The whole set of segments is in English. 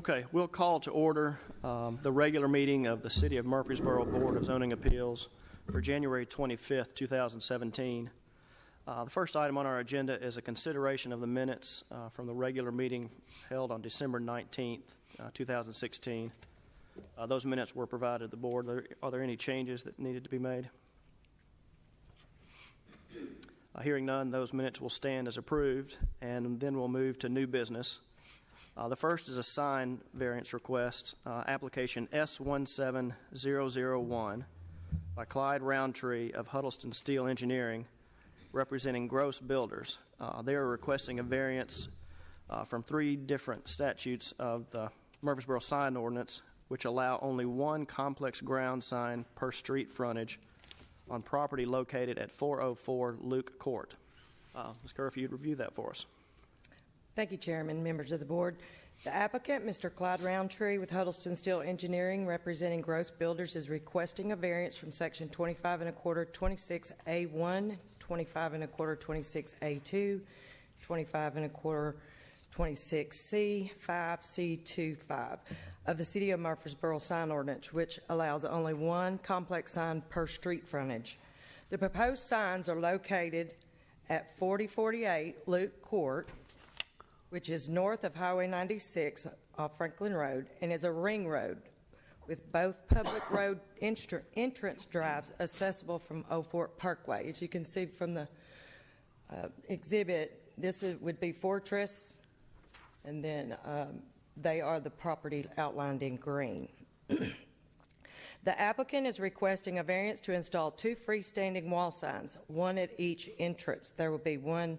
Okay, we'll call to order the regular meeting of the City of Murfreesboro Board of Zoning Appeals for January 25th, 2017. The first item on our agenda is a consideration of the minutes from the regular meeting held on December 19th, 2016. Those minutes were provided to the board. Are there any changes that needed to be made? Hearing none, those minutes will stand as approved, and then we'll move to new business. The first is a sign variance request, application S17001 by Clyde Roundtree of Huddleston Steel Engineering, representing Gross Builders. They are requesting a variance from three different statutes of the Murfreesboro sign ordinance, which allow only one complex ground sign per street frontage on property located at 404 Luke Court. Ms. Kerr, if you'd review that for us. Thank you, Chairman, members of the board. The applicant, Mr. Clyde Roundtree with Huddleston Steel Engineering, representing Gross Builders, is requesting a variance from Section 25 1/4 26A1, 25 1/4 26A2, 25 1/4 26C, 5C25 of the City of Murfreesboro sign ordinance, which allows only one complex sign per street frontage. The proposed signs are located at 4048 Luke Court, which is north of Highway 96 off Franklin Road, and is a ring road with both public road entrance drives accessible from Old Fort Parkway. As you can see from the exhibit, this would be Fortress, and then they are the property outlined in green. The applicant is requesting a variance to install two freestanding wall signs, one at each entrance. There will be one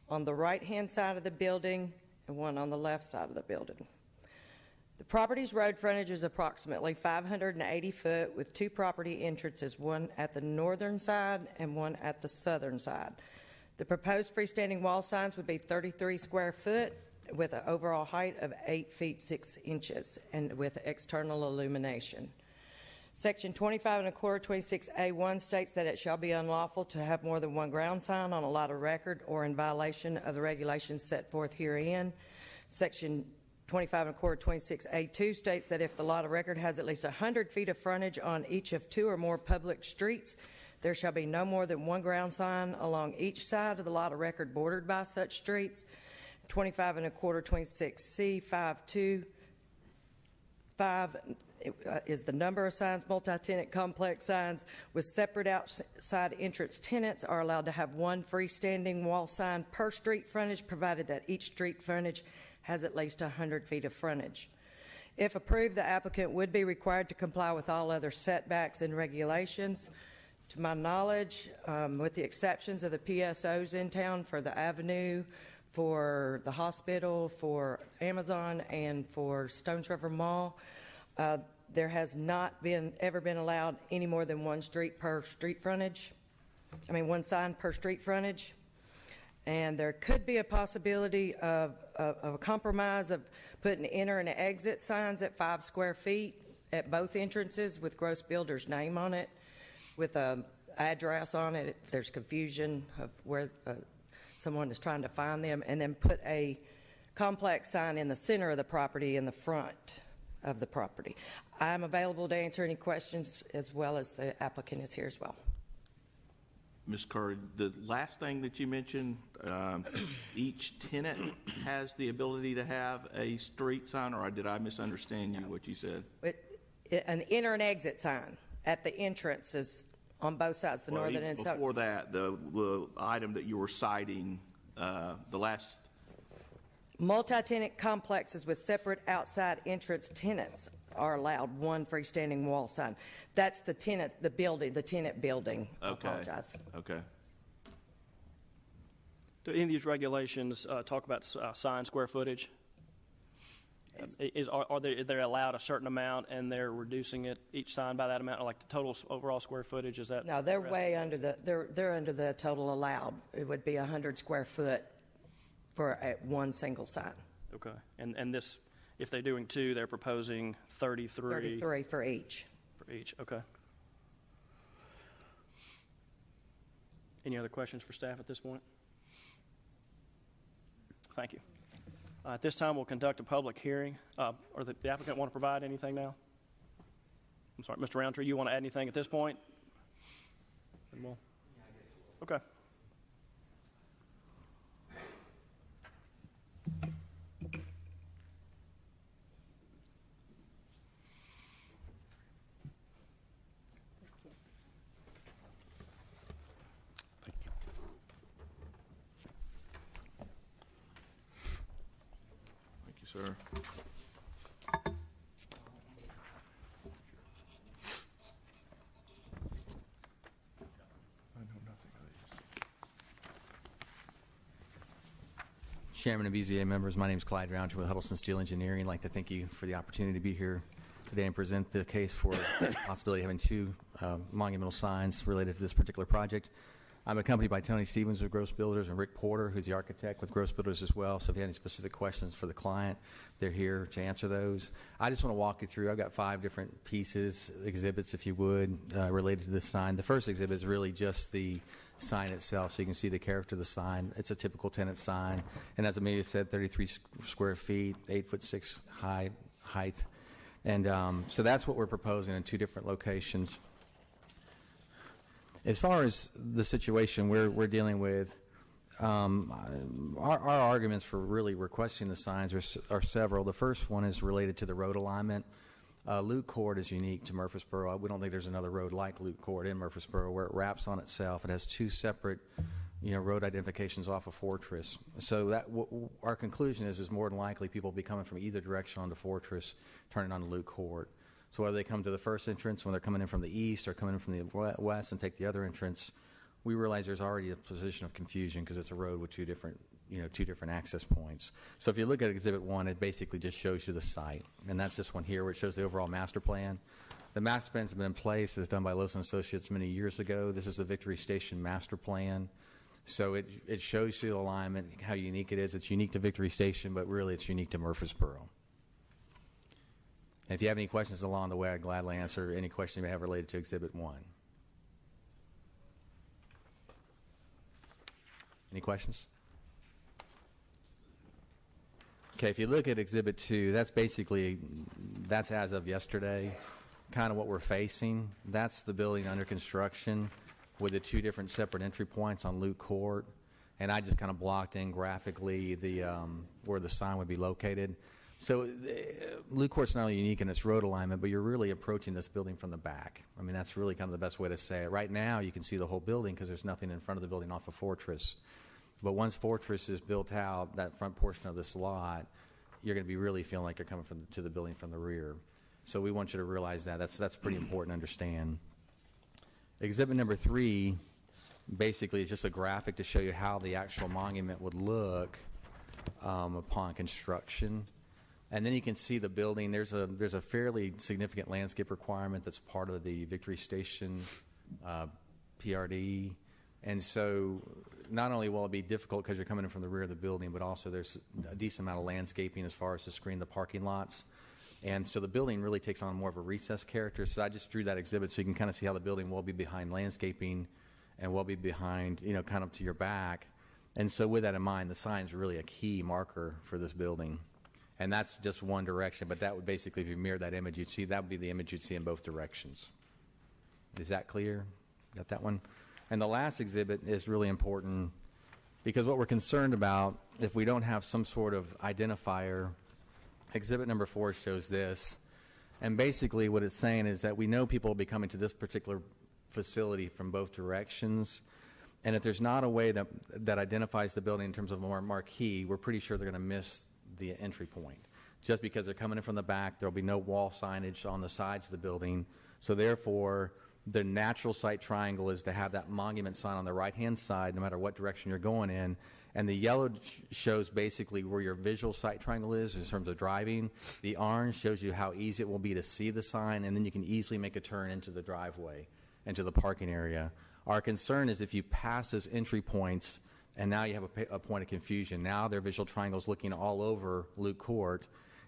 on the right-hand side of the building and one on the left side of the building. The property's road frontage is approximately 580 foot with two property entrances, one at the northern side and one at the southern side. The proposed freestanding wall signs would be 33 square foot with an overall height of 8 feet 6 inches and with external illumination. Section 25 1/4 26A1 states that it shall be unlawful to have more than one ground sign on a lot of record or in violation of the regulations set forth herein. Section 25 1/4 26A2 states that if the lot of record has at least 100 feet of frontage on each of two or more public streets, there shall be no more than one ground sign along each side of the lot of record bordered by such streets. 25 1/4 26C 525 is the number of signs. Multi-tenant complex signs with separate outside entrance tenants are allowed to have one freestanding wall sign per street frontage, provided that each street frontage has at least 100 feet of frontage. If approved, the applicant would be required to comply with all other setbacks and regulations. To my knowledge, with the exceptions of the PSOs in town for the avenue, for the hospital, for Amazon, and for Stones River Mall, there has not ever been allowed any more than one street per street frontage. One sign per street frontage. And there could be a possibility of a compromise of putting enter and exit signs at 5 square feet at both entrances with Gross Builders' name on it, with an address on it if there's confusion of where someone is trying to find them, and then put a complex sign in the center of the property in the front of the property. I'm available to answer any questions, as well as the applicant is here as well. Ms. Kerr, the last thing that you mentioned, each tenant has the ability to have a street sign, or did I misunderstand you, what you said? An enter and exit sign at the entrances on both sides, the northern and southern. Before that, the item that you were citing, the last... Multi-tenant complexes with separate outside entrance tenants are allowed one freestanding wall sign. That's the tenant building. Okay. I apologize. Okay. Do any of these regulations talk about sign square footage? Are they allowed a certain amount and they're reducing it each sign by that amount, or like the total overall square footage? Is that? No, they're way under they're under the total allowed. It would be 100 square foot for one single sign. Okay. And this, if they're doing two, they're proposing 33. 33 for each. For each. Okay. Any other questions for staff at this point? Thank you. At this time, we'll conduct a public hearing. Or the applicant want to provide anything now? I'm sorry, Mr. Roundtree, you want to add anything at this point? Then we'll- Yeah, I guess so. Okay. Thank you, sir. Chairman and BZA members, my name is Clyde Roundtree with Huddleston Steel Engineering. I'd like to thank you for the opportunity to be here today and present the case for the possibility of having two monumental signs related to this particular project. I'm accompanied by Tony Stevens with Gross Builders and Rick Porter, who's the architect with Gross Builders as well. So if you have any specific questions for the client, they're here to answer those. I just want to walk you through. I've got 5 different pieces, exhibits, if you would, related to this sign. The first exhibit is really just the sign itself, so you can see the character of the sign. It's a typical tenant sign, and as Amelia said, 33 square feet, 8'6" height, and so that's what we're proposing in 2 different locations. As far as the situation we're dealing with, our arguments for really requesting the signs are several. The first one is related to the road alignment. Loop Court is unique to Murfreesboro. We don't think there's another road like Loop Court in Murfreesboro where it wraps on itself. It has 2 separate, road identifications off of Fortress. So that our conclusion is more than likely people will be coming from either direction onto Fortress, turning onto Loop Court. So whether they come to the first entrance when they're coming in from the east or coming in from the west and take the other entrance, we realize there's already a position of confusion because it's a road with 2 different access points. So if you look at Exhibit 1, it basically just shows you the site. And that's this one here where it shows the overall master plan. The master plan has been in place. It was done by Lawson Associates many years ago. This is the Victory Station master plan. So it shows you the alignment, how unique it is. It's unique to Victory Station, but really it's unique to Murfreesboro. And if you have any questions along the way, I'd gladly answer any question you may have related to Exhibit 1. Any questions? Okay, if you look at Exhibit 2, that's as of yesterday, kind of what we're facing. That's the building under construction with the 2 different separate entry points on Loop Court. And I just kind of blocked in graphically where the sign would be located. So Loop Court's not only unique in its road alignment, but you're really approaching this building from the back. I mean, that's really kind of the best way to say it. Right now, you can see the whole building because there's nothing in front of the building off of Fortress. But once Fortress is built out, that front portion of this lot, you're going to be really feeling like you're coming to the building from the rear. So we want you to realize that. That's pretty important to understand. Exhibit number 3 basically is just a graphic to show you how the actual monument would look upon construction. And then you can see the building. There's a fairly significant landscape requirement that's part of the Victory Station PRD. And so not only will it be difficult because you're coming in from the rear of the building, but also there's a decent amount of landscaping as far as to screen the parking lots. And so the building really takes on more of a recessed character. So I just drew that exhibit so you can kind of see how the building will be behind landscaping and will be behind, kind of to your back. And so with that in mind, the sign is really a key marker for this building. And that's just one direction, but that would basically, if you mirror that image, that would be the image you'd see in both directions. Is that clear? Got that one? And the last exhibit is really important because what we're concerned about, if we don't have some sort of identifier, exhibit number 4 shows this. And basically what it's saying is that we know people will be coming to this particular facility from both directions. And if there's not a way that identifies the building in terms of a marquee, we're pretty sure they're going to miss the entry point. Just because they're coming in from the back, there'll be no wall signage on the sides of the building. So therefore, the natural site triangle is to have that monument sign on the right-hand side, no matter what direction you're going in. And the yellow shows basically where your visual site triangle is in terms of driving. The orange shows you how easy it will be to see the sign, and then you can easily make a turn into the driveway, into the parking area. Our concern is if you pass those entry points, and now you have a point of confusion. Now their visual triangle's looking all over Loop Court,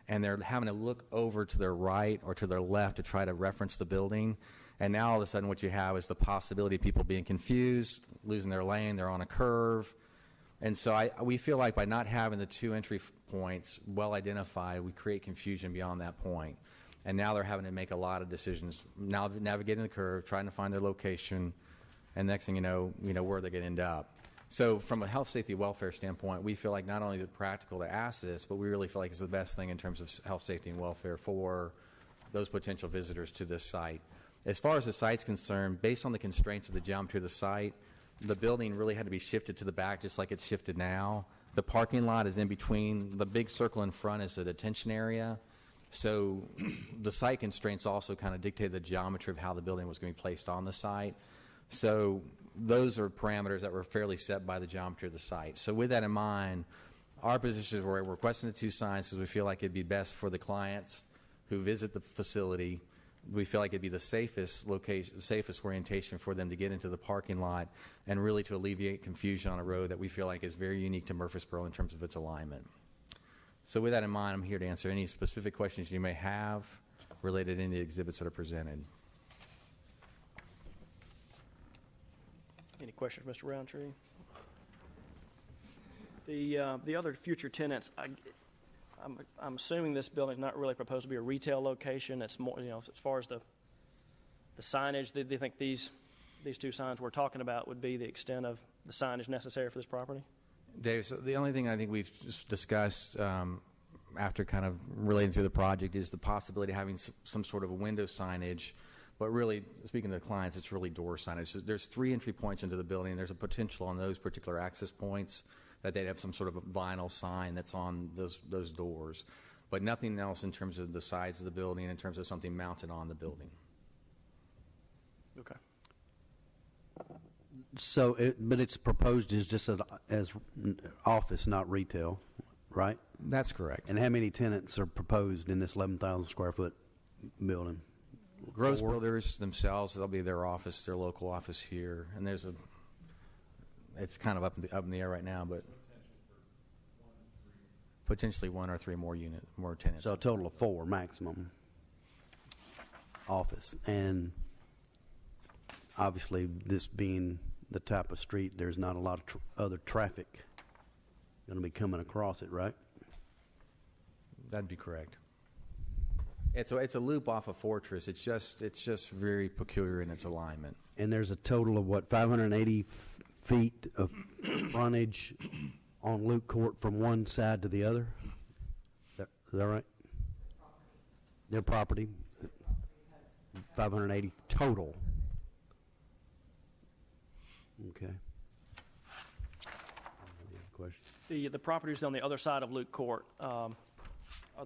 and they're having to look over to their right or to their left to try to reference the building. And now all of a sudden what you have is the possibility of people being confused, losing their lane, they're on a curve. And so we feel like by not having the two entry points well identified, we create confusion beyond that point. And now they're having to make a lot of decisions, now navigating the curve, trying to find their location, and next thing you know where they're going to end up. So from a health, safety, welfare standpoint, we feel like not only is it practical to ask this, but we really feel like it's the best thing in terms of health, safety, and welfare for those potential visitors to this site. As far as the site's concerned, based on the constraints of the geometry of the site, the building really had to be shifted to the back just like it's shifted now. The parking lot is in between. The big circle in front is a detention area. So the site constraints also kind of dictated the geometry of how the building was going to be placed on the site. So those are parameters that were fairly set by the geometry of the site. So with that in mind, our position is we're requesting the two signs because we feel like it'd be best for the clients who visit the facility. We feel like it'd be the safest location, safest orientation for them to get into the parking lot and really to alleviate confusion on a road that we feel like is very unique to Murfreesboro in terms of its alignment. So with that in mind, I'm here to answer any specific questions you may have related to any of the exhibits that are presented. Any questions, Mr. Roundtree? The other future tenants, I'm assuming this building is not really proposed to be a retail location. It's more, as far as the signage, they think these two signs we're talking about would be the extent of the signage necessary for this property? Dave, so the only thing I think we've just discussed after kind of relating through the project is the possibility of having some sort of a window signage. But really, speaking to the clients, it's really door signage. So there's 3 entry points into the building. There's a potential on those particular access points that they'd have some sort of a vinyl sign that's on those doors. But nothing else in terms of the sides of the building, in terms of something mounted on the building. Okay. So, but it's proposed as just as office, not retail, right? That's correct. And how many tenants are proposed in this 11,000 square foot building? Gross builders themselves, they'll be their office, their local office here, and it's kind of up in the air right now, but potentially 1 or 3 more tenants. So a total of 4 maximum office. And obviously, this being the type of street, there's not a lot of other traffic going to be coming across it, right? That'd be correct. It's a loop off of Fortress. It's just very peculiar in its alignment. And there's a total of 580 feet of frontage on Luke Court from one side to the other. Is that right? Their property, 580 total. Okay. Any questions? The properties on the other side of Luke Court, are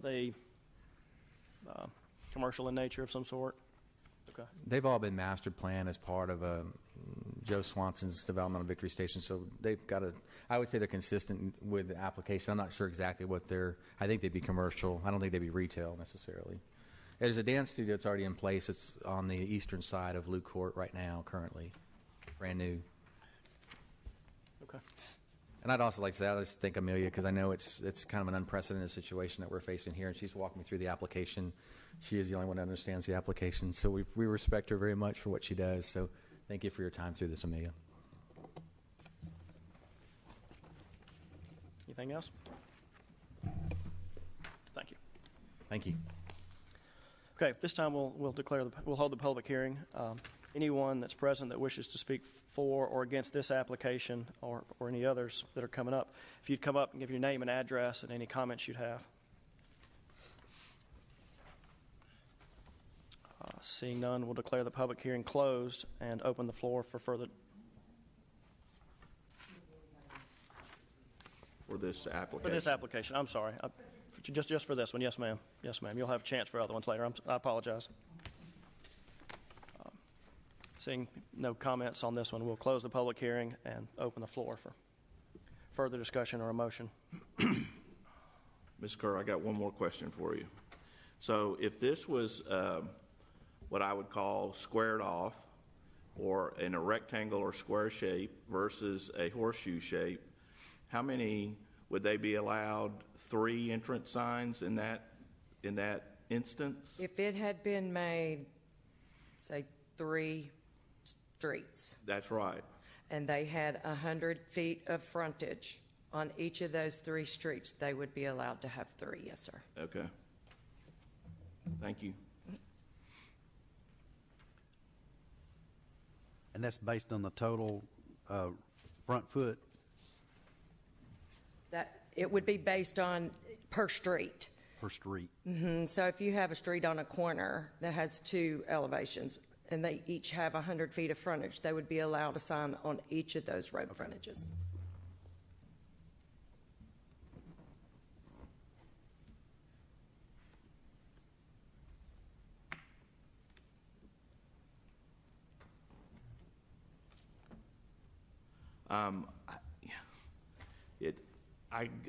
they commercial in nature of some sort? Okay. They've all been master planned as part of Joe Swanson's development on Victory Station, so they've got I would say they're consistent with the application. I'm not sure exactly what I think they'd be commercial. I don't think they'd be retail necessarily. There's a dance studio that's already in place. It's on the eastern side of Luke Court right now, currently. Brand new. Okay. And I'd also like to say, I just thank Amelia because I know it's kind of an unprecedented situation that we're facing here, and she's walked me through the application. She is the only one that understands the application, so we respect her very much for what she does. So thank you for your time through this, Amelia. Anything else? Thank you. Thank you. Okay, this time we'll hold the public hearing. Anyone that's present that wishes to speak for or against this application or any others that are coming up, if you'd come up and give your name and address and any comments you'd have. Seeing none, we'll declare the public hearing closed and open the floor for further. For this application? For this application, I'm sorry. Just for this one, yes, ma'am. Yes, ma'am. You'll have a chance for other ones later. I apologize. Seeing no comments on this one, we'll close the public hearing and open the floor for further discussion or a motion. Ms. Kerr, I got one more question for you. So if this was what I would call squared off or in a rectangle or square shape versus a horseshoe shape, how many would they be allowed? 3 entrance signs in that instance? If it had been made, say, 3 streets, That's right. and they had 100 feet of frontage on each of those 3 streets, they would be allowed to have 3, yes, sir. Okay. Thank you. And that's based on the total front foot? That, it would be based on per street. Per street. So if you have a street on a corner that has 2 elevations, and they each have 100 feet of frontage, they would be allowed a sign on each of those road frontages.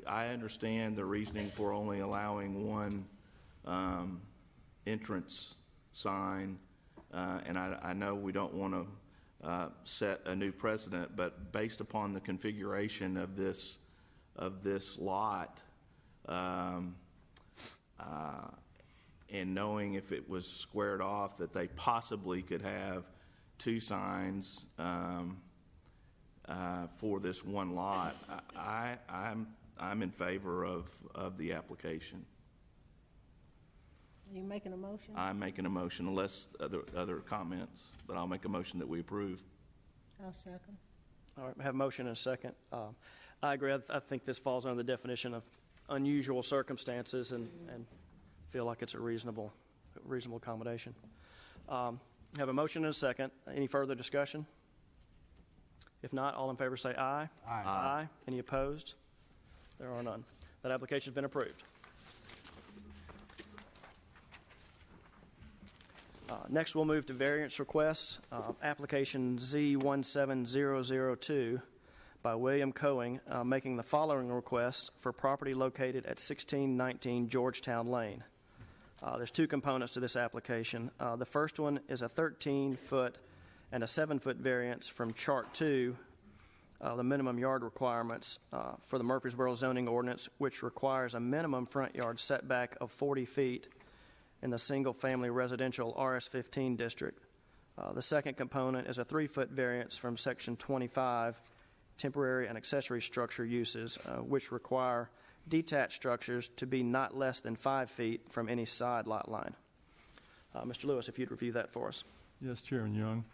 I understand the reasoning for only allowing one entrance sign, and I know we don't want to set a new precedent, but based upon the configuration of this lot, and knowing if it was squared off that they possibly could have 2 signs for this one lot, I'm in favor of the application. Are you making a motion? I'm making a motion, unless other comments, but I'll make a motion that we approve. I'll second. All right, we have a motion and a second. I agree. I think this falls under the definition of unusual circumstances, and feel like it's a reasonable accommodation. Have a motion and a second. Any further discussion? If not, all in favor say aye. Aye. Aye. Any opposed? There are none. That application has been approved. Next, we'll move to variance requests. Application Z17002 by William Coing, making the following request for property located at 1619 Georgetown Lane. There's 2 components to this application. The first one is a 13-foot and a 7-foot variance from Chart 2, the minimum yard requirements for the Murfreesboro zoning ordinance, which requires a minimum front yard setback of 40 feet in the single-family residential RS-15 district. The second component is a 3-foot variance from Section 25, temporary and accessory structure uses, which require detached structures to be not less than 5 feet from any side lot line. Mr. Lewis, if you'd review that for us. Yes, Chairman Young.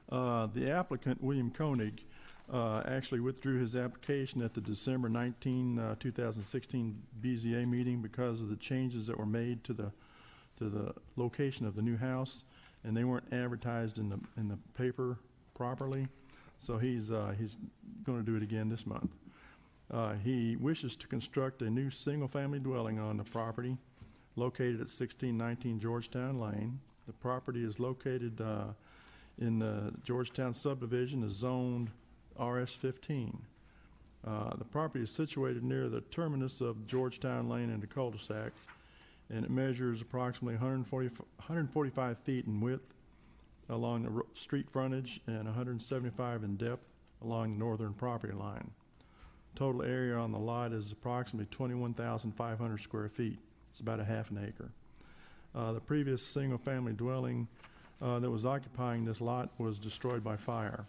The applicant, William Koenig, actually withdrew his application at the December 19, 2016 BZA meeting because of the changes that were made to the location of the new house, and they weren't advertised in the paper properly. So he's going to do it again this month. He wishes to construct a new single-family dwelling on the property located at 1619 Georgetown Lane. The property is located in the Georgetown subdivision, is zoned RS-15. The property is situated near the terminus of Georgetown Lane and the cul-de-sac, and it measures approximately 145 feet in width along the street frontage and 175 in depth along the northern property line. Total area on the lot is approximately 21,500 square feet. It's about a half an acre. The previous single-family dwelling that was occupying this lot was destroyed by fire.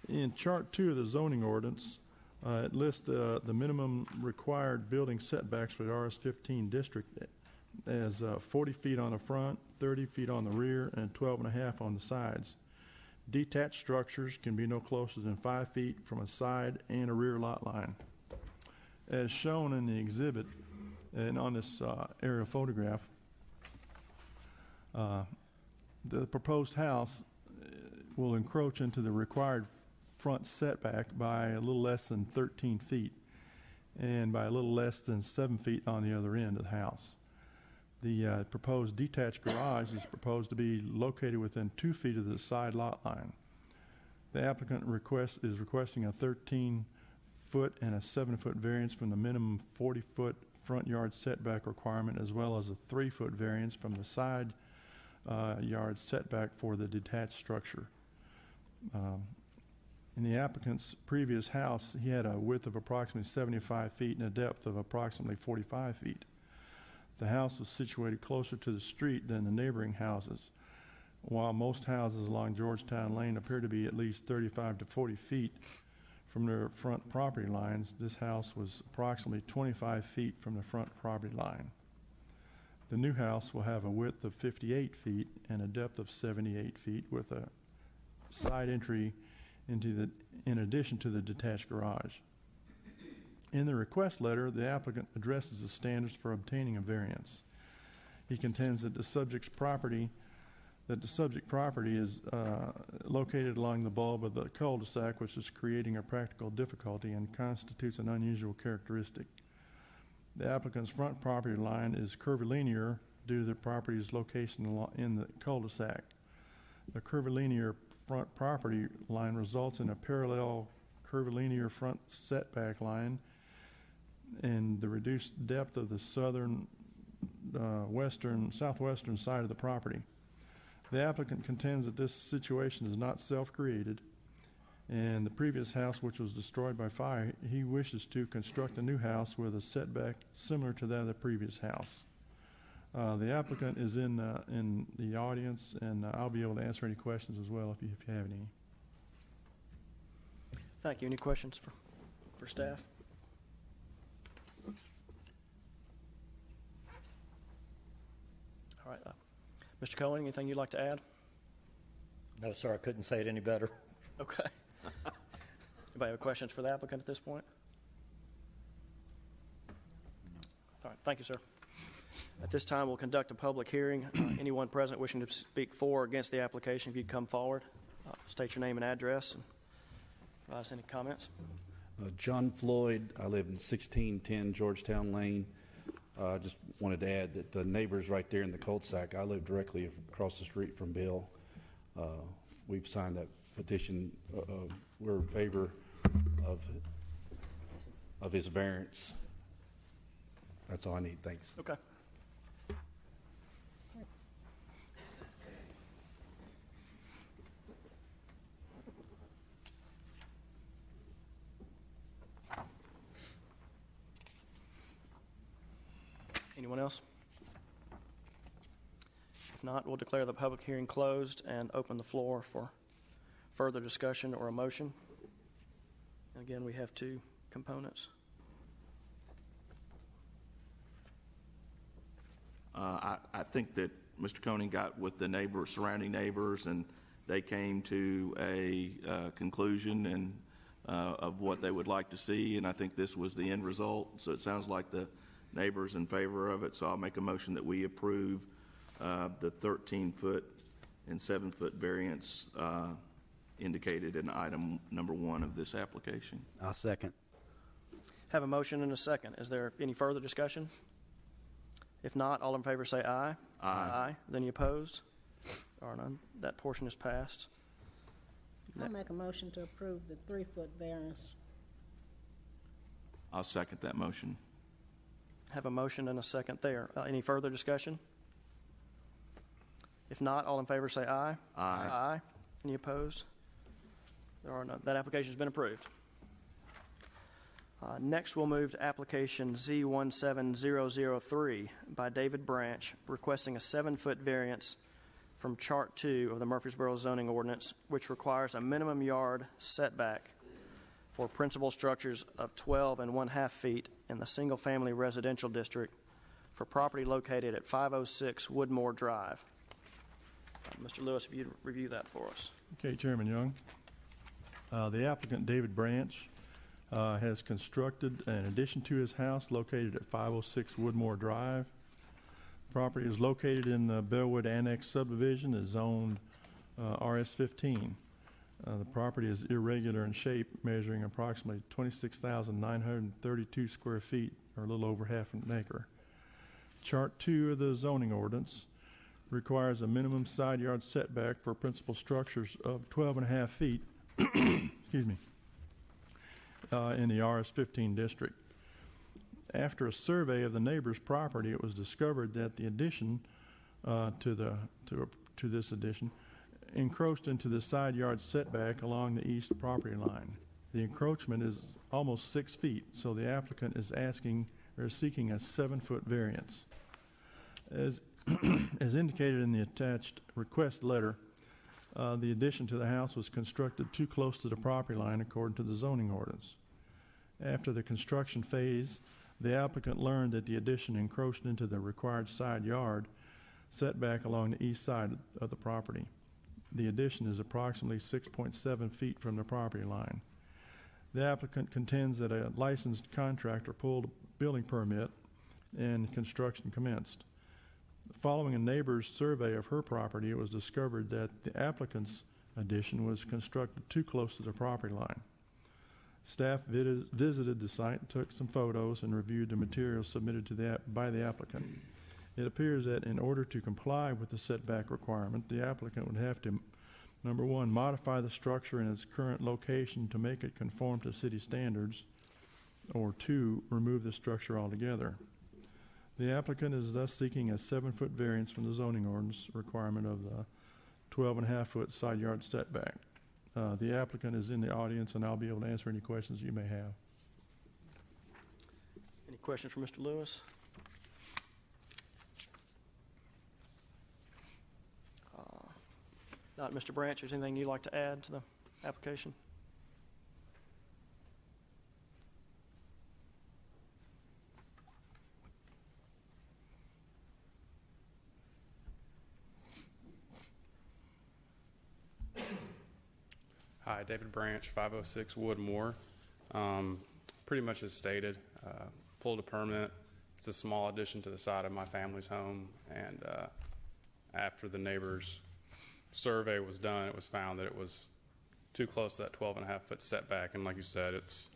In Chart 2 of the zoning ordinance, it lists the minimum required building setbacks for the RS-15 district as 40 feet on the front, 30 feet on the rear, and 12.5 on the sides. Detached structures can be no closer than 5 feet from a side and a rear lot line. As shown in the exhibit and on this aerial photograph, the proposed house will encroach into the required front setback by a little less than 13 feet and by a little less than 7 feet on the other end of the house. The proposed detached garage is proposed to be located within 2 feet of the side lot line. The applicant is requesting a 13-foot and a 7-foot variance from the minimum 40-foot front yard setback requirement, as well as a 3-foot variance from the side yard setback for the detached structure. In the applicant's previous house, he had a width of approximately 75 feet and a depth of approximately 45 feet. The house was situated closer to the street than the neighboring houses. While most houses along Georgetown Lane appear to be at least 35 to 40 feet from their front property lines. This house was approximately 25 feet from the front property line. The new house will have a width of 58 feet and a depth of 78 feet with a side entry in addition to the detached garage. In the request letter, the applicant addresses the standards for obtaining a variance. He contends that the subject property is located along the bulb of the cul-de-sac, which is creating a practical difficulty and constitutes an unusual characteristic. The applicant's front property line is curvilinear due to the property's location in the cul-de-sac. The curvilinear front property line results in a parallel curvilinear front setback line and the reduced depth of the southwestern side of the property. The applicant contends that this situation is not self-created, and the previous house, which was destroyed by fire, he wishes to construct a new house with a setback similar to that of the previous house. The applicant is in the audience, and I'll be able to answer any questions as well if you have any. Thank you. Any questions for staff? All right. Mr. Cohen, anything you'd like to add? No, sir, I couldn't say it any better. Okay. Anybody have questions for the applicant at this point? All right. Thank you, sir. At this time, we'll conduct a public hearing. Anyone present wishing to speak for or against the application, if you'd come forward, state your name and address, and provide us any comments. John Floyd. I live in 1610 Georgetown Lane. I just wanted to add that the neighbors right there in the cul-de-sac, I live directly across the street from Bill. We've signed that petition. We're in favor of his variance. That's all I need. Thanks. Okay. Anyone else? If not, we'll declare the public hearing closed and open the floor for further discussion or a motion. Again, we have two components. I think that Mr. Koenig got with the surrounding neighbors, and they came to a conclusion and of what they would like to see, and I think this was the end result. So it sounds like the neighbors in favor of it. So I'll make a motion that we approve the 13-foot and 7-foot variance indicated in item number 1 of this application. I'll second. Have a motion and a second. Is there any further discussion? If not, all in favor say aye. Aye. Aye. Then any opposed? There are none. That portion is passed. I'll make a motion to approve the 3-foot variance. I'll second that motion. Have a motion and a second there. Any further discussion? If not, all in favor say aye. Aye. Aye. Any opposed? There are none. That application has been approved. Next, we'll move to application Z17003 by David Branch, requesting a 7-foot variance from Chart 2 of the Murfreesboro zoning ordinance, which requires a minimum yard setback for principal structures of 12 1/2 feet in the single-family residential district for property located at 506 Woodmore Drive. Mr. Lewis, if you'd review that for us. Okay, Chairman Young. The applicant, David Branch, has constructed an addition to his house located at 506 Woodmore Drive. Property is located in the Bellwood Annex subdivision, is zoned RS-15. The property is irregular in shape, measuring approximately 26,932 square feet, or a little over half an acre. Chart 2 of the zoning ordinance requires a minimum side yard setback for principal structures of 12 1/2 feet excuse me, in the RS-15 district. After a survey of the neighbor's property, it was discovered that the addition to this addition encroached into the side yard setback along the east property line. The encroachment is almost 6 feet, so the applicant is seeking a 7-foot variance. As indicated in the attached request letter, The addition to the house was constructed too close to the property line according to the zoning ordinance. After the construction phase, the applicant learned that the addition encroached into the required side yard setback along the east side of the property. The addition is approximately 6.7 feet from the property line. The applicant contends that a licensed contractor pulled a building permit and construction commenced. Following a neighbor's survey of her property, it was discovered that the applicant's addition was constructed too close to the property line. Staff visited the site, took some photos, and reviewed the materials submitted to by the applicant. It appears that in order to comply with the setback requirement, the applicant would have to, number one, modify the structure in its current location to make it conform to city standards, or two, remove the structure altogether. The applicant is thus seeking a 7-foot variance from the zoning ordinance requirement of the 12.5-foot side yard setback. The applicant is in the audience, and I'll be able to answer any questions you may have. Any questions for Mr. Lewis? Not Mr. Branch. Is there anything you'd like to add to the application? Hi, David Branch, 506 Woodmore. Pretty much as stated, pulled a permit. It's a small addition to the side of my family's home, and after the neighbor's survey was done, it was found that it was too close to that 12.5-foot setback, and like you said, it's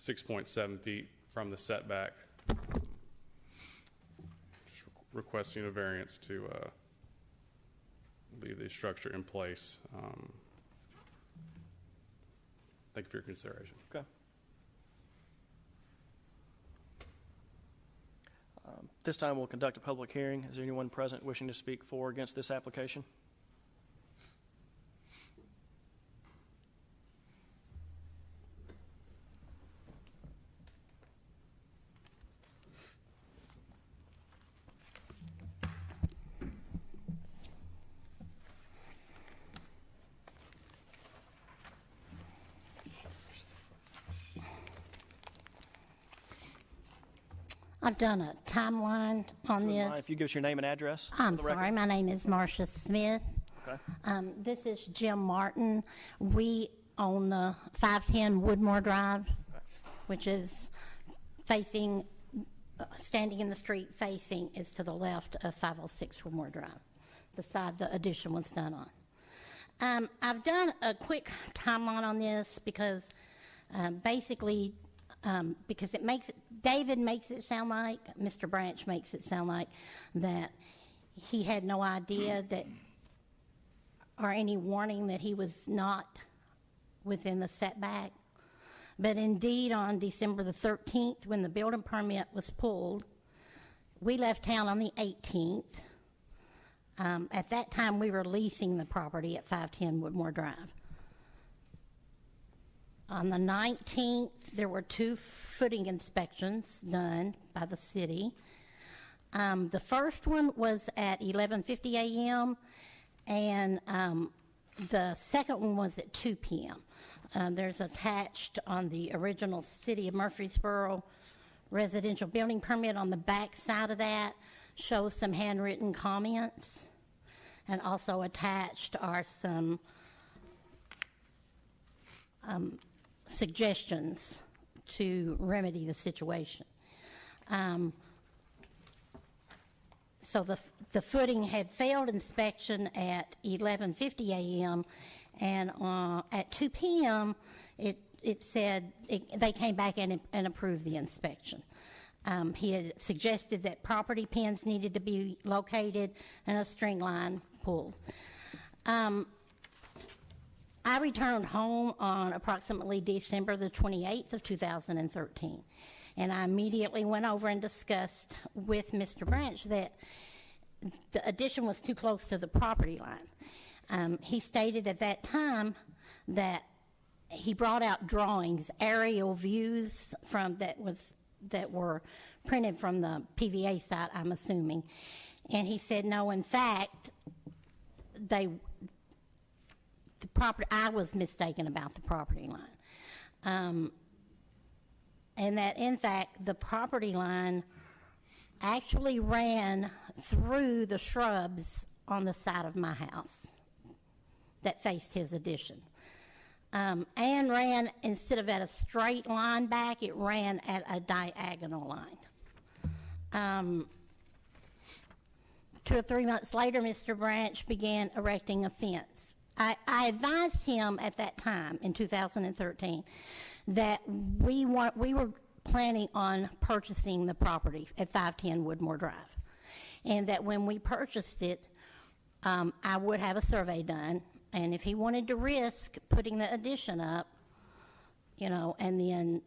6.7 feet from the setback. Just requesting a variance to leave the structure in place. Thank you for your consideration. Okay. This time we'll conduct a public hearing. Is there anyone present wishing to speak for or against this application? I've done a timeline on this. If you give us your name and address. I'm sorry, my name is Marcia Smith. Okay. This is Jim Martin. We own the 510 Woodmore Drive, which is facing, standing in the street facing is to the left of 506 Woodmore Drive, the side the addition was done on. I've done a quick timeline on this because basically because it makes David makes it sound like, Mr. Branch makes it sound like that he had no idea that or any warning that he was not within the setback. But indeed, on December the 13th, when the building permit was pulled, we left town on the 18th. At that time, we were leasing the property at 510 Woodmore Drive. On the 19th, there were 2 footing inspections done by the city. The first one was at 11:50 a.m., and the second one was at 2 p.m. There's attached on the original City of Murfreesboro residential building permit on the back side of that, shows some handwritten comments, and also attached are some suggestions to remedy the situation. So the footing had failed inspection at 11:50 a.m. and at 2 p.m. it said they came back and approved the inspection. He had suggested that property pins needed to be located and a string line pulled. I returned home on approximately December the 28th of 2013, and I immediately went over and discussed with Mr. Branch that the addition was too close to the property line. He stated at that time that he brought out drawings, aerial views from that were printed from the PVA site, I'm assuming, and he said no, in fact, the property, I was mistaken about the property line. And that, in fact, the property line actually ran through the shrubs on the side of my house that faced his addition. And ran, instead of at a straight line back, it ran at a diagonal line. 2 or 3 months later, Mr. Branch began erecting a fence. I advised him at that time, in 2013, that we were planning on purchasing the property at 510 Woodmore Drive, and that when we purchased it, I would have a survey done, and if he wanted to risk putting the addition up, and then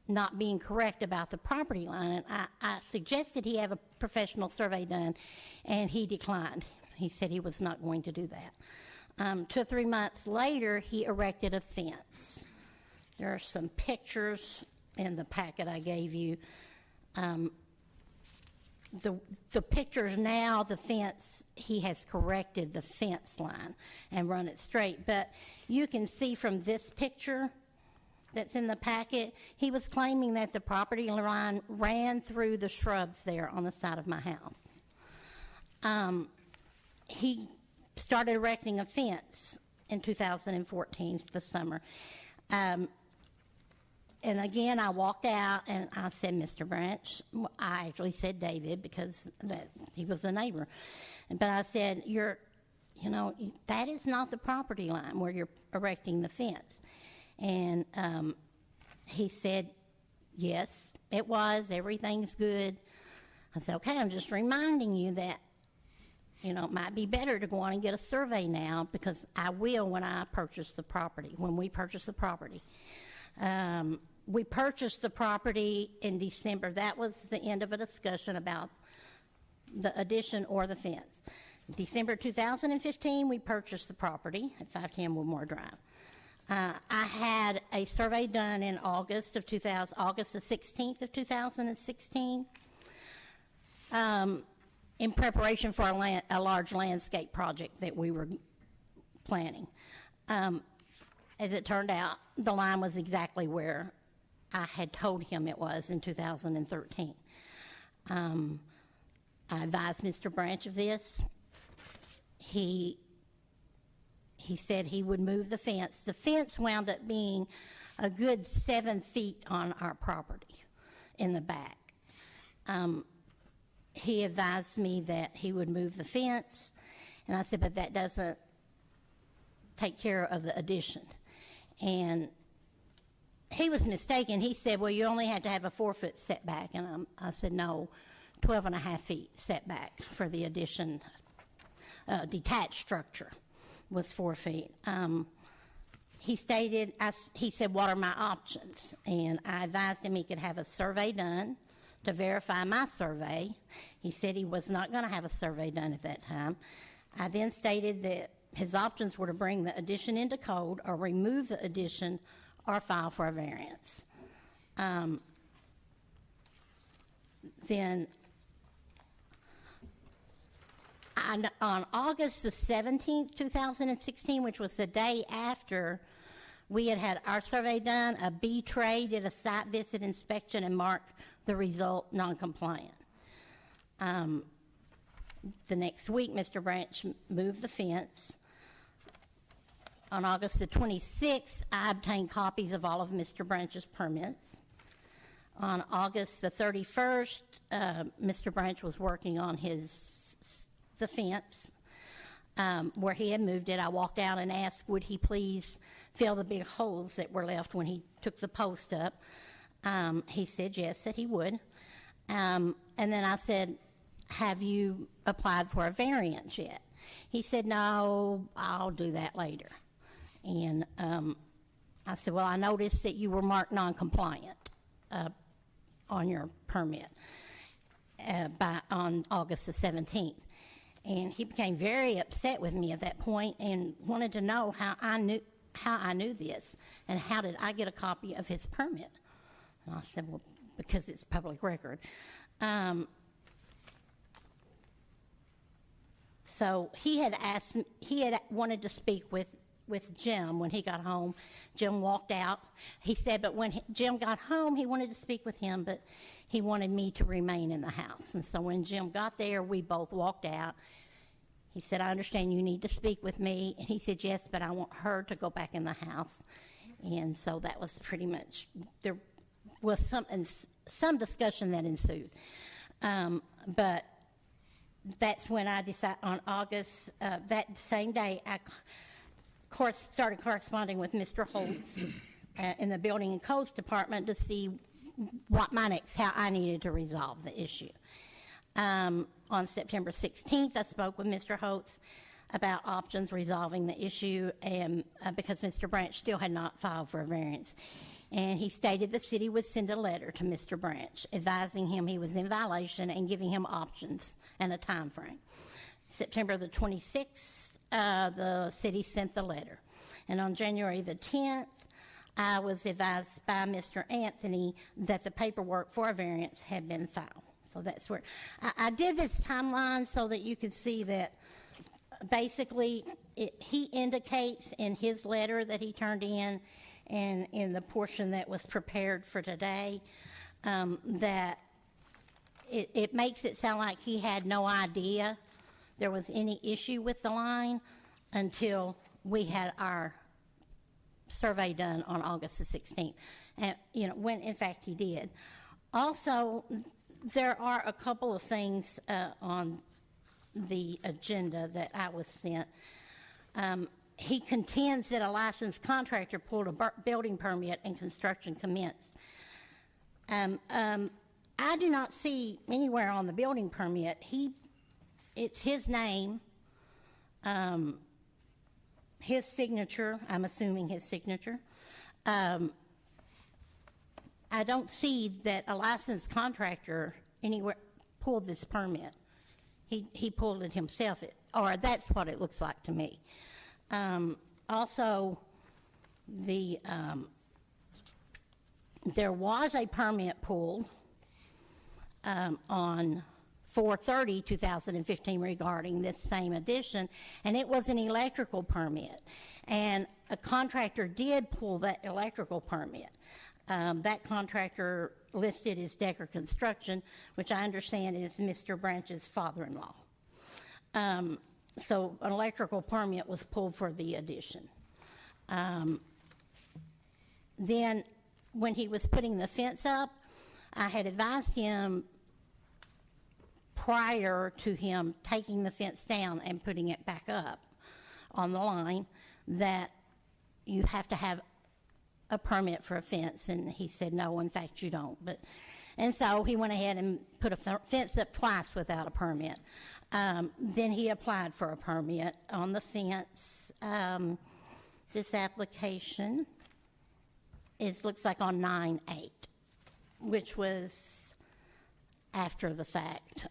not being correct about the property line, I suggested he have a professional survey done, and he declined. He said he was not going to do that. 2 or 3 months later, he erected a fence. There are some pictures in the packet I gave you. The pictures now, the fence, he has corrected the fence line and run it straight. But you can see from this picture that's in the packet, he was claiming that the property line ran through the shrubs there on the side of my house. He started erecting a fence in 2014, the summer. And again, I walked out and I said, Mr. Branch, I actually said David because he was a neighbor. But I said, that is not the property line where you're erecting the fence. And he said, yes, it was. Everything's good. I said, okay, I'm just reminding you that, it might be better to go on and get a survey now, because I will when I purchase the property, when we purchase the property. We purchased the property in December. That was the end of a discussion about the addition or the fence. December 2015, we purchased the property at 510 Woodmore Drive. I had a survey done in August the 16th of 2016, in preparation for a large landscape project that we were planning. As it turned out, the line was exactly where I had told him it was in 2013. I advised Mr. Branch of this. He said he would move the fence. The fence wound up being a good 7 feet on our property in the back. He advised me that he would move the fence, and I said, but that doesn't take care of the addition. And he was mistaken. He said, well, you only have to have a 4-foot setback. And I said, no, 12.5 feet setback for the addition. Detached structure was 4 feet. He said, what are my options? And I advised him he could have a survey done to verify my survey. He said he was not going to have a survey done at that time. I then stated that his options were to bring the addition into code or remove the addition or file for a variance. Then on August the 17th, 2016, which was the day after we had our survey done, a B-Tray did a site visit inspection and marked the result non-compliant. The next week, Mr. Branch moved the fence. On August the 26th, I obtained copies of all of Mr. Branch's permits. On August the 31st, Mr. Branch was working on the fence where he had moved it. I walked out and asked, would he please fill the big holes that were left when he took the post up? He said yes, that he would. And then I said, have you applied for a variance yet? He said, no, I'll do that later. And I said, well, I noticed that you were marked non-compliant on your permit on August the 17th. And he became very upset with me at that point and wanted to know how I knew this and how did I get a copy of his permit. And I said, well, because it's public record. So he had wanted to speak with with Jim when he got home. Jim walked out. He said, but when Jim got home, he wanted to speak with him, but he wanted me to remain in the house. And so when Jim got there, we both walked out. He said, I understand you need to speak with me. And he said, yes, but I want her to go back in the house. And so that was pretty much, there was some discussion that ensued. But that's when I decided on August, that same day, I started corresponding with Mr. Holtz in the Building and Codes Department to see how I needed to resolve the issue. On September 16th, I spoke with Mr. Holtz about options resolving the issue, and because Mr. Branch still had not filed for a variance. And he stated the city would send a letter to Mr. Branch advising him he was in violation and giving him options and a time frame. September the 26th, the city sent the letter. And on January the 10th, I was advised by Mr. Anthony that the paperwork for a variance had been filed. So that's where I did this timeline so that you could see that basically he indicates in his letter that he turned in and in the portion that was prepared for today that it makes it sound like he had no idea there was any issue with the line until we had our survey done on August the 16th, and when in fact he did. Also, there are a couple of things on the agenda that I was sent. He contends that a licensed contractor pulled a building permit and construction commenced. I do not see anywhere on the building permit. It's his name, his signature. I'm assuming his signature. I don't see that a licensed contractor anywhere pulled this permit. He pulled it himself, or that's what it looks like to me. Also, there was a permit pulled on 4/30/2015 regarding this same addition, and it was an electrical permit. And a contractor did pull that electrical permit. That contractor listed as Decker Construction, which I understand is Mr. Branch's father-in-law. So an electrical permit was pulled for the addition. Then when he was putting the fence up, I had advised him prior to him taking the fence down and putting it back up on the line that you have to have a permit for a fence, and he said, no, in fact, you don't. And so he went ahead and put a fence up twice without a permit. Then he applied for a permit on the fence. This application looks like on 9/8, which was after the fact,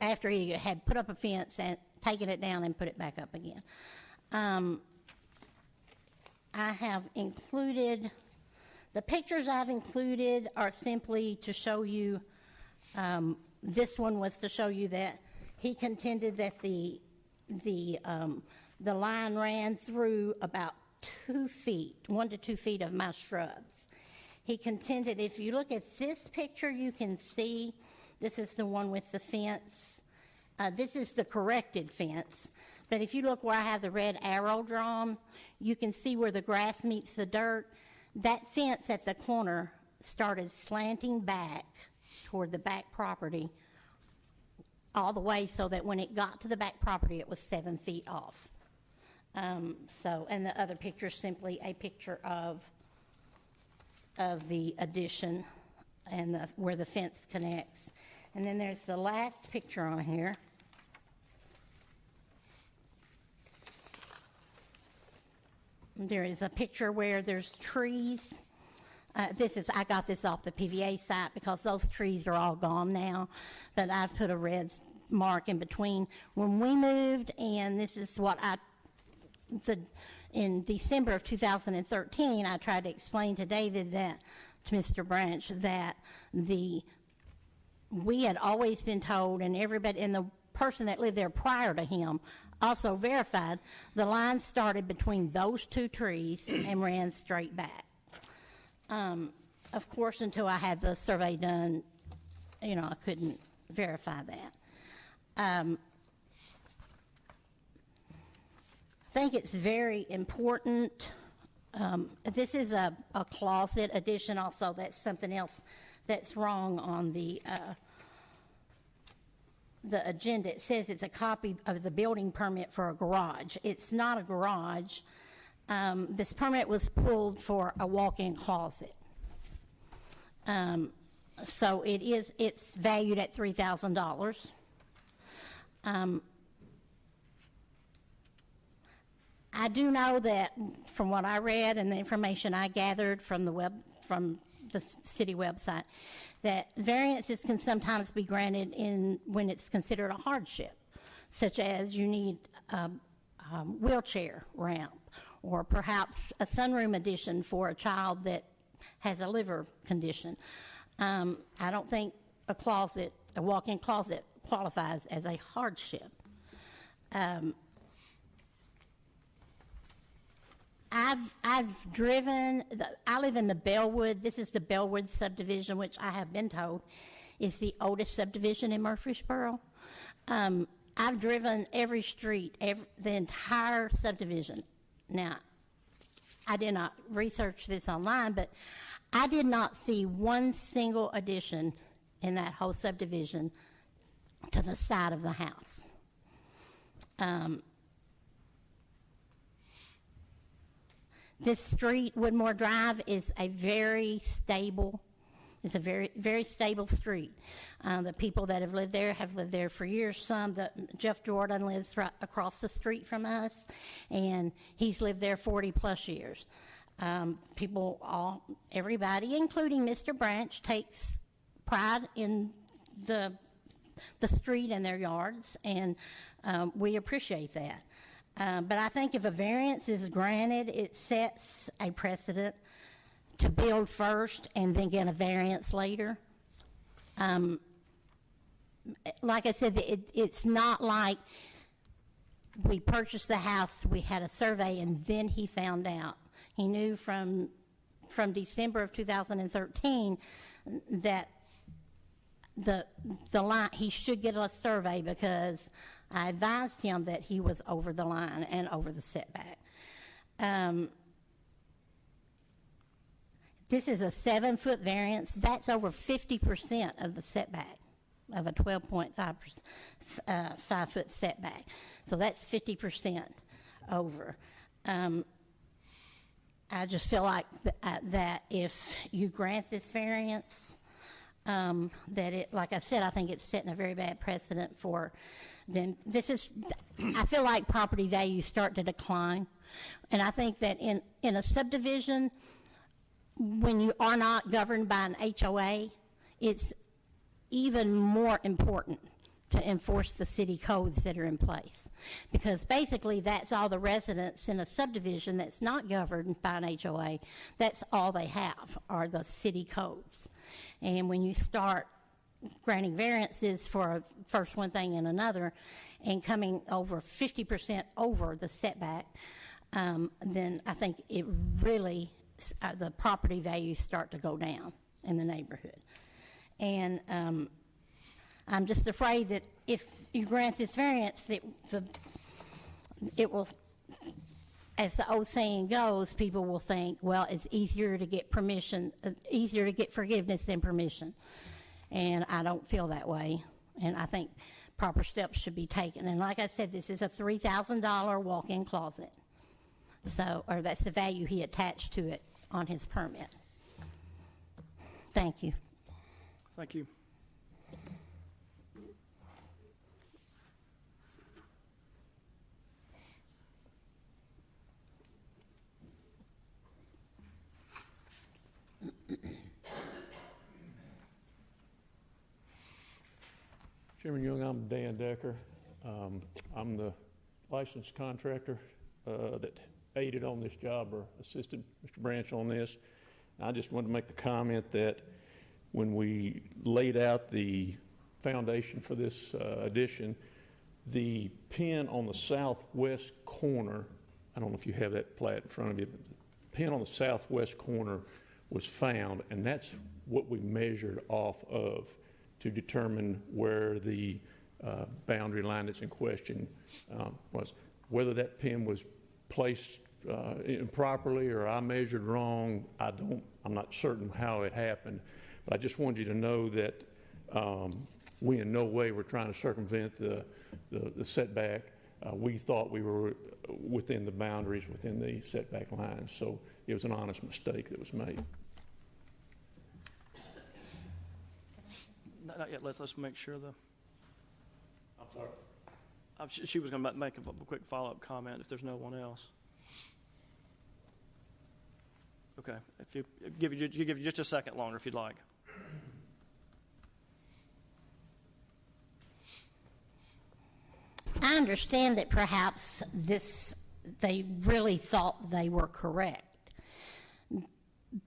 after he had put up a fence and taken it down and put it back up again. I have included, the pictures I've included are simply to show you, this one was to show you that he contended that the line ran through about 2 feet, 1 to 2 feet of my shrubs. He contended, if you look at this picture, you can see, this is the one with the fence. This is the corrected fence. But if you look where I have the red arrow drawn, you can see where the grass meets the dirt. That fence at the corner started slanting back toward the back property all the way so that when it got to the back property, it was 7 feet off. And the other picture is simply a picture of the addition and where the fence connects. And then there's the last picture on here. There is a picture where there's trees. I got this off the PVA site because those trees are all gone now, but I've put a red mark in between when we moved, and this is what in December of 2013, I tried to explain to David to Mr. Branch, that we had always been told, and everybody, and the person that lived there prior to him also verified the line started between those two trees and ran straight back. Of course, until I had the survey done, I couldn't verify that. I think it's very important. This is a closet addition also. That's something else that's wrong on the agenda. It says it's a copy of the building permit for a garage. It's not a garage. This permit was pulled for a walk-in closet. So it's valued at $3,000. I do know that from what I read and the information I gathered from the city website, that variances can sometimes be granted when it's considered a hardship, such as you need a wheelchair ramp, or perhaps a sunroom addition for a child that has a liver condition. I don't think a walk-in closet qualifies as a hardship. I've driven, I live in the Bellwood. This is the Bellwood subdivision, which I have been told is the oldest subdivision in Murfreesboro. I've driven every street, the entire subdivision. Now, I did not research this online, but I did not see one single addition in that whole subdivision to the side of the house. This street, Woodmore Drive, is a very stable, it's a very, very stable street. The people that have lived there for years. Jeff Jordan lives right across the street from us, and he's lived there 40 plus years. Everybody, including Mr. Branch, takes pride in the street and their yards, and we appreciate that. But I think if a variance is granted, it sets a precedent to build first and then get a variance later. Like I said, it's not like we purchased the house, we had a survey, and then he found out. He knew from December of 2013 that the line, he should get a survey, because I advised him that he was over the line and over the setback. This is a 7-foot variance. That's over 50% of the setback of a 12.5-foot setback. So that's 50% over. I just feel like that if you grant this variance, that it, like I said, I think it's setting a very bad precedent for, then I feel like property values start to decline. And I think that in a subdivision, when you are not governed by an HOA, it's even more important to enforce the city codes that are in place. Because basically that's all the residents in a subdivision that's not governed by an HOA, that's all they have are the city codes. And when you start granting variances for first one thing and another, and coming over 50% over the setback, then I think it really, the property values start to go down in the neighborhood. And I'm just afraid that if you grant this variance, it will, as the old saying goes, people will think, well, it's easier to get forgiveness than permission. And I don't feel that way. And I think proper steps should be taken. And like I said, this is a $3,000 walk-in closet. Or that's the value he attached to it on his permit. Thank you. Thank you. Chairman Young, I'm Dan Decker. I'm the licensed contractor that aided on this job or assisted Mr. Branch on this. I just wanted to make the comment that when we laid out the foundation for this addition, the pin on the southwest corner, I don't know if you have that plat in front of you, but the pin on the southwest corner was found, and that's what we measured off of to determine where the boundary line that's in question was. Whether that pin was placed improperly or I measured wrong, I'm not certain how it happened, but I just wanted you to know that we in no way were trying to circumvent the setback. We thought we were within the boundaries, within the setback lines, so it was an honest mistake that was made. Not yet. Let's make sure the. I'm sorry. She was going to make a quick follow-up comment if there's no one else. Okay. If you give you just a second longer if you'd like. I understand that perhaps they really thought they were correct.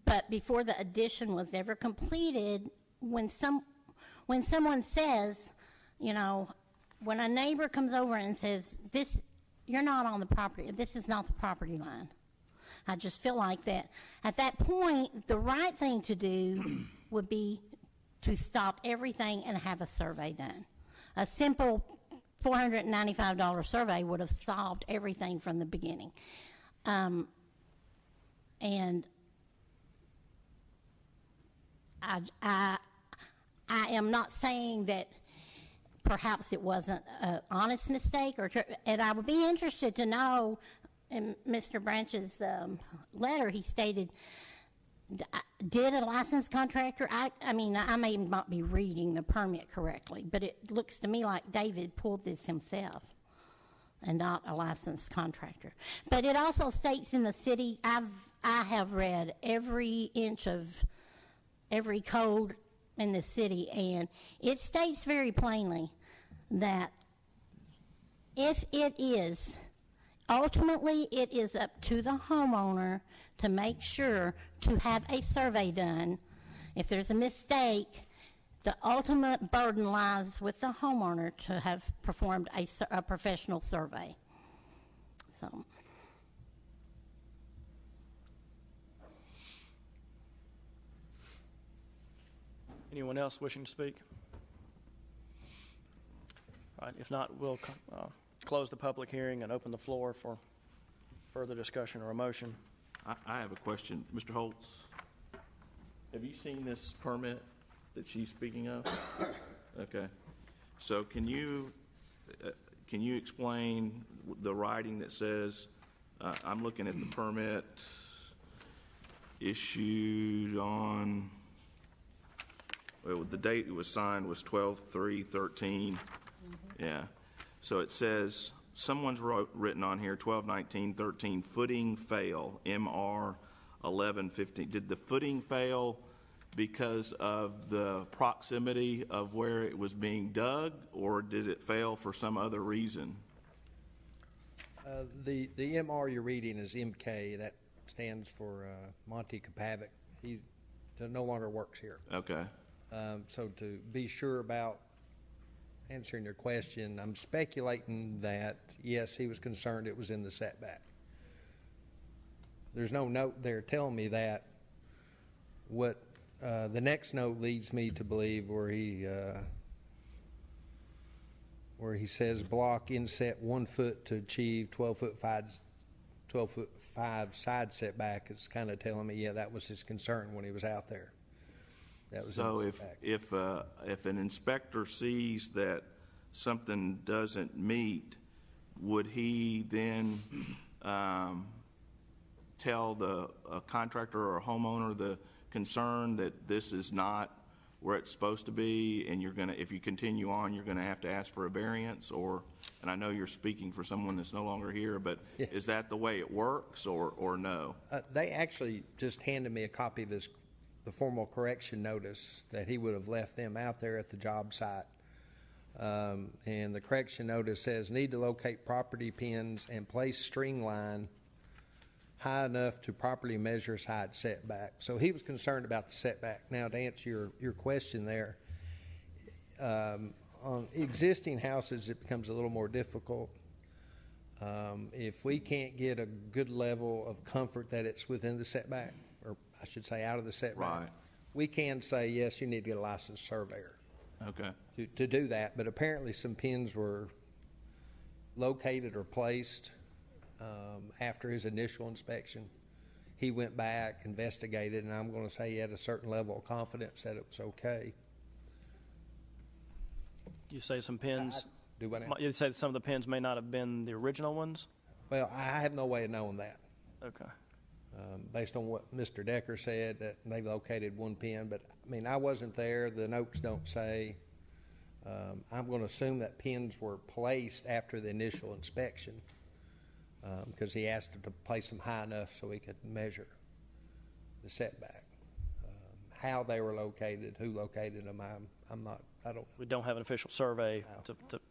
But before the addition was ever completed, when someone says, you know, when a neighbor comes over and says, you're not on the property, this is not the property line. I just feel like that. At that point, the right thing to do would be to stop everything and have a survey done. A simple $495 survey would have solved everything from the beginning. And I am not saying that perhaps it wasn't an honest mistake, and I would be interested to know, in Mr. Branch's letter, he stated, did a licensed contractor, I mean, I may not be reading the permit correctly, but it looks to me like David pulled this himself and not a licensed contractor. But it also states in the city, I have read every inch of every code in the city, and it states very plainly that if it is, ultimately it is up to the homeowner to make sure to have a survey done. If there's a mistake, the ultimate burden lies with the homeowner to have performed a professional survey. So. Anyone else wishing to speak? All right, if not, we'll close the public hearing and open the floor for further discussion or a motion. I have a question. Mr. Holtz, have you seen this permit that she's speaking of? Okay. So can you explain the writing that says, I'm looking at the permit issued on, well, the date it was signed was 12/3/13. Yeah. So it says, someone's written on here, 12/19/13, footing fail, MR 11/15. Did the footing fail because of the proximity of where it was being dug, or did it fail for some other reason? The MR you're reading is MK. That stands for Monty Kapavic. He no longer works here. Okay. So to be sure about answering your question, I'm speculating that, yes, he was concerned it was in the setback. There's no note there telling me that. What the next note leads me to believe where he says block inset 1 foot to achieve 12-foot 5 side setback, it's kind of telling me, yeah, that was his concern when he was out there. That was so if an inspector sees that something doesn't meet, would he then tell the contractor or a homeowner the concern that this is not where it's supposed to be, and you're gonna, if you continue on, you're gonna have to ask for a variance? Or, and I know you're speaking for someone that's no longer here, but yeah, is that the way it works, or no? They actually just handed me a copy of the formal correction notice that he would have left them out there at the job site. And the correction notice says, need to locate property pins and place string line high enough to properly measure side setback. So he was concerned about the setback. Now, to answer your question there, on existing houses, it becomes a little more difficult. If we can't get a good level of comfort that it's within the setback, or I should say out of the setback, Right. we can say, yes, you need to get a licensed surveyor Okay. to do that. But apparently some pins were located or placed after his initial inspection. He went back, investigated, and I'm going to say he had a certain level of confidence that it was okay. You say some pins. Do what now? You say some of the pins may not have been the original ones. Well, I have no way of knowing that. Okay. Based on what Mr. Decker said, that they located one pin, but I mean, I wasn't there. The notes don't say. I'm going to assume that pins were placed after the initial inspection because he asked them to place them high enough so he could measure the setback. How they were located, who located them, I don't. We don't have an official survey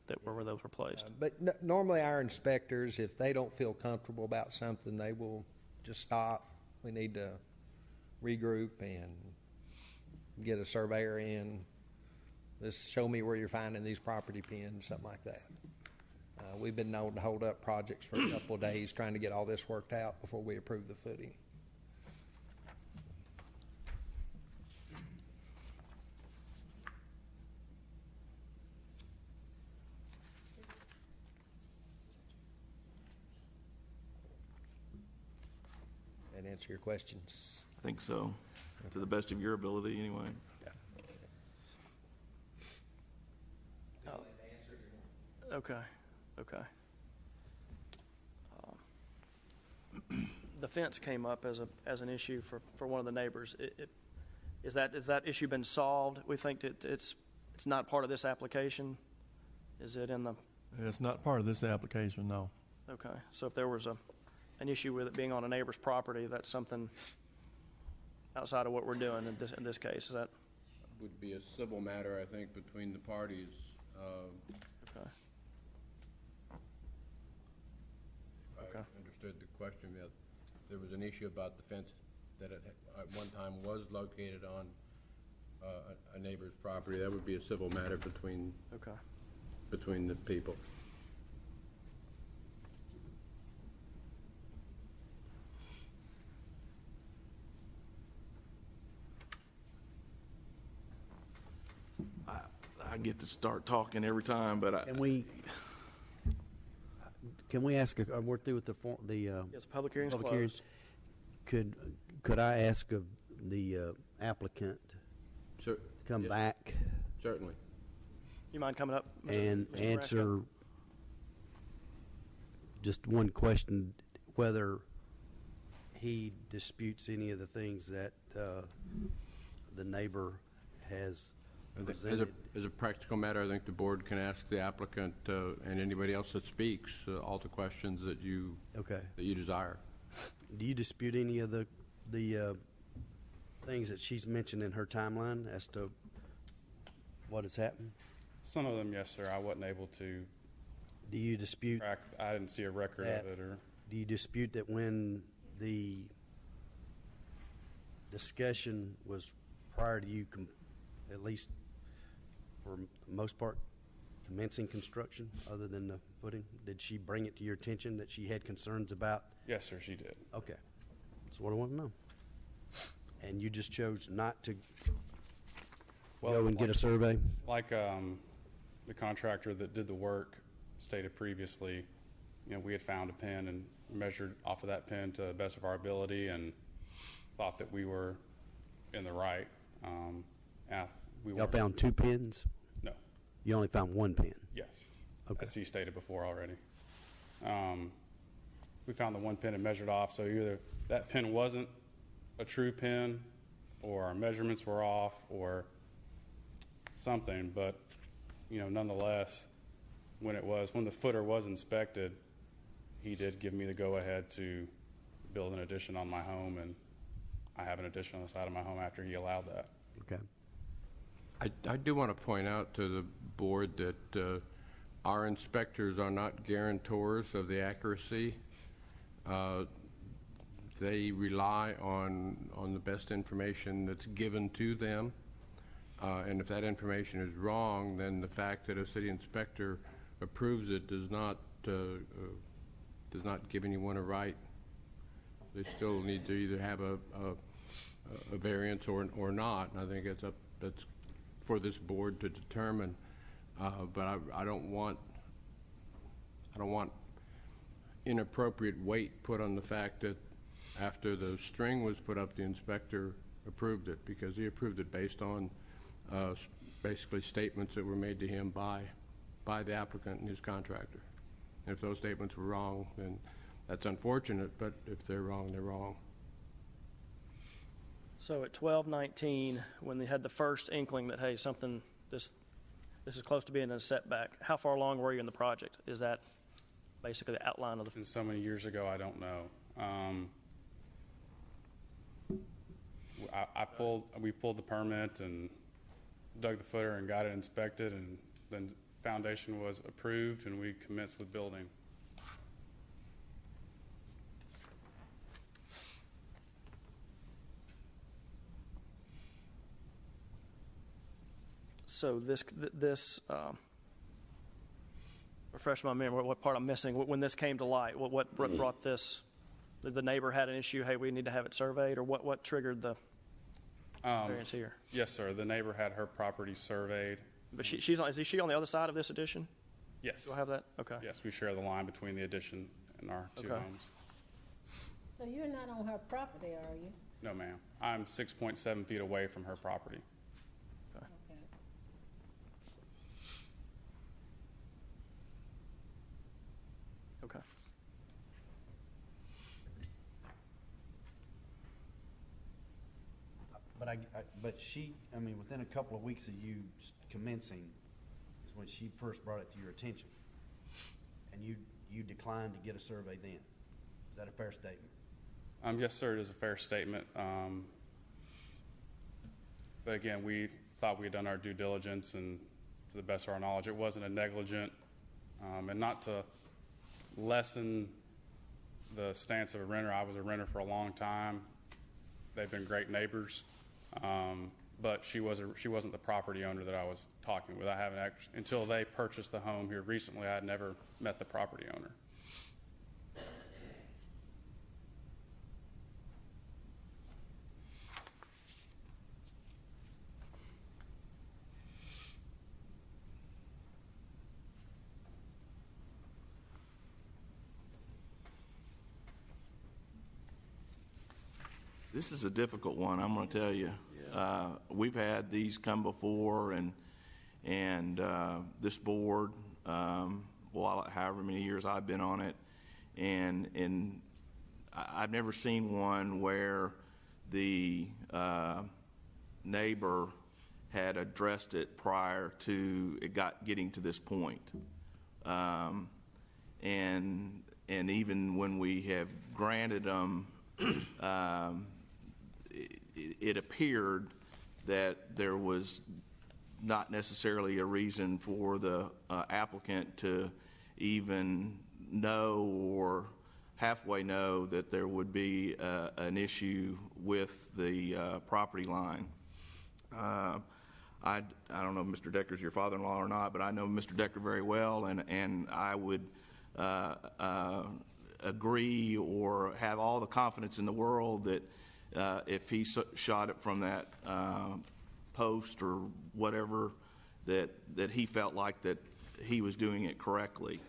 that where those were placed. But normally our inspectors, if they don't feel comfortable about something, they will just stop. We need to regroup and get a surveyor in. Just show me where you're finding these property pins, something like that. We've been known to hold up projects for a couple of days trying to get all this worked out before we approve the footing. That answer your questions? I think so. To the best of your ability, anyway. Okay. The fence came up as an issue for one of the neighbors. Is that issue been solved? We think that it's not part of this application. Is it in the? It's not part of this application, no. Okay. So if there was an issue with it being on a neighbor's property, that's something outside of what we're doing in this case. Is that? Would be a civil matter, I think, between the parties. Okay. If I understood the question, there was an issue about the fence that at one time was located on a neighbor's property. That would be a civil matter between the people. I get to start talking every time, but Can we ask? We're through with the Yes, public hearing's public closed. hearing. Could I ask of the applicant to come back Certainly. You mind coming up and Mr. answer Brasco? just one question, whether he disputes any of the things that the neighbor has presented? As a practical matter, I think the board can ask the applicant and anybody else that speaks all the questions that you desire. Do you dispute any of the things that she's mentioned in her timeline as to what has happened? Some of them, yes, sir. I wasn't able to. Do you dispute? I didn't see a record of it, or. Do you dispute that when the discussion was prior to you, at least for the most part, commencing construction, other than the footing, did she bring it to your attention that she had concerns about? Yes, sir, she did. Okay, that's what I want to know. And you just chose not to go and get a survey? Like the contractor that did the work stated previously, we had found a pin and measured off of that pin to the best of our ability and thought that we were in the right. Y'all found two pins? No. You only found one pin? Yes. Okay. As he stated before already. We found the one pin and measured off, so either that pin wasn't a true pin or our measurements were off or something, but nonetheless, when the footer was inspected, he did give me the go-ahead to build an addition on my home, and I have an addition on the side of my home after he allowed that. Okay. I do want to point out to the board that our inspectors are not guarantors of the accuracy. They rely on the best information that's given to them. And if that information is wrong, then the fact that a city inspector approves it does not give anyone a right. They still need to either have a variance or not. And I think that's for this board to determine. But I don't want inappropriate weight put on the fact that after the string was put up, the inspector approved it, because he approved it based on basically statements that were made to him by the applicant and his contractor. And if those statements were wrong, then that's unfortunate, but if they're wrong, they're wrong. So at 12:19, when they had the first inkling that, hey, something, this is close to being a setback, how far along were you in the project? Is that basically the outline of the... And so many years ago, I don't know. We pulled the permit and dug the footer and got it inspected, and then foundation was approved, and we commenced with building. So this refresh my memory, what part I'm missing. When this came to light, what brought this? The neighbor had an issue, hey, we need to have it surveyed, or what triggered the variance here? Yes, sir. The neighbor had her property surveyed. But is she on the other side of this addition? Yes. Do I have that? Okay. Yes, we share the line between the addition and our two homes. So you're not on her property, are you? No, ma'am. I'm 6.7 feet away from her property. Okay. Okay. But within a couple of weeks of you commencing is when she first brought it to your attention. And you declined to get a survey then. Is that a fair statement? Yes, sir, it is a fair statement. But again, we thought we had done our due diligence, and to the best of our knowledge, it wasn't a negligent, and not to lessen the stance of a renter. I was a renter for a long time. They've been great neighbors. But she wasn't the property owner that I was talking with. I haven't actually, until they purchased the home here recently, I had never met the property owner. This is a difficult one, I'm going to tell you. We've had these come before, and this board, however many years I've been on it, and I've never seen one where the neighbor had addressed it prior to it getting to this point. And even when we have granted them, it appeared that there was not necessarily a reason for the applicant to even know or halfway know that there would be an issue with the property line. I don't know if Mr. Decker's your father-in-law or not, but I know Mr. Decker very well, and I would agree or have all the confidence in the world that if he shot it from that post or whatever, that he felt like that he was doing it correctly.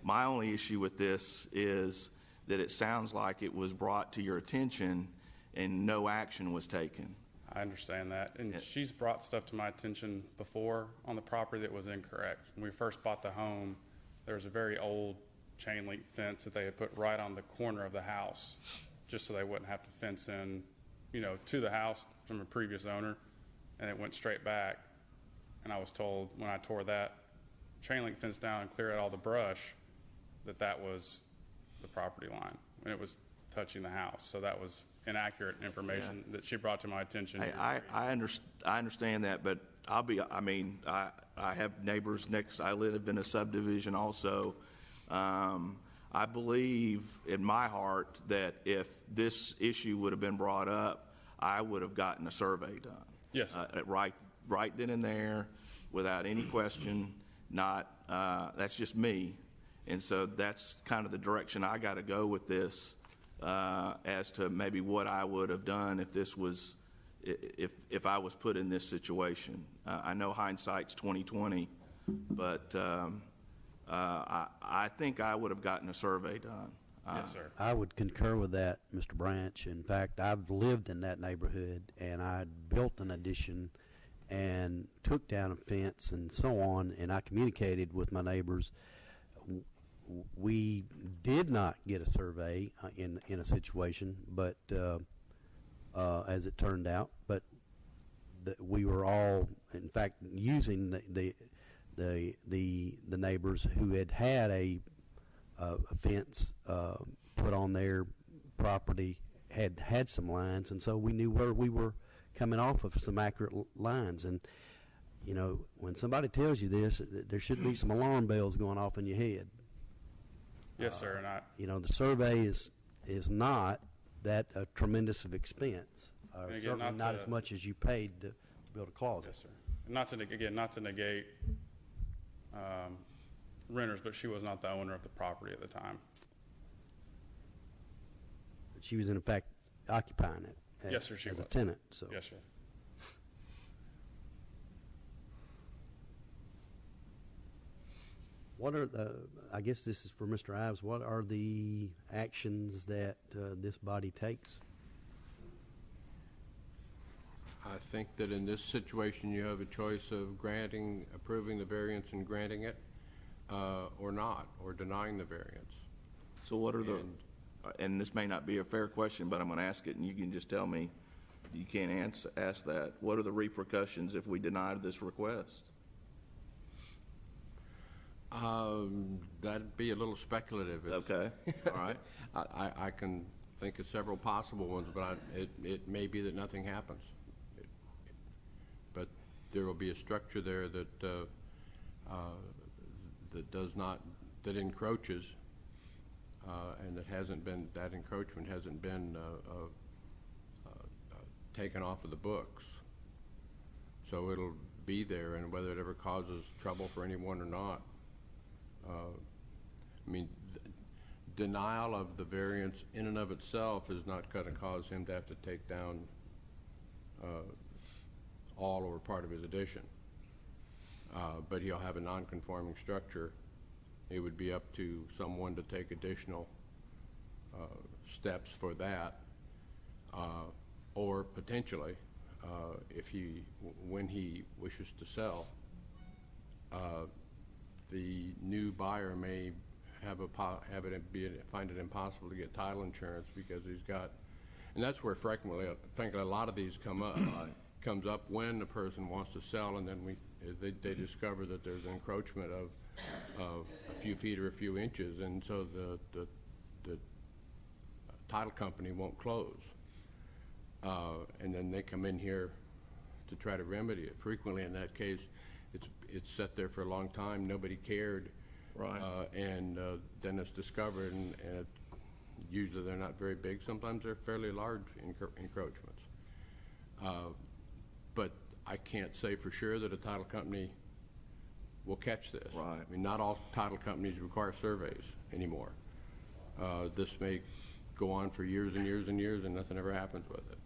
My only issue with this is that it sounds like it was brought to your attention and no action was taken. I understand that. And she's brought stuff to my attention before on the property that was incorrect. When we first bought the home, there was a very old chain link fence that they had put right on the corner of the house, just so they wouldn't have to fence in, to the house from a previous owner, and it went straight back. And I was told when I tore that chain link fence down and cleared out all the brush that was the property line, and it was touching the house. So that was inaccurate information that she brought to my attention. I understand that, but I have neighbors next. I live in a subdivision also. I believe in my heart that if this issue would have been brought up, I would have gotten a survey done. Yes. Right right then and there, without any question. Not that's just me, and so that's kind of the direction I got to go with this, as to maybe what I would have done if this was, if I was put in this situation. I know hindsight's 20/20, but I think I would have gotten a survey done. Yes, sir. I would concur with that, Mr. Branch. In fact, I've lived in that neighborhood, and I built an addition and took down a fence and so on, and I communicated with my neighbors. We did not get a survey in a situation, but as it turned out, but we were all, in fact, using the neighbors who had a fence put on their property, had some lines, and so we knew where we were coming off of some accurate lines. And you know, when somebody tells you this, there should be some alarm bells going off in your head. Yes, sir. And you know, the survey is not that a tremendous of expense, again, certainly not as much as you paid to build a closet. Yes, sir. And not to negate renters, but she was not the owner of the property at the time. But she was in fact occupying it. Yes, sir. She as was a tenant. So. Yes, sir. What are the, I guess this is for Mr. Ives, what are the actions that this body takes? I think that in this situation, you have a choice of approving the variance and granting it, or not, or denying the variance. So what are and this may not be a fair question, but I'm going to ask it, and you can just tell me. You can't ask that. What are the repercussions if we denied this request? That'd be a little speculative. Okay. All right. I can think of several possible ones, but it may be that nothing happens. But there will be a structure there that that encroaches, and that encroachment hasn't been taken off of the books. So it'll be there, and whether it ever causes trouble for anyone or not. I mean, denial of the variance in and of itself is not going to cause him to have to take down all or part of his addition. But he'll have a non-conforming structure. It would be up to someone to take additional steps for that, or potentially, when he wishes to sell, the new buyer may find it impossible to get title insurance because he's got, and that's where frankly a lot of these come up. Comes up when the person wants to sell, and then they discover that there's an encroachment of a few feet or a few inches, and so the title company won't close, and then they come in here to try to remedy it. Frequently, in that case, it's sat there for a long time. Nobody cared, right? And then it's discovered, and usually they're not very big. Sometimes they're fairly large encroachments. But I can't say for sure that a title company will catch this. Right. I mean, not all title companies require surveys anymore. This may go on for years and years and years, and nothing ever happens with it.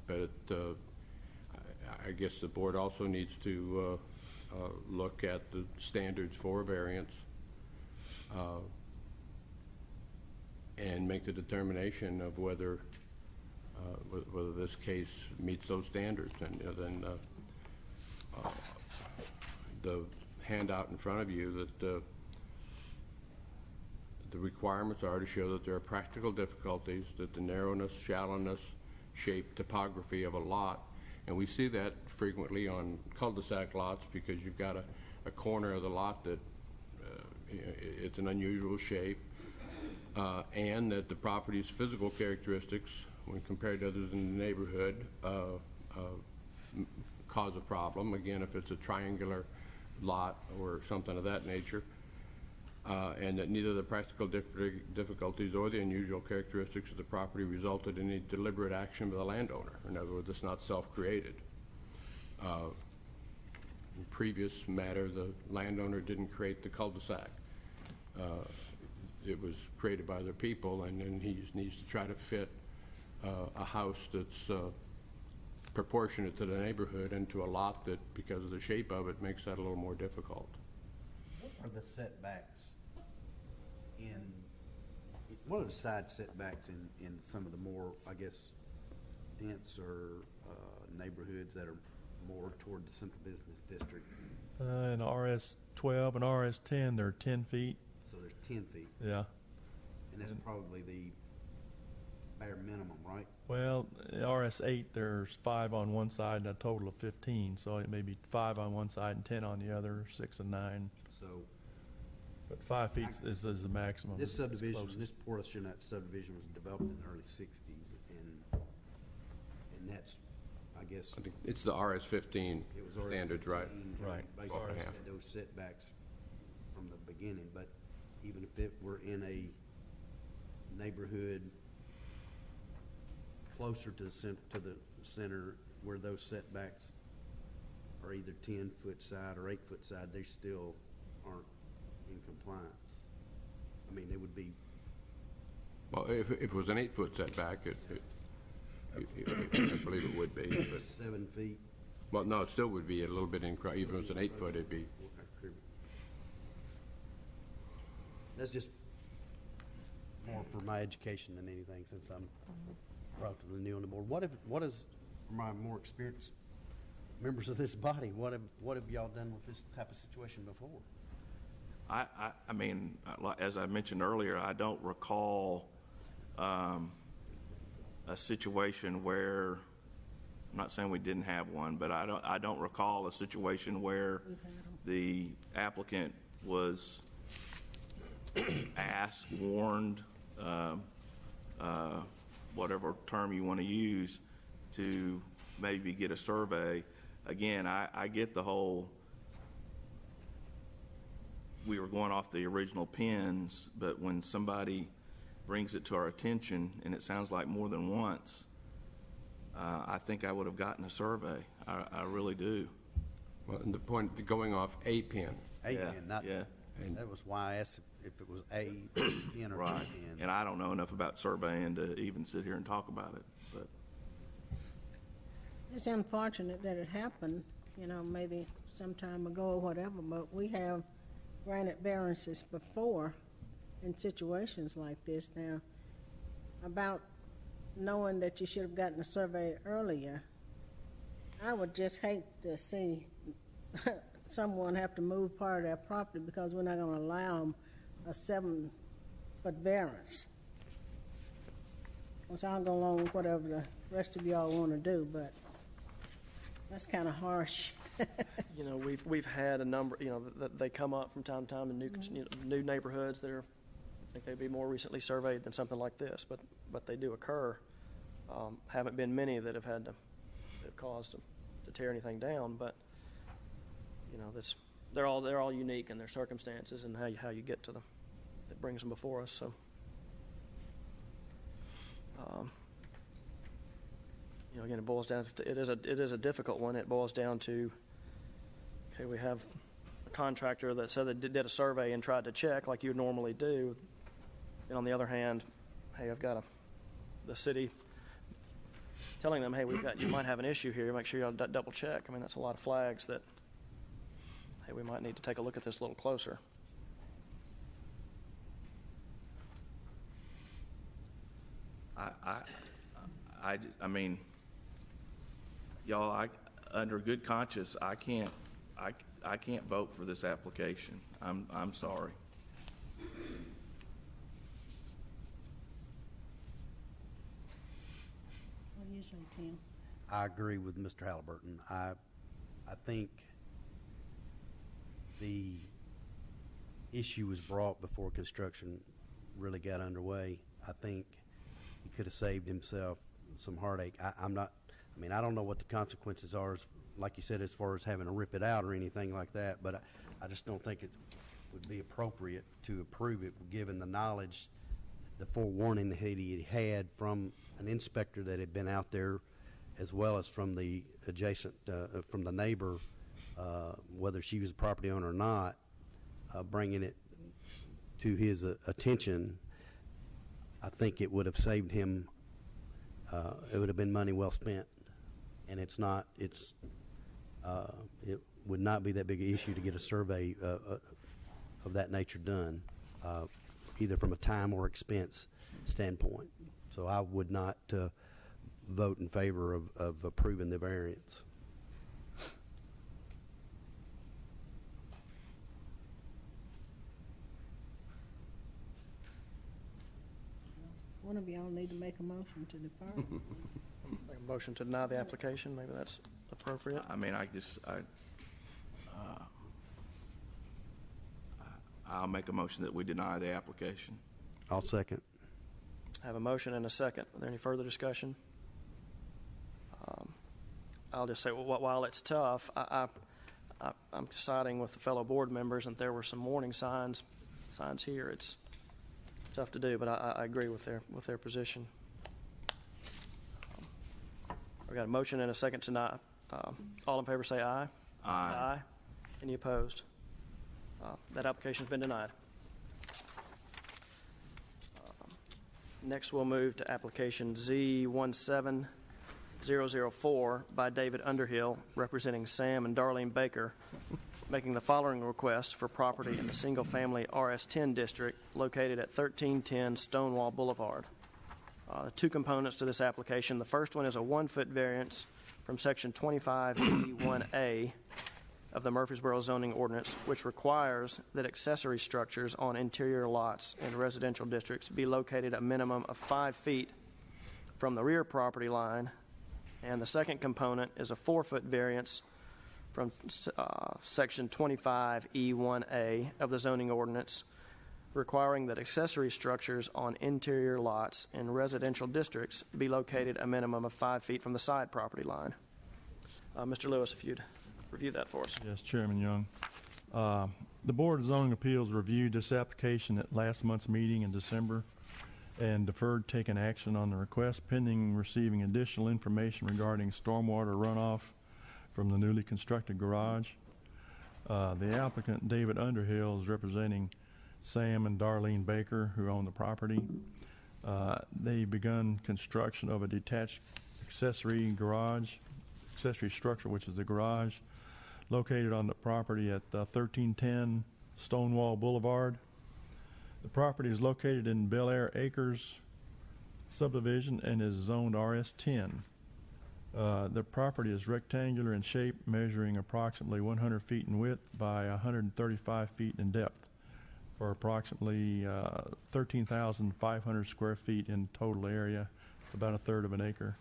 But I guess the board also needs to look at the standards for variance and make the determination of whether this case meets those standards. And then the handout in front of you, that the requirements are to show that there are practical difficulties, that the narrowness, shallowness, shape, topography of a lot. And we see that frequently on cul-de-sac lots because you've got a corner of the lot that it's an unusual shape, and that the property's physical characteristics, when compared to others in the neighborhood, cause a problem. Again, if it's a triangular lot or something of that nature, and that neither the practical difficulties or the unusual characteristics of the property resulted in any deliberate action by the landowner. In other words, it's not self-created. In previous matter, the landowner didn't create the cul-de-sac. It was created by other people, and then he needs to try to fit a house that's proportionate to the neighborhood into a lot that, because of the shape of it, makes that a little more difficult. What are the setbacks what are the side setbacks in some of the more, I guess, denser neighborhoods that are more toward the central business district? In RS 12 and RS 10, they're 10 feet. So there's 10 feet. Yeah. And that's probably the bare minimum, right? Well, in RS 8, there's 5 on one side and a total of 15. So it may be 5 on one side and 10 on the other, 6 and 9. So, but 5 feet is the maximum. this It's subdivision, closest. this portion of that subdivision was developed in the early 60s, and that's, I guess, I think it's the RS 15 it was already standards, right? 15, Right. Basically, Yeah. had those setbacks from the beginning, but even if it were in a neighborhood closer to the center where those setbacks are either 10-foot side or 8-foot side, they still aren't in compliance. I mean, they would be. Well, if it was an 8-foot setback, I believe it would be. But, 7 feet. well, no, it still would be a little bit increase. Even if it's an 8-foot, it'd be. That's just more for my education than anything, since I'm relatively new on the board. What is, for my more experienced members of this body, what have y'all done with this type of situation before? I mean, as I mentioned earlier, I don't recall a situation where, I'm not saying we didn't have one, but I don't recall a situation where the applicant was asked, warned, whatever term you want to use, to maybe get a survey. Again, I get the whole, we were going off the original pins, but when somebody brings it to our attention, and it sounds like more than once, I think I would have gotten a survey. I really do. Well, and the point, going off a pin. A Yeah, pin, not. yeah. That was why I asked if it was a pin or Right. 2 pins. And I don't know enough about surveying to even sit here and talk about it, but. It's unfortunate that it happened, maybe some time ago or whatever, but we have granted variances before in situations like this. Now, about knowing that you should have gotten a survey earlier, I would just hate to see someone have to move part of their property because we're not going to allow them a 7-foot variance. So I'll go along with whatever the rest of y'all want to do, but that's kind of harsh. We've had a number, that they come up from time to time in new neighborhoods that are, I think they'd be more recently surveyed than something like this, but they do occur. Haven't been many that have caused them to tear anything down, but they're all unique in their circumstances and how you get to them. It brings them before us. So, again, it boils down to it is a difficult one. It boils down to, okay, we have a contractor that said they did a survey and tried to check like you normally do, and on the other hand, hey, I've got the city telling them, hey, you might have an issue here. Make sure you double check. I mean, that's a lot of flags that, hey, we might need to take a look at this a little closer. I mean, y'all, under good conscience, I can't vote for this application. I'm sorry. What do you say, Tim? I agree with Mr. Halliburton. I think the issue was brought before construction really got underway. I think he could have saved himself some heartache. I don't know what the consequences are, like you said, as far as having to rip it out or anything like that, but I just don't think it would be appropriate to approve it, given the knowledge, the forewarning that he had from an inspector that had been out there as well as from the adjacent, from the neighbor, whether she was a property owner or not, bringing it to his attention, I think it would have saved him, it would have been money well spent. And it would not be that big an issue to get a survey of that nature done, either from a time or expense standpoint. So I would not vote in favor of approving the variance. One of y'all need to make a motion to defer. Make a motion to deny the application, maybe that's appropriate. I mean, I'll make a motion that we deny the application. I'll second. I have a motion and a second. Are there any further discussion? I'll just say, well, while it's tough, I'm siding with the fellow board members, and there were some warning signs here. It's tough to do, but I agree with their position. We've got a motion and a second tonight. All in favor say aye. Aye. Any opposed? That application's been denied. Next, we'll move to application Z17004 by David Underhill, representing Sam and Darlene Baker, making the following request for property in the single-family RS10 district located at 1310 Stonewall Boulevard. The two components to this application. The first one is a 1-foot variance from Section 25E1A of the Murfreesboro zoning ordinance, which requires that accessory structures on interior lots in residential districts be located a minimum of 5 feet from the rear property line. And the second component is a 4-foot variance from Section 25E1A of the zoning ordinance, requiring that accessory structures on interior lots in residential districts be located a minimum of 5 feet from the side property line. Mr. Lewis, if you'd review that for us. Yes, Chairman Young. The Board of Zoning Appeals reviewed this application at last month's meeting in December and deferred taking action on the request pending receiving additional information regarding stormwater runoff from the newly constructed garage. The applicant, David Underhill, is representing Sam and Darlene Baker, who own the property. They begun construction of a detached accessory structure, which is the garage, located on the property at 1310 Stonewall Boulevard. The property is located in Bel Air Acres subdivision and is zoned RS10. The property is rectangular in shape, measuring approximately 100 feet in width by 135 feet in depth, for approximately 13,500 square feet in total area. It's about a third of an acre.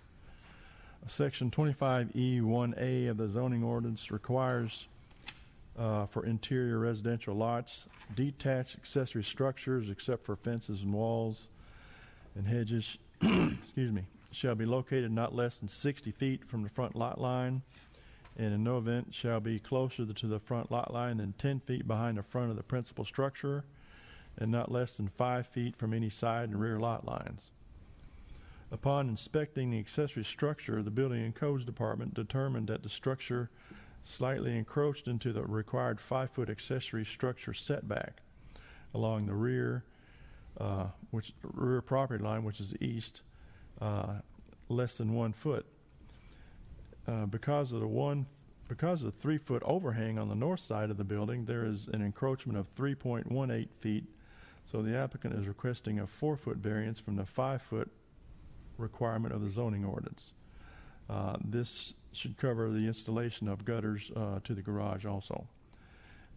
Section 25E1A of the zoning ordinance requires for interior residential lots, detached accessory structures except for fences and walls and hedges shall be located not less than 60 feet from the front lot line, and in no event shall be closer to the front lot line than 10 feet behind the front of the principal structure, and not less than 5 feet from any side and rear lot lines. Upon inspecting the accessory structure, the Building and Codes Department determined that the structure slightly encroached into the required 5-foot accessory structure setback along the rear property line, which is east, less than 1 foot. Because of the 3-foot overhang on the north side of the building, there is an encroachment of 3.18 feet. So the applicant is requesting a 4-foot variance from the 5-foot requirement of the zoning ordinance. This should cover the installation of gutters to the garage also.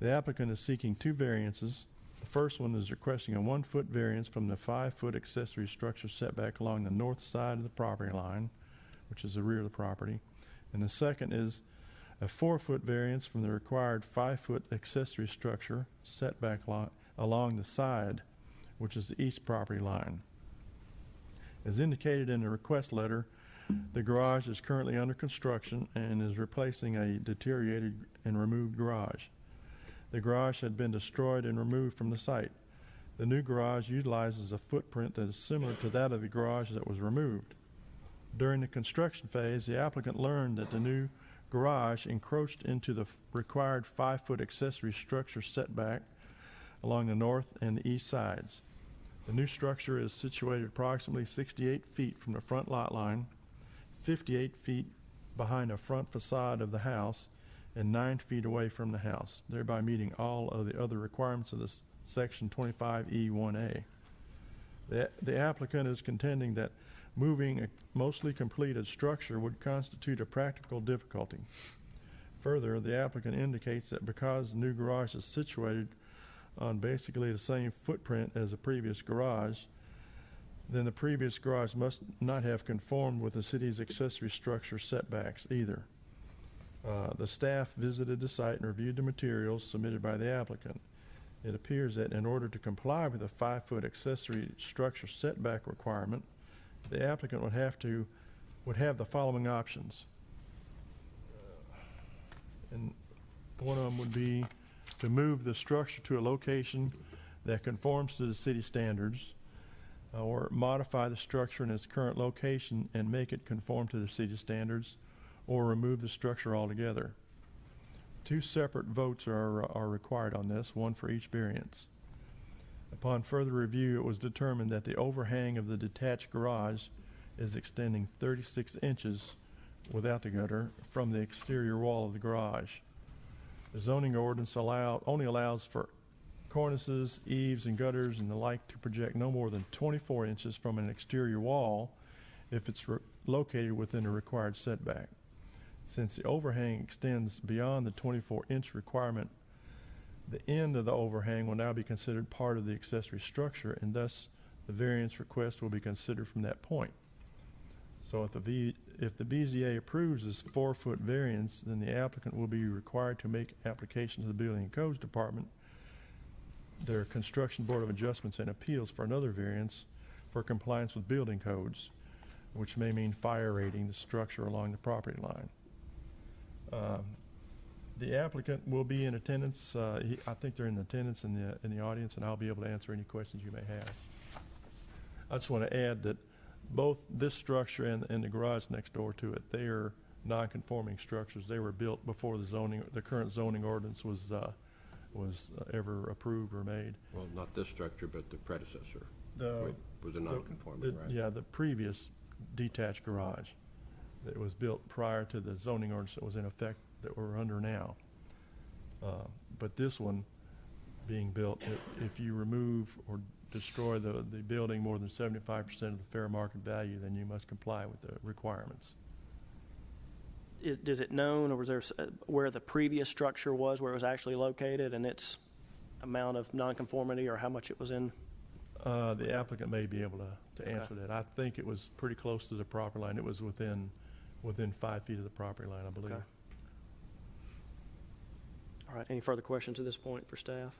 The applicant is seeking 2 variances. The first one is requesting a 1-foot variance from the 5-foot accessory structure setback along the north side of the property line, which is the rear of the property. And the second is a 4-foot variance from the required 5-foot accessory structure setback along the side, which is the east property line. As indicated in the request letter, the garage is currently under construction and is replacing a deteriorated and removed garage. The garage had been destroyed and removed from the site. The new garage utilizes a footprint that is similar to that of the garage that was removed. During the construction phase, the applicant learned that the new garage encroached into the required 5-foot accessory structure setback along the north and the east sides. The new structure is situated approximately 68 feet from the front lot line, 58 feet behind the front facade of the house, and 9 feet away from the house, thereby meeting all of the other requirements of this Section 25E1A. The applicant is contending that moving a mostly completed structure would constitute a practical difficulty. Further, the applicant indicates that because the new garage is situated on basically the same footprint as the previous garage, then the previous garage must not have conformed with the city's accessory structure setbacks either. The staff visited the site and reviewed the materials submitted by the applicant. It appears that in order to comply with a 5-foot accessory structure setback requirement, the applicant would have the following options. And one of them would be to move the structure to a location that conforms to the city standards, or modify the structure in its current location and make it conform to the city standards, or remove the structure altogether. 2 separate votes are required on this, one for each variance. Upon further review, it was determined that the overhang of the detached garage is extending 36 inches without the gutter from the exterior wall of the garage. The zoning ordinance only allows for cornices, eaves, and gutters and the like to project no more than 24 inches from an exterior wall if it's located within the required setback. Since the overhang extends beyond the 24-inch requirement, the end of the overhang will now be considered part of the accessory structure, and thus the variance request will be considered from that point. So if the BZA approves this 4-foot variance, then the applicant will be required to make application to the Building and Codes Department, their Construction Board of Adjustments and Appeals, for another variance for compliance with building codes, which may mean fire rating the structure along the property line. The applicant will be in attendance. I think they're in attendance in the audience, and I'll be able to answer any questions you may have. I just want to add that both this structure and the garage next door to it, they are non-conforming structures. They were built before the current zoning ordinance was ever approved or made. Well, not this structure, but the predecessor was a non-conforming, right? Yeah, the previous detached garage that was built prior to the zoning ordinance that was in effect that we're under now. But this one being built, if you remove or destroy the building more than 75% of the fair market value, then you must comply with the requirements. Is it known, or was there where the previous structure was, where it was actually located, and its amount of nonconformity, or how much it was in? The applicant may be able to answer that. I think it was pretty close to the property line. It was within 5 feet of the property line, I believe. Okay. All right. Any further questions at this point for staff?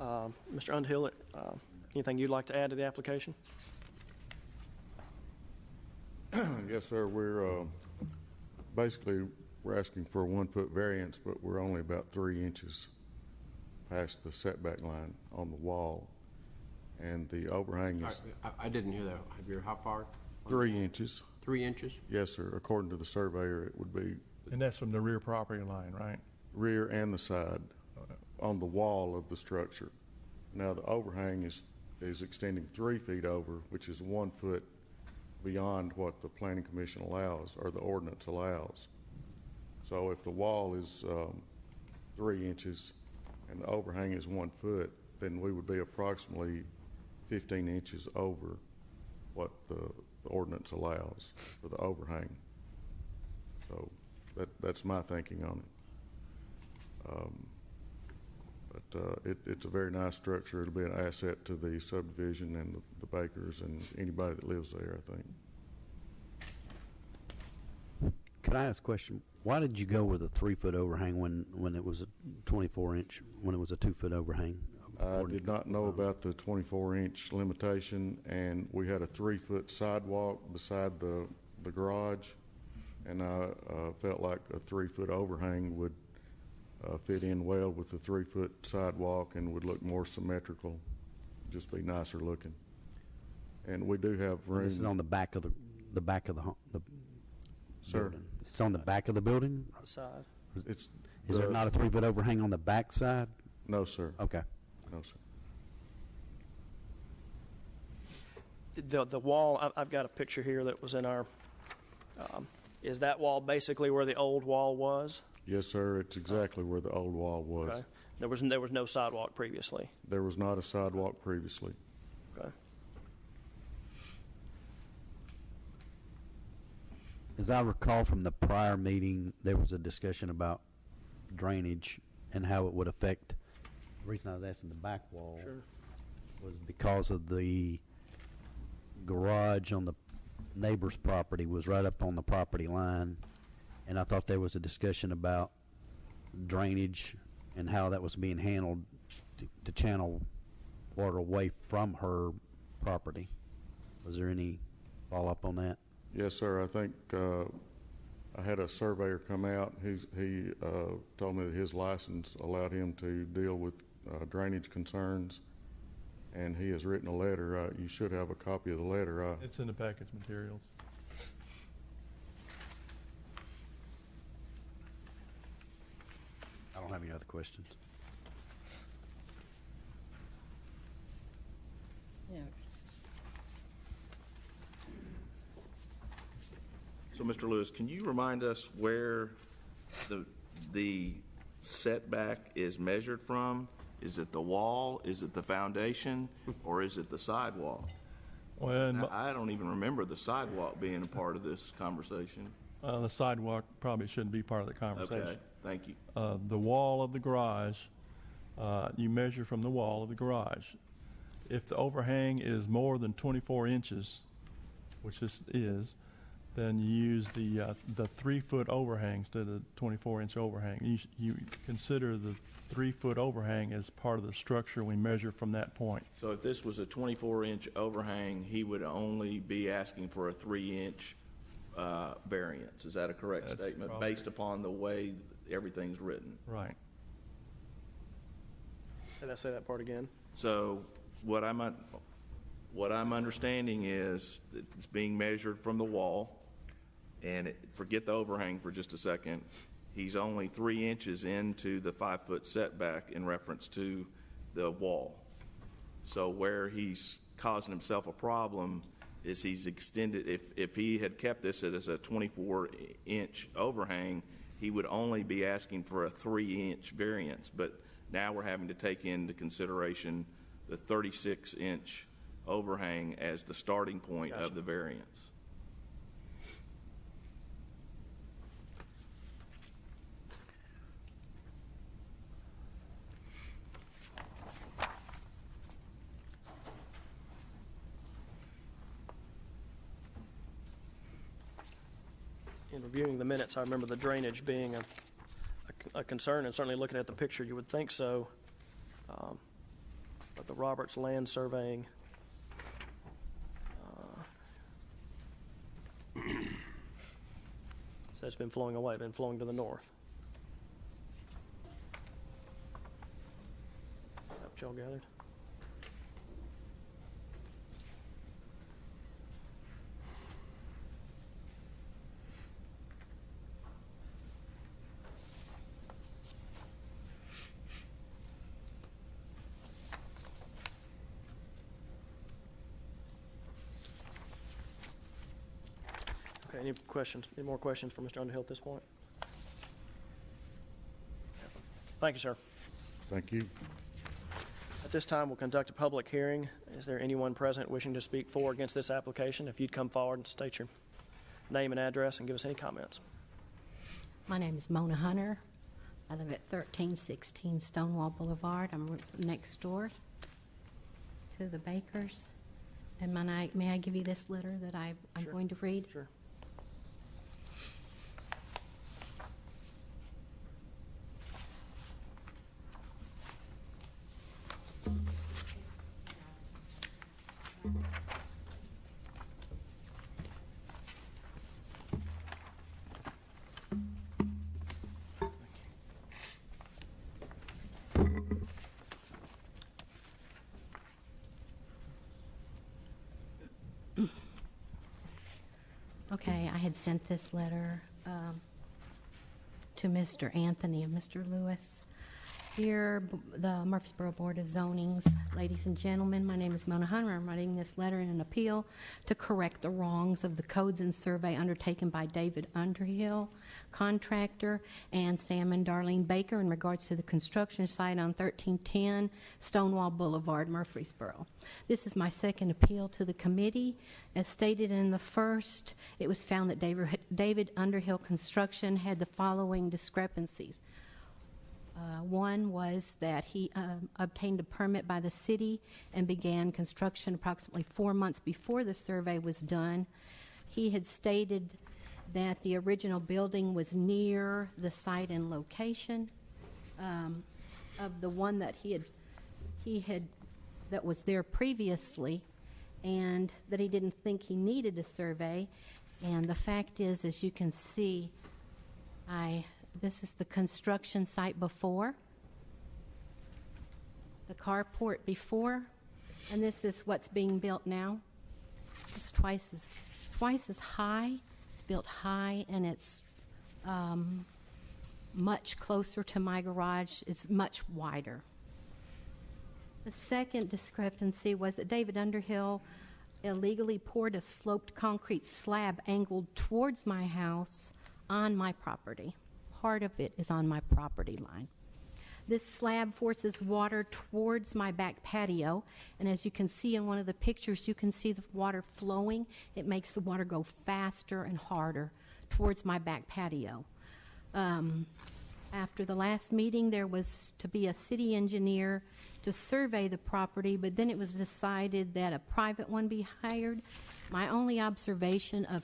Mr. Untill, anything you'd like to add to the application? Yes, sir. We're asking for a 1-foot variance, but we're only about 3 inches past the setback line on the wall, and the overhang is. I didn't hear that. How far? 3 inches. 3 inches? Yes, sir. According to the surveyor, it would be. And that's from the rear property line, right? Rear and the side on the wall of the structure. Now the overhang is extending 3 feet over, which is 1 foot beyond what the Planning Commission allows or the ordinance allows. So if the wall is 3 inches and the overhang is 1 foot, then we would be approximately 15 inches over what the ordinance allows for the overhang. So that's my thinking on it. It's a very nice structure. It'll be an asset to the subdivision and the Bakers and anybody that lives there, I think. Can I ask a question? Why did you go with a 3-foot overhang when it was a 24-inch, when it was a 2-foot overhang? I did not know about the 24-inch limitation, and we had a 3-foot sidewalk beside the garage, and I felt like a 3-foot overhang would fit in well with the 3-foot sidewalk and would look more symmetrical, just be nicer looking. And we do have room. This is on the back of the back of the Sir? building. It's on the back of the building? Side. It's Is there not a 3-foot overhang on the back side? No, sir. Okay. No, sir. The wall, I've got a picture here that was in our, is that wall basically where the old wall was? Yes, sir. It's exactly where the old wall was. Okay. There was no sidewalk previously. There was not a sidewalk previously. Okay. As I recall from the prior meeting, there was a discussion about drainage and how it would affect. The reason I was asking the back wall was because of the garage on the neighbor's property was right up on the property line, and I thought there was a discussion about drainage and how that was being handled to channel water away from her property. Was there any follow-up on that? Yes, sir. I think I had a surveyor come out. He told me that his license allowed him to deal with drainage concerns, and he has written a letter. You should have a copy of the letter. It's in the package materials. I don't have any other questions. Yeah. So, Mr. Lewis, can you remind us where the setback is measured from? Is it the wall? Is it the foundation? Or is it the sidewalk? Well, I don't even remember the sidewalk being a part of this conversation. the sidewalk probably shouldn't be part of the conversation. Okay, thank you. The wall of the garage, you measure from the wall of the garage. If the overhang is more than 24 inches, which this is, then you use the 3-foot overhang instead of the 24-inch overhang. You consider the 3-foot overhang as part of the structure. We measure from that point. So if this was a 24-inch overhang, he would only be asking for a 3-inch variance. Is that a correct That's statement, probably based upon the way everything's written? Right. Did I say that part again? So what I'm understanding is that it's being measured from the wall, and forget the overhang for just a second. He's only 3 inches into the 5-foot setback in reference to the wall. So where he's causing himself a problem is he's extended. If he had kept this as a 24-inch overhang, he would only be asking for a 3-inch variance. But now we're having to take into consideration the 36-inch overhang as the starting point of the variance. In reviewing the minutes, I remember the drainage being a concern, and certainly looking at the picture, you would think so. But the Roberts Land Surveying says it's been flowing away, been flowing to the north. Is that what y'all gathered? Okay, any questions? Any more questions for Mr. Underhill at this point? Thank you, sir. Thank you. At this time, we'll conduct a public hearing. Is there anyone present wishing to speak for or against this application? If you'd come forward and state your name and address and give us any comments. My name is Mona Hunter. I live at 1316 Stonewall Boulevard. I'm next door to the Bakers. And may I give you this letter that I'm Sure. going to read? Sure. Okay, I had sent this letter to Mr. Anthony and Mr. Lewis. Dear the Murfreesboro Board of Zonings, ladies and gentlemen, my name is Mona Hunter. I'm writing this letter in an appeal to correct the wrongs of the codes and survey undertaken by David Underhill, contractor, and Sam and Darlene Baker in regards to the construction site on 1310 Stonewall Boulevard, Murfreesboro. This is my second appeal to the committee. As stated in the first, it was found that David Underhill Construction had the following discrepancies. One was that he obtained a permit by the city and began construction approximately 4 months before the survey was done. He had stated that the original building was near the site and location of the one that he had that was there previously, and that he didn't think he needed a survey. And the fact is, as you can see, this is the construction site before, the carport before, and this is what's being built now. It's twice as high. It's built high, and it's much closer to my garage. It's much wider. The second discrepancy was that David Underhill illegally poured a sloped concrete slab angled towards my house on my property. Part of it is on my property line. This slab forces water towards my back patio, and as you can see in one of the pictures, you can see the water flowing. It makes the water go faster and harder towards my back patio. After the last meeting, there was to be a city engineer to survey the property, but then it was decided that a private one be hired. My only observation of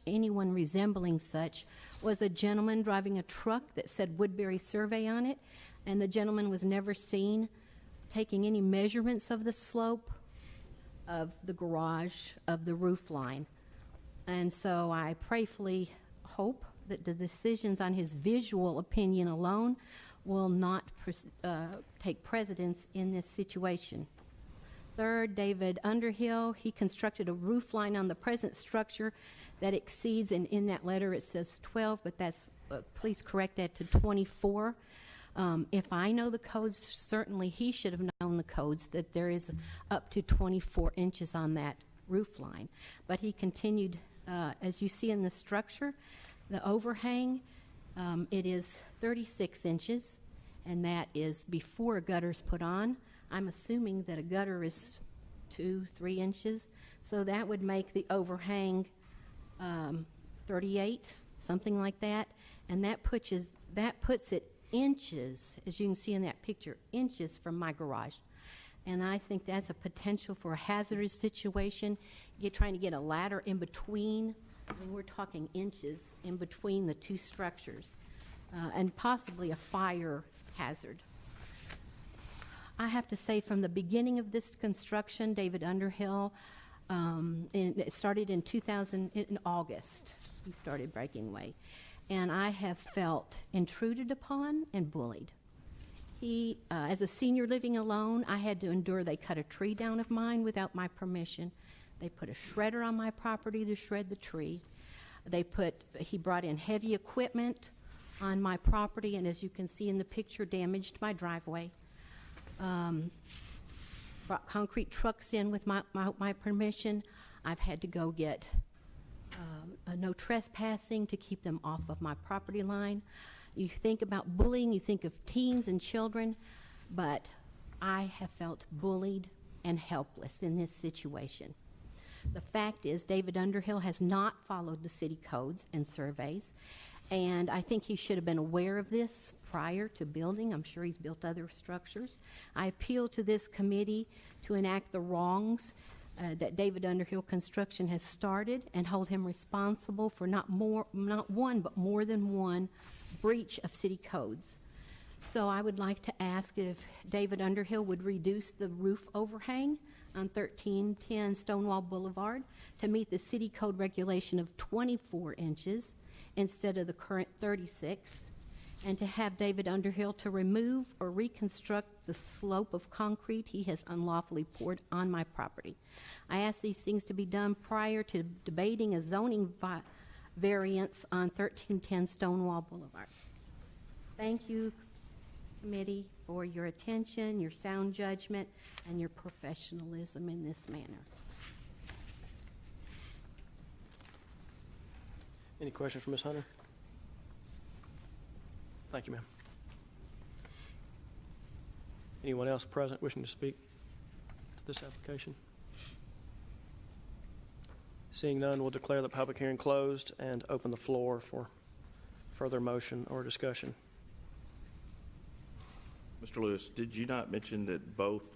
anyone resembling such, was a gentleman driving a truck that said Woodbury Survey on it, and the gentleman was never seen taking any measurements of the slope of the garage of the roof line. And so I prayerfully hope that the decisions on his visual opinion alone will not take precedence in this situation. Third, David Underhill, he constructed a roof line on the present structure that exceeds, and in that letter it says 12, but that's, please correct that to 24. If I know the codes, certainly he should have known the codes, that there is up to 24 inches on that roof line. But he continued, as you see in the structure, the overhang, it is 36 inches, and that is before a gutter's put on. I'm assuming that a gutter is 2-3 inches, so that would make the overhang 38, something like that, and that puts it inches, as you can see in that picture, inches from my garage. And I think that's a potential for a hazardous situation. You're trying to get a ladder in between. I mean, we're talking inches in between the two structures, and possibly a fire hazard. I have to say, from the beginning of this construction, David Underhill, it started in August. He started breaking away. And I have felt intruded upon and bullied. As a senior living alone, I had to endure, they cut a tree down of mine without my permission. They put a shredder on my property to shred the tree. He brought in heavy equipment on my property, and as you can see in the picture, damaged my driveway. Brought concrete trucks in with my permission. I've had to go get no trespassing to keep them off of my property line. You think about bullying, you think of teens and children, but I have felt bullied and helpless in this situation. The fact is, David Underhill has not followed the city codes and surveys, and I think he should have been aware of this prior to building. I'm sure he's built other structures. I appeal to this committee to enact the wrongs that David Underhill Construction has started and hold him responsible for not one, but more than one breach of city codes. So I would like to ask if David Underhill would reduce the roof overhang on 1310 Stonewall Boulevard to meet the city code regulation of 24 inches instead of the current 36, and to have David Underhill to remove or reconstruct the slope of concrete he has unlawfully poured on my property. I ask these things to be done prior to debating a zoning variance on 1310 Stonewall Boulevard. Thank you, committee, for your attention, your sound judgment, and your professionalism in this manner. Any questions for Ms. Hunter? Thank you, ma'am. Anyone else present wishing to speak to this application? Seeing none, we'll declare the public hearing closed and open the floor for further motion or discussion. Mr. Lewis, did you not mention that both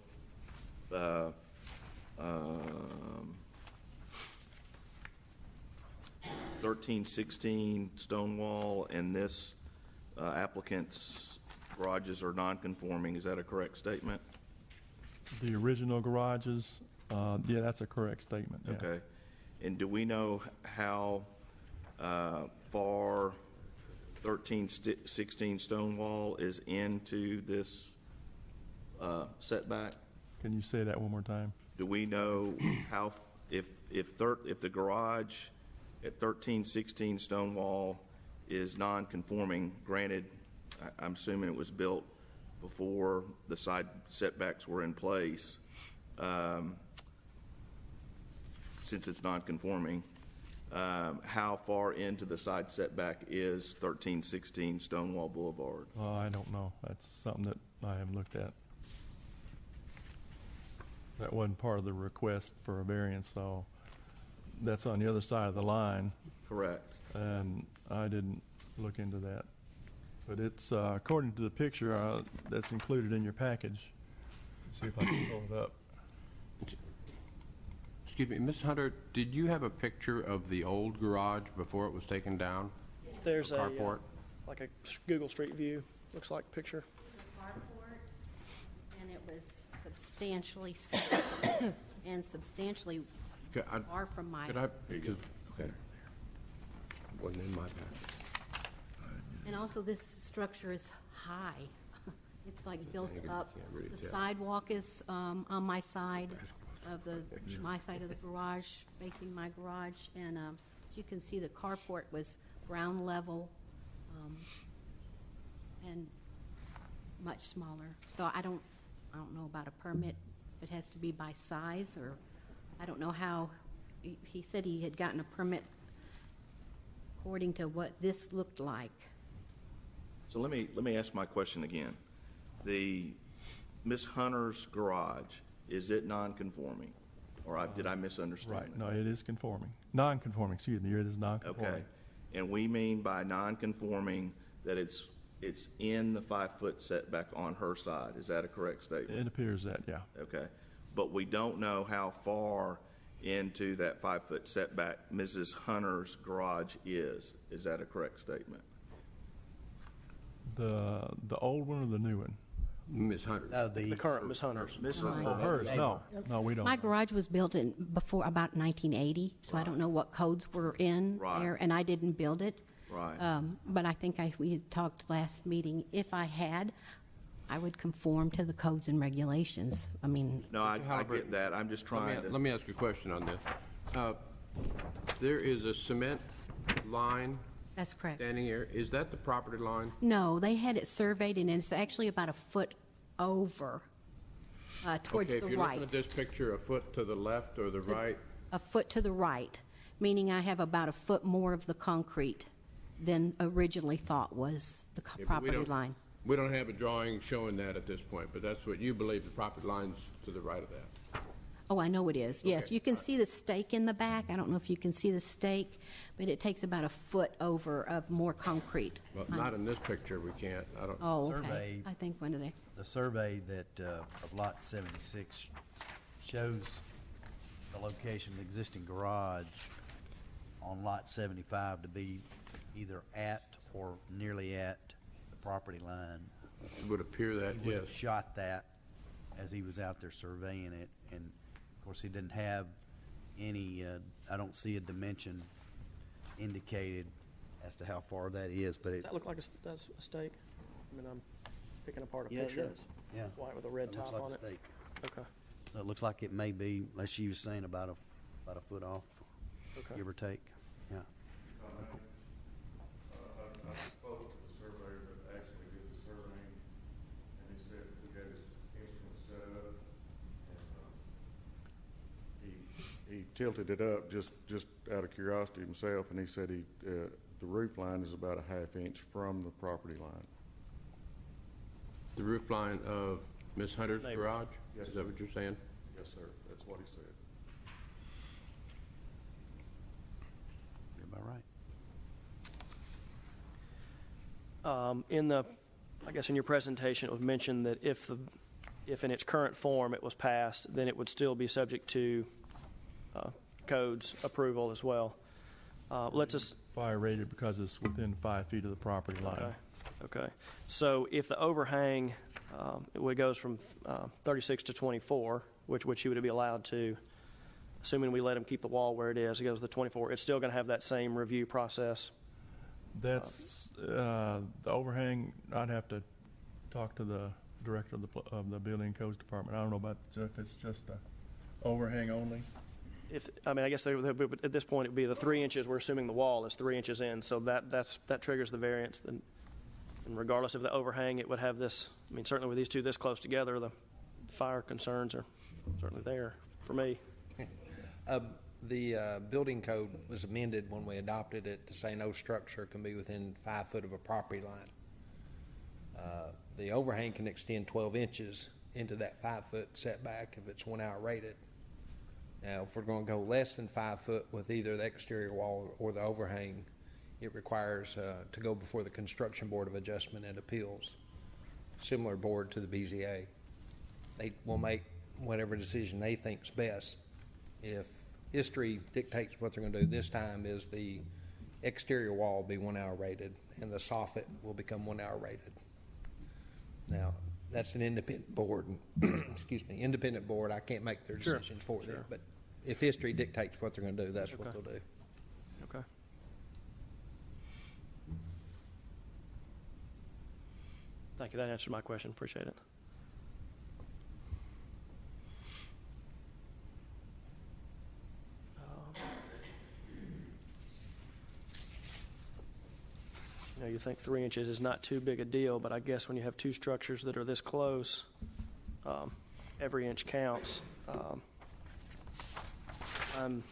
1316 Stonewall and this applicant's garages are non-conforming? Is that a correct statement? The original garages, yeah, that's a correct statement. Yeah. Okay. And do we know how far 1316 Stonewall is into this setback? Can you say that one more time? Do we know how if the garage at 1316 Stonewall is non-conforming? Granted, I'm assuming it was built before the side setbacks were in place. Since it's non-conforming, how far into the side setback is 1316 Stonewall Boulevard? I don't know. That's something that I haven't looked at. That wasn't part of the request for a variance, so that's on the other side of the line. Correct. And I didn't look into that. But it's, according to the picture that's included in your package. Let's see if I can pull it up. Excuse me, Ms. Hunter, did you have a picture of the old garage before it was taken down? There's carport? Like a Google Street View, looks like picture. Carport, and it was substantially and substantially far from my. Could I? Okay. Wasn't in my pack. And also, this structure is high. It's like built up. Really The tell. sidewalk is on my side of my side of the garage, facing my garage, and as you can see, the carport was ground level and much smaller. So I don't know about a permit. It has to be by size, or I don't know how. He said he had gotten a permit according to what this looked like. So let me ask my question again. The Ms. Hunter's garage, is it non-conforming, or did I misunderstand? Right. No, it is conforming. Non-conforming. Excuse me. It is non-conforming. Okay. And we mean by non-conforming that it's in the 5-foot setback on her side. Is that a correct statement? It appears that, yeah. Okay. But we don't know how far into that 5-foot setback Mrs. Hunter's garage is. Is that a correct statement? The old one or the new one? Ms. Hunter. The current Ms. Hunter's. Ms. Mine. Hunter. Oh, hers? No, we don't. My garage was built in before about 1980, so I don't know what codes were in there, and I didn't build it. Right. But I think we had talked last meeting. If I had, I would conform to the codes and regulations. I mean, No, I get that. I'm just trying to. Let me ask you a question on this. There is a cement line that's correct. standing here. Is that the property line? No, they had it surveyed, and it's actually about a foot over towards Okay, the if you're right. looking at this picture, a foot to the left or the right? A foot to the right, meaning I have about a foot more of the concrete than originally thought was the Yeah, but property line. We don't have a drawing showing that at this point, but that's what you believe the property line's to the right of that. Oh, I know it is. Yes, Okay. you can see the stake in the back. I don't know if you can see the stake, but it takes about a foot over of more concrete. Well, not in this picture, we can't. I don't. Oh, okay. Survey. I think one of there. The survey that, of lot 76 shows the location of the existing garage on lot 75 to be either at or nearly at the property line. It would appear that, He would yes. have shot that as he was out there surveying it, and of course, he didn't have any, I don't see a dimension indicated as to how far that is, but Does it, that look like does a stake? I mean, I'm picking apart a Yeah, it picture. does. Yeah. White with a red it looks top like on a it. stake. Okay. So it looks like it may be, like she was saying, about a foot off, Okay. give or take. Yeah. I spoke to the surveyor that actually did the surveying, and he said he got his instrument set up, and he tilted it up just out of curiosity himself, and he said the roof line is about a ½ inch from the property line. The roof line of Ms. Hunter's Neighbor. garage? Yes, Is that what you're saying? Yes, sir. That's what he said. Everybody right? I guess in your presentation, it was mentioned that if in its current form it was passed, then it would still be subject to codes approval as well. Let's just Fire rated because it's within 5 feet of the property line. Okay. So if the overhang it goes from 36 to 24, which you would be allowed to, assuming we let them keep the wall where it is, it goes to the 24. It's still going to have that same review process. That's the overhang. I'd have to talk to the director of the Building and Codes Department. I don't know about if it's just the overhang only. I guess at this point it would be the 3 inches. We're assuming the wall is 3 inches in, so that triggers the variance. And regardless of the overhang, it would have this. I mean, certainly with these two this close together, the fire concerns are certainly there for me. The building code was amended when we adopted it to say no structure can be within 5 foot of a property line. The overhang can extend 12 inches into that 5 foot setback if it's 1 hour rated. Now, if we're going to go less than 5 foot with either the exterior wall or the overhang, it requires to go before the Construction Board of Adjustment and Appeals, similar board to the BZA. They will make whatever decision they think's best. If history dictates what they're going to do this time is the exterior wall will be 1 hour rated and the soffit will become 1 hour rated. Now, that's an independent board. Excuse me, independent board. I can't make their decisions for them. But if history dictates what they're going to do, that's what they'll do. Okay. Thank you. That answered my question. Appreciate it. You think 3 inches is not too big a deal, but I guess when you have two structures that are this close, every inch counts. I'm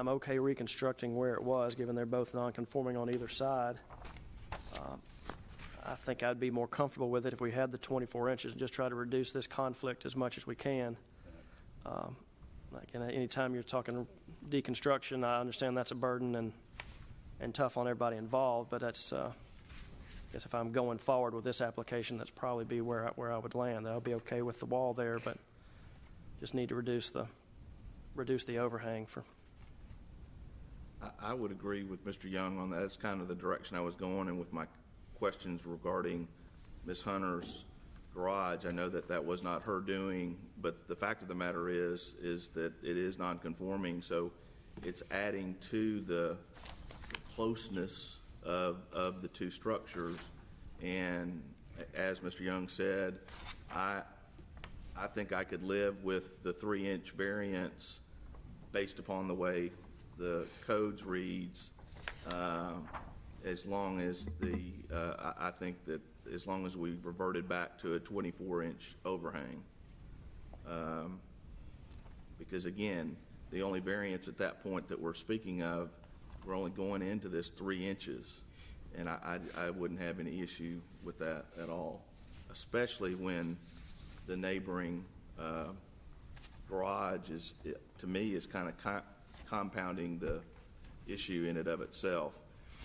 okay reconstructing where it was, given they're both non-conforming on either side. I think I'd be more comfortable with it if we had the 24 inches and just try to reduce this conflict as much as we can. Anytime you're talking deconstruction, I understand that's a burden and tough on everybody involved, but that's, I guess if I'm going forward with this application, that's probably be where I would land. I'll be okay with the wall there, but just need to reduce the overhang for. I would agree with Mr. Young on that. That's kind of the direction I was going, and with my questions regarding Ms. Hunter's garage, I know that was not her doing, but the fact of the matter is that it is non-conforming, so it's adding to the closeness of the two structures. And as Mr. Young said, I think I could live with the 3 inch variance based upon the way the codes reads, as long as I think that as long as we reverted back to a 24 inch overhang. Because again, the only variance at that point that we're speaking of, we're only going into this 3 inches, and I wouldn't have any issue with that at all, especially when the neighboring garage to me is kind of compounding the issue in and of itself.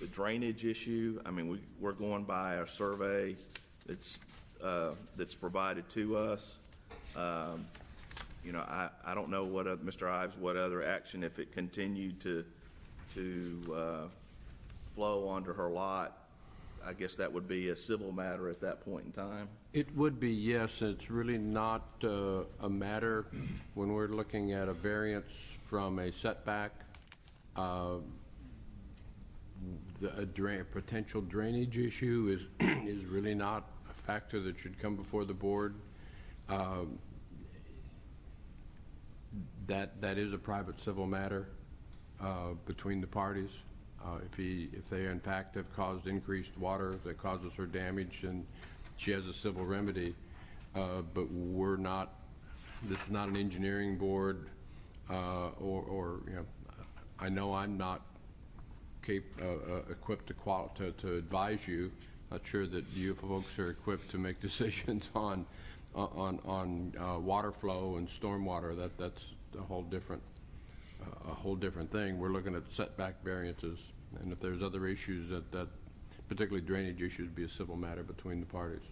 The drainage issue, I mean, we're going by a survey that's provided to us. I don't know Mr. Ives, what other action, if it continued to flow onto her lot, I guess that would be a civil matter at that point in time. It would be, yes. It's really not a matter when we're looking at a variance from a setback potential drainage issue is is really not a factor that should come before the board. That is a private civil matter between the parties. If they in fact have caused increased water that causes her damage, then she has a civil remedy. But we're not. This is not an engineering board, or you know, I know I'm not equipped to advise you. Not sure that you folks are equipped to make decisions on water flow and stormwater. That's a whole different thing. We're looking at setback variances, and if there's other issues that particularly drainage issues, be a civil matter between the parties.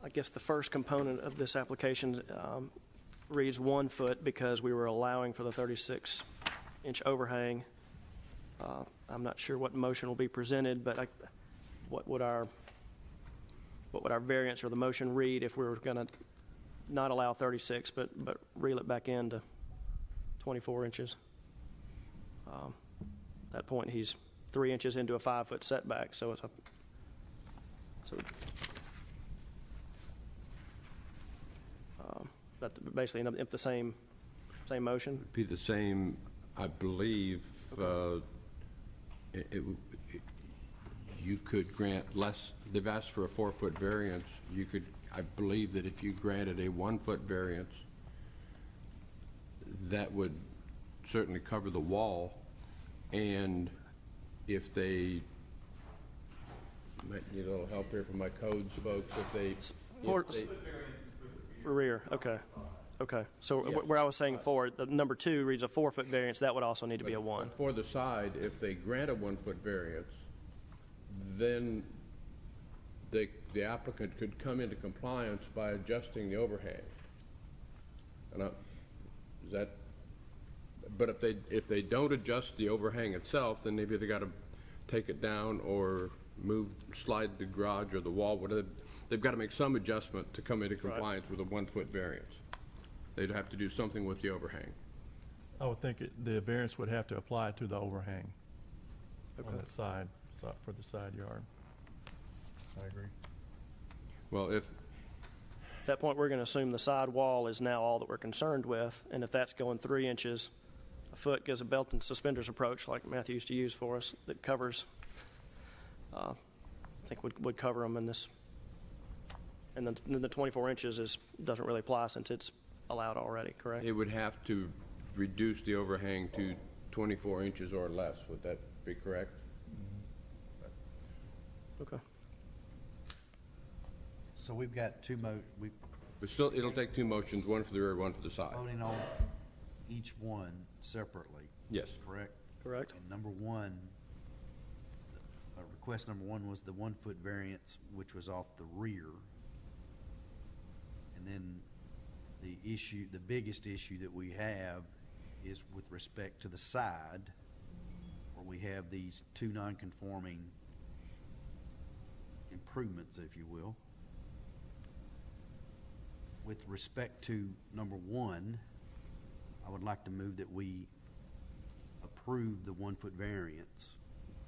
I guess the first component of this application reads 1 foot because we were allowing for the 36-inch overhang. I'm not sure what motion will be presented, but what would our variance or the motion read if we were going to not allow 36 but reel it back into 24 inches? At that point, he's 3 inches into a 5-foot setback, so it's that basically if the same motion. It'd be the same, I believe. Okay. You could grant less. They've asked for a 4-foot variance. You could, I believe, that if you granted a 1-foot variance, that would certainly cover the wall. And if they might need a little help here from my codes folks, for rear, okay. So yes. Where I was saying forward, the number 2 reads a 4-foot variance. That would also need to be a 1. For the side, if they grant a 1-foot variance, then the applicant could come into compliance by adjusting the overhang. And but if they don't adjust the overhang itself, then maybe they got to take it down or slide the garage or the wall, whatever. They've got to make some adjustment to come into compliance with a 1-foot variance. They'd have to do something with the overhang. I would think the variance would have to apply to the overhang on the side, for the side yard. I agree. Well, at that point, we're going to assume the side wall is now all that we're concerned with, and if that's going 3 inches, a foot gives a belt and suspenders approach like Matthew used to use for us that covers, I think would cover them in this. And then the 24 inches doesn't really apply since it's allowed already, correct? It would have to reduce the overhang to 24 inches or less. Would that be correct? Okay. So we've got two But still, it'll take 2 motions, one for the rear, one for the side. voting on each one separately. Yes. Correct? Correct. And request number 1 was the 1-foot variance, which was off the rear. And then the biggest issue that we have is with respect to the side, where we have these 2 non-conforming improvements, if you will. With respect to number 1, I would like to move that we approve the 1-foot variance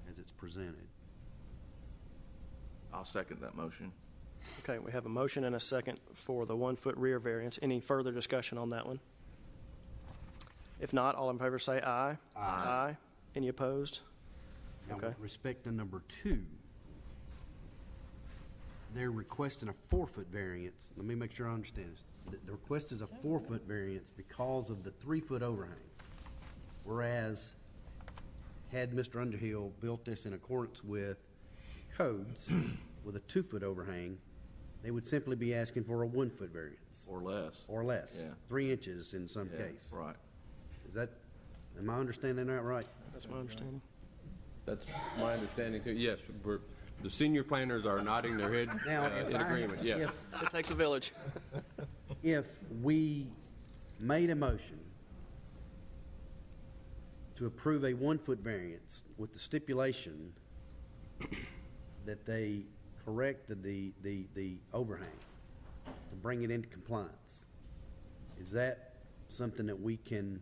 as it's presented. I'll second that motion. Okay, we have a motion and a second for the 1-foot rear variance. Any further discussion on that one? If not, all in favor say aye. Aye. Any opposed? Now, Okay. with respect to number 2, they're requesting a 4-foot variance. Let me make sure I understand this. The request is a 4-foot variance because of the 3-foot overhang. Whereas, had Mr. Underhill built this in accordance with codes with a 2-foot overhang, they would simply be asking for a 1-foot variance. Or less. Or less. Yeah. 3 inches in some case. Right. Am I understanding that right? That's my understanding. That's my understanding too. Yes, the senior planners are nodding their head in agreement. Yes. It takes a village. If we made a motion to approve a 1-foot variance with the stipulation that they correct the overhang to bring it into compliance. Is that something that we can,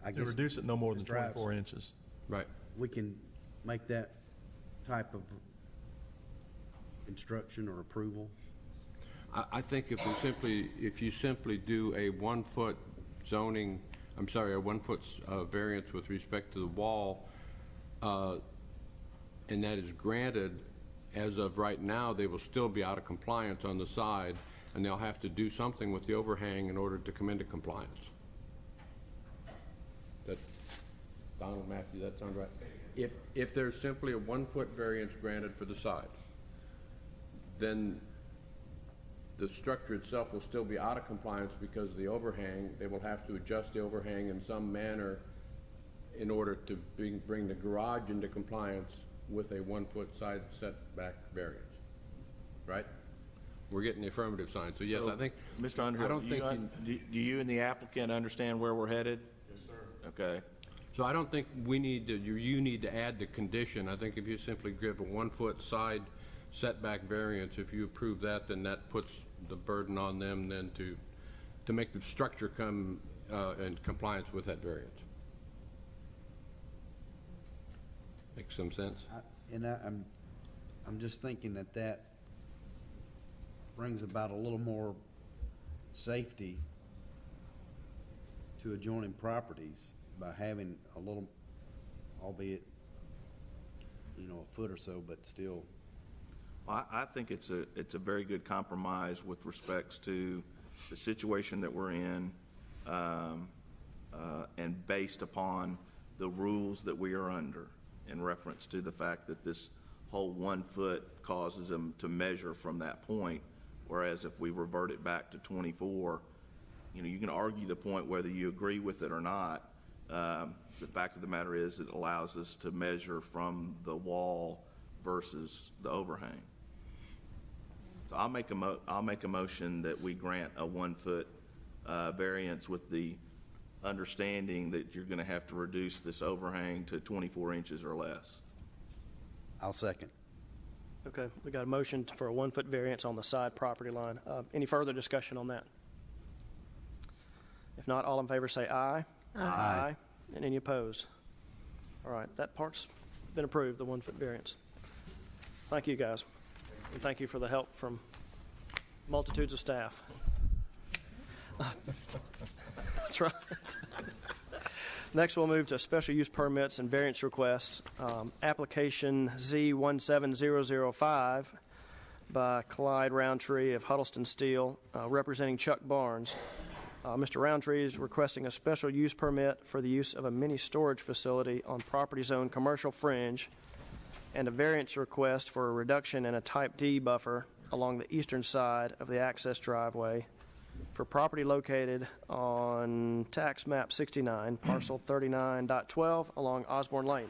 I To guess? reduce it no more than Mr. Ives, 24 inches. Right. we can make that type of instruction or approval? I think if you simply do a 1 foot zoning, I'm sorry, a 1 foot variance with respect to the wall, and that is granted, as of right now, they will still be out of compliance on the side, and they'll have to do something with the overhang in order to come into compliance. That, Donald, Matthew, that sound right? If there's simply a 1 foot variance granted for the side, then the structure itself will still be out of compliance because of the overhang. They will have to adjust the overhang in some manner in order to bring the garage into compliance with a 1 foot side setback variance, right? We're getting the affirmative sign. So yes, I think, Mr. Underhill, I don't think do you and the applicant understand where we're headed? Yes, sir. Okay. so I don't think we need to, you need to add the condition. I think if you simply give a 1 foot side setback variance, if you approve that, then that puts the burden on them then to make the structure come in compliance with that variance. Makes some sense? I'm just thinking that brings about a little more safety to adjoining properties by having a little, albeit, a foot or so, but still. I think it's a very good compromise with respects to the situation that we're in, and based upon the rules that we are under, in reference to the fact that this whole 1 foot causes them to measure from that point, whereas if we revert it back to 24, you can argue the point whether you agree with it or not. The fact of the matter is it allows us to measure from the wall versus the overhang. So I'll make a motion that we grant a 1 foot variance with the understanding that you're going to have to reduce this overhang to 24 inches or less. I'll second. Okay, we got a motion for a 1 foot variance on the side property line. Any further discussion on that? If not, all in favor say aye. Aye. And any opposed? All right, that part's been approved, the 1 foot variance. Thank you, guys. And thank you for the help from multitudes of staff. That's right. Next, we'll move to special use permits and variance requests. Application Z17005 by Clyde Roundtree of Huddleston Steel, representing Chuck Barnes. Mr. Roundtree is requesting a special use permit for the use of a mini storage facility on property zone commercial fringe, and a variance request for a reduction in a Type D buffer along the eastern side of the access driveway for property located on tax map 69, parcel 39.12 along Osborne Lane.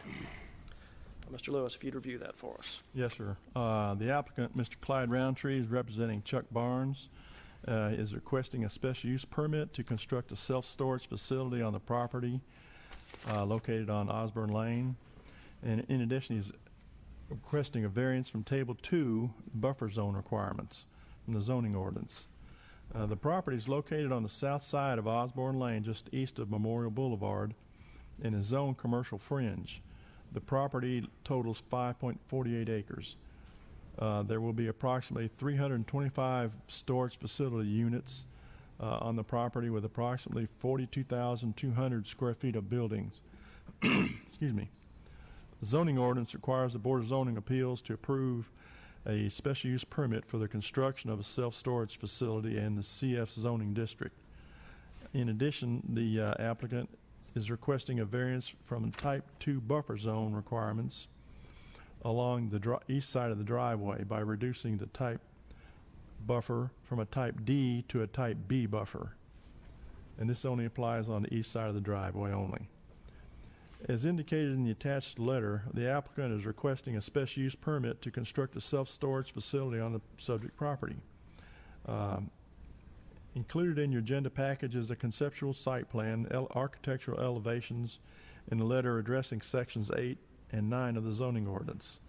Mr. Lewis, if you'd review that for us. Yes, sir. The applicant, Mr. Clyde Roundtree, is representing Chuck Barnes, is requesting a special use permit to construct a self-storage facility on the property located on Osborne Lane. And in addition, he's requesting a variance from Table 2 buffer zone requirements from the zoning ordinance. The property is located on the south side of Osborne Lane, just east of Memorial Boulevard, in a zone commercial fringe. The property totals 5.48 acres. There will be approximately 325 storage facility units on the property, with approximately 42,200 square feet of buildings. Excuse me. The zoning ordinance requires the Board of Zoning Appeals to approve a special use permit for the construction of a self-storage facility in the CF zoning district. In addition, the applicant is requesting a variance from Type 2 buffer zone requirements along the east side of the driveway by reducing the type buffer from a Type D to a Type B buffer. And this only applies on the east side of the driveway only. As indicated in the attached letter, the applicant is requesting a special use permit to construct a self-storage facility on the subject property. Included in your agenda package is a conceptual site plan, architectural elevations, and a letter addressing sections 8 and 9 of the zoning ordinance.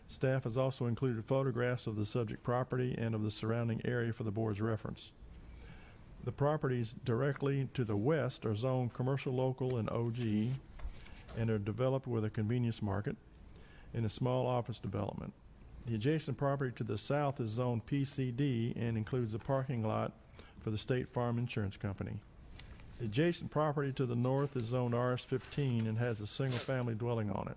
Staff has also included photographs of the subject property and of the surrounding area for the board's reference. The properties directly to the west are zoned commercial, local, and OG, and are developed with a convenience market and a small office development. The adjacent property to the south is zoned PCD and includes a parking lot for the State Farm Insurance Company. The adjacent property to the north is zoned RS-15 and has a single-family dwelling on it.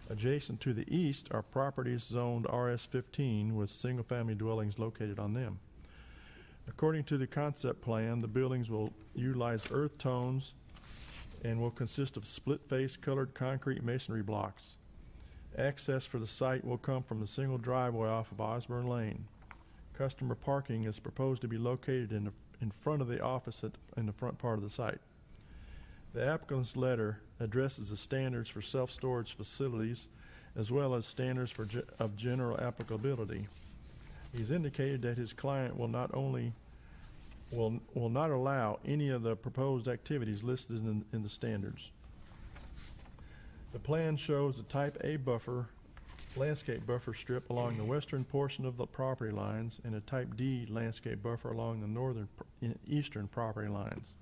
Adjacent to the east are properties zoned RS-15 with single-family dwellings located on them. According to the concept plan, the buildings will utilize earth tones and will consist of split-face colored concrete masonry blocks. Access for the site will come from the single driveway off of Osborne Lane. Customer parking is proposed to be located in front of the office in the front part of the site. The applicant's letter addresses the standards for self-storage facilities as well as standards of general applicability. He's indicated that his client will not allow any of the proposed activities listed in the standards. The plan shows a Type A landscape buffer strip along the western portion of the property lines and a Type D landscape buffer along the eastern property lines.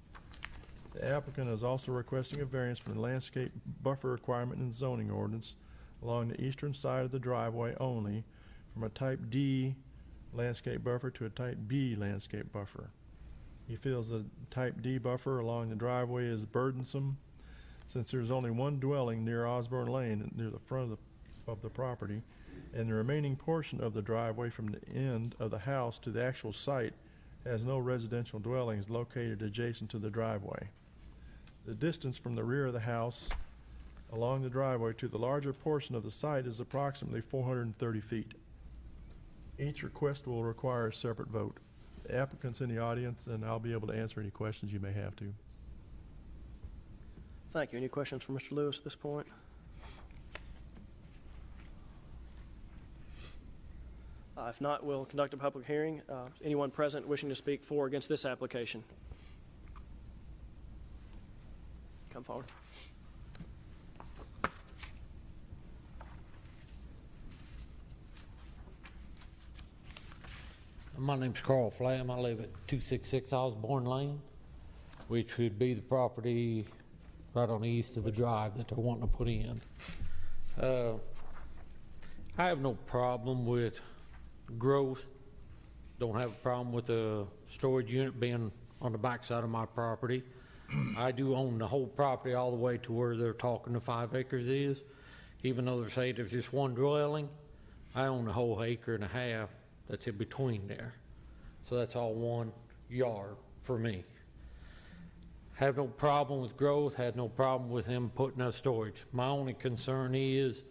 The applicant is also requesting a variance from the landscape buffer requirement in the zoning ordinance along the eastern side of the driveway only from a Type D landscape buffer to a Type B landscape buffer. He feels the Type D buffer along the driveway is burdensome since there's only one dwelling near Osborne Lane near the front of the property, and the remaining portion of the driveway from the end of the house to the actual site has no residential dwellings located adjacent to the driveway. The distance from the rear of the house along the driveway to the larger portion of the site is approximately 430 feet. Each request will require a separate vote. The applicant's in the audience, and I'll be able to answer any questions you may have to. Thank you. Any questions for Mr. Lewis at this point? If not, we'll conduct a public hearing. Anyone present wishing to speak for or against this application? Come forward. My name's Carl Flam. I live at 266 Osborne Lane, which would be the property right on the east of the drive that they're wanting to put in. I have no problem with growth. Don't have a problem with the storage unit being on the backside of my property. I do own the whole property all the way to where they're talking the 5 acres is. Even though they're saying there's just one dwelling, I own the whole acre and a half that's in between there. So that's all 1 yard for me. Have no problem with growth, had no problem with him putting up storage. My only concern is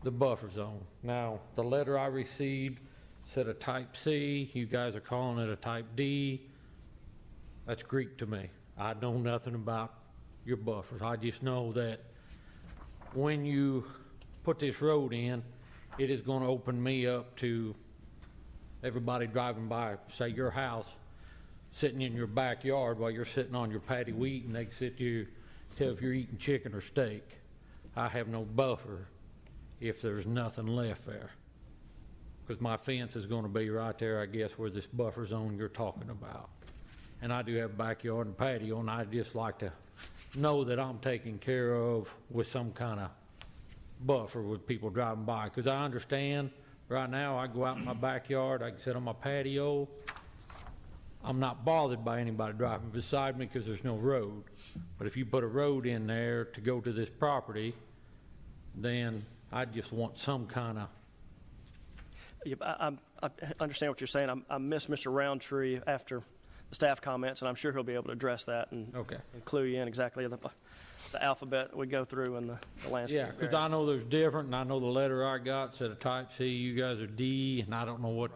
the buffer zone. Now, the letter I received said a Type C. You guys are calling it a Type D. That's Greek to me. I know nothing about your buffers. I just know that when you put this road in, it is going to open me up to everybody driving by, say your house, sitting in your backyard while you're sitting on your patio eating. They can sit you, tell if you're eating chicken or steak. I have no buffer if there's nothing left there, because my fence is going to be right there, I guess, where this buffer zone you're talking about. And I do have a backyard and patio, and I'd just like to know that I'm taken care of with some kind of buffer with people driving by, because I understand right now I go out in my backyard, I can sit on my patio. I'm not bothered by anybody driving beside me because there's no road. But if you put a road in there to go to this property, then I just want some kind of... Yeah, I understand what you're saying. I missed Mr. Roundtree after the staff comments, and I'm sure he'll be able to address that and clue you in exactly the alphabet we go through and the landscape. Yeah, because I know there's different, and I know the letter I got said a Type C, you guys are D, and I don't know what...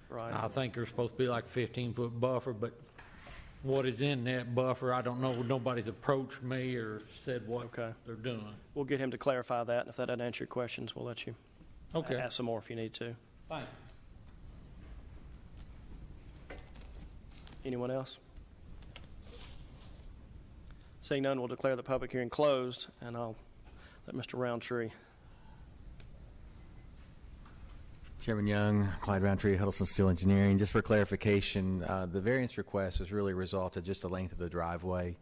Right. I think there's supposed to be like a 15-foot buffer, but what is in that buffer, I don't know. Nobody's approached me or said what they're doing. We'll get him to clarify that, and if that doesn't answer your questions, we'll let you ask some more if you need to. Thank you. Anyone else? Seeing none, we'll declare the public hearing closed, and I'll let Mr. Roundtree Chairman Young, Clyde Roundtree, Huddleston Steel Engineering. Just for clarification, the variance request was really a result of just the length of the driveway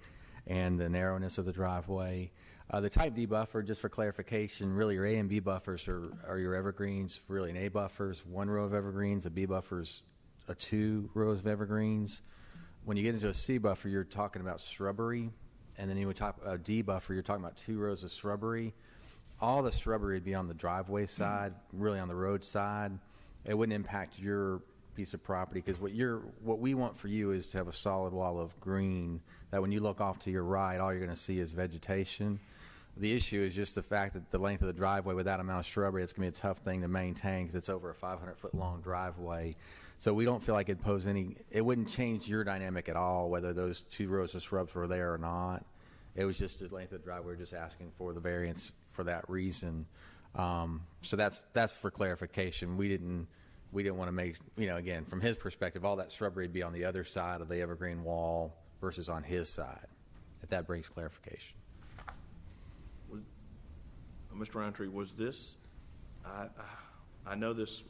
and the narrowness of the driveway. The type D buffer, just for clarification, really your A and B buffers are your evergreens. Really an A buffer is one row of evergreens, a B buffer is two rows of evergreens. When you get into a C buffer, you're talking about shrubbery, and then you would talk a D buffer, you're talking about 2 rows of shrubbery. All the shrubbery would be on the driveway side, really on the road side. It wouldn't impact your piece of property because what we want for you is to have a solid wall of green that when you look off to your right, all you're going to see is vegetation. The issue is just the fact that the length of the driveway with that amount of shrubbery, it's going to be a tough thing to maintain because it's over a 500-foot long driveway. So we don't feel like it wouldn't change your dynamic at all whether those 2 rows of shrubs were there or not. It was just the length of the driveway. We're just asking for the variance for that reason. So that's for clarification. We didn't want to make, again, from his perspective, all that shrubbery would be on the other side of the evergreen wall versus on his side, if that brings clarification. Mr. Roundtree, was this, I know this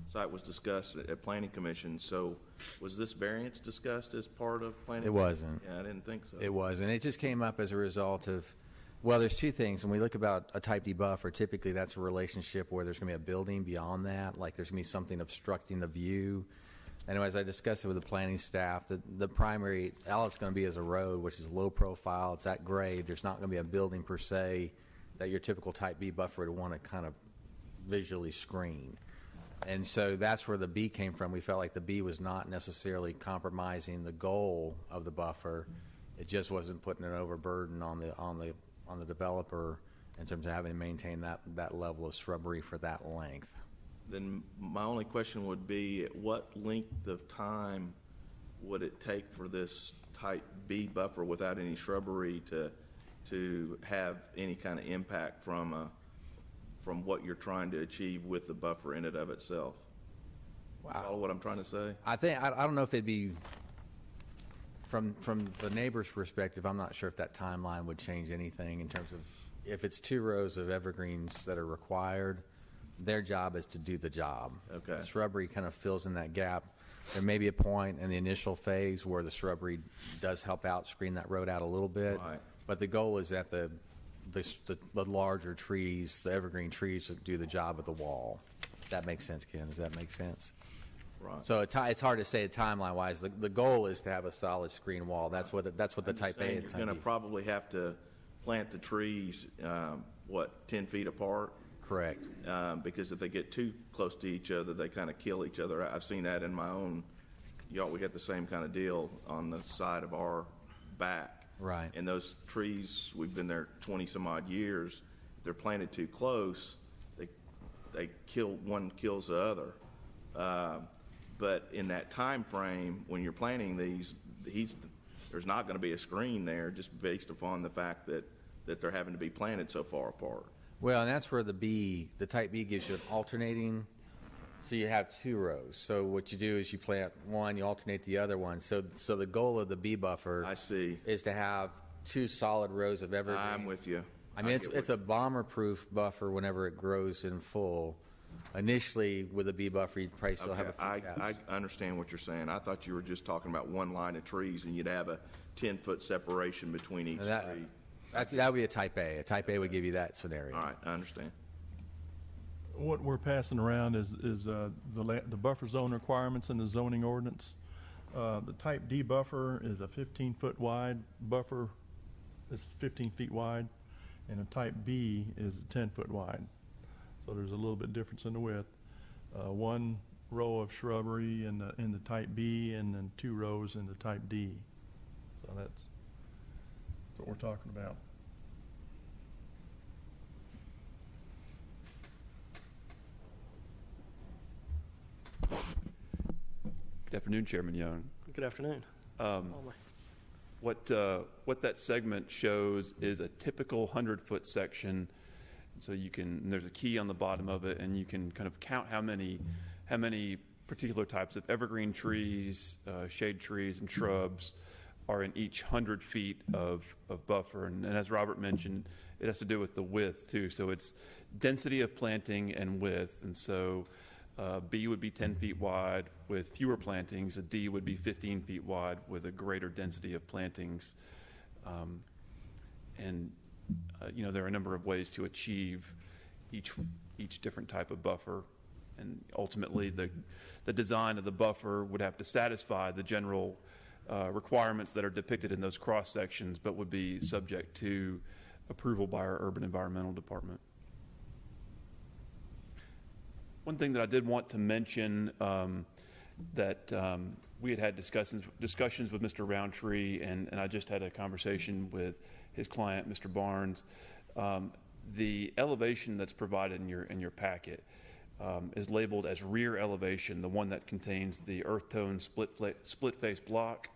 site was discussed at Planning Commission, so was this variance discussed as part of Planning? It wasn't. Yeah, I didn't think so. It wasn't. It just came up as a result of, well, there's 2 things. When we look about a type D buffer, typically that's a relationship where there's going to be a building beyond that, like there's going to be something obstructing the view. And as I discussed it with the planning staff, the primary, all it's going to be is a road, which is low profile. It's at grade. There's not going to be a building per se that your typical type B buffer would want to kind of visually screen. And so that's where the B came from. We felt like the B was not necessarily compromising the goal of the buffer. It just wasn't putting an overburden on the developer in terms of having to maintain that level of shrubbery for that length. Then my only question would be, at what length of time would it take for this type B buffer without any shrubbery to have any kind of impact from what you're trying to achieve with the buffer in and of itself? Wow. Follow what I'm trying to say? I don't know if it'd be from the neighbor's perspective. I'm not sure if that timeline would change anything in terms of if it's 2 rows of evergreens that are required. Their job is to do the job. Okay. The shrubbery kind of fills in that gap. There may be a point in the initial phase where the shrubbery does help out, screen that road out a little bit. Right. But the goal is that the larger trees, the evergreen trees, that do the job of the wall. That makes sense, Ken. Does that make sense? Right. So it's hard to say timeline-wise. The goal is to have a solid screen wall. That's what the type A is. You're going to probably have to plant the trees, 10 feet apart? Correct. Because if they get too close to each other, they kind of kill each other. I've seen that in my own yard. We got the same kind of deal on the side of our back. Right. And those trees, we've been there 20 some odd years. If they're planted too close, one kills the other. But in that time frame, when you're planting these, there's not going to be a screen there just based upon the fact that they're having to be planted so far apart. Well, and that's where the type B gives you an alternating. So you have 2 rows. So what you do is you plant one, you alternate the other one. So the goal of the B buffer, I see, is to have 2 solid rows of evergreens. I'm with you. I mean, it's a bomber-proof buffer whenever it grows in full. Initially, with a B buffer, you'd probably still have a few caps. I understand what you're saying. I thought you were just talking about one line of trees, and you'd have a 10-foot separation between each tree. That would be a type A. A type A would give you that scenario. All right, I understand. What we're passing around is the buffer zone requirements in the zoning ordinance. The type D buffer is a 15-foot wide buffer. It's 15 feet wide, and a type B is 10-foot wide. So there's a little bit difference in the width. 1 row of shrubbery in the type B, and then 2 rows in the type D. So that's what we're talking about. Good afternoon, Chairman Young. Good afternoon. What that segment shows is a typical 100-foot section. So there's a key on the bottom of it, and you can kind of count how many particular types of evergreen trees, shade trees, and shrubs are in each 100 feet of buffer. And as Robert mentioned, it has to do with the width too. So it's density of planting and width. And so B would be 10 feet wide with fewer plantings. A D would be 15 feet wide with a greater density of plantings. There are a number of ways to achieve each different type of buffer. And ultimately, the design of the buffer would have to satisfy the general requirements that are depicted in those cross sections, but would be subject to approval by our urban environmental department. One thing that I did want to mention that we had discussions with Mr. Roundtree, and I just had a conversation with his client, Mr. Barnes. The elevation that's provided in your packet is labeled as rear elevation, the one that contains the earth tone split face block.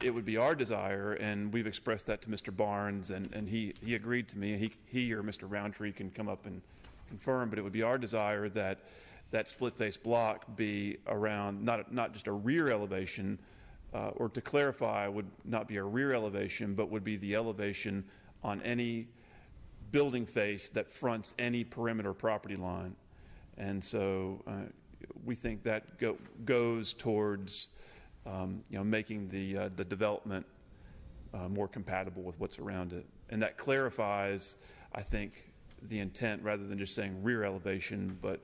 It would be our desire, and we've expressed that to Mr. Barnes, and he agreed to me. He or Mr. Roundtree can come up and confirm, but it would be our desire that that split face block be around not just a rear elevation, or to clarify, would not be a rear elevation, but would be the elevation on any building face that fronts any perimeter property line. And so we think that goes towards making the development more compatible with what's around it. And that clarifies, I think, the intent rather than just saying rear elevation, but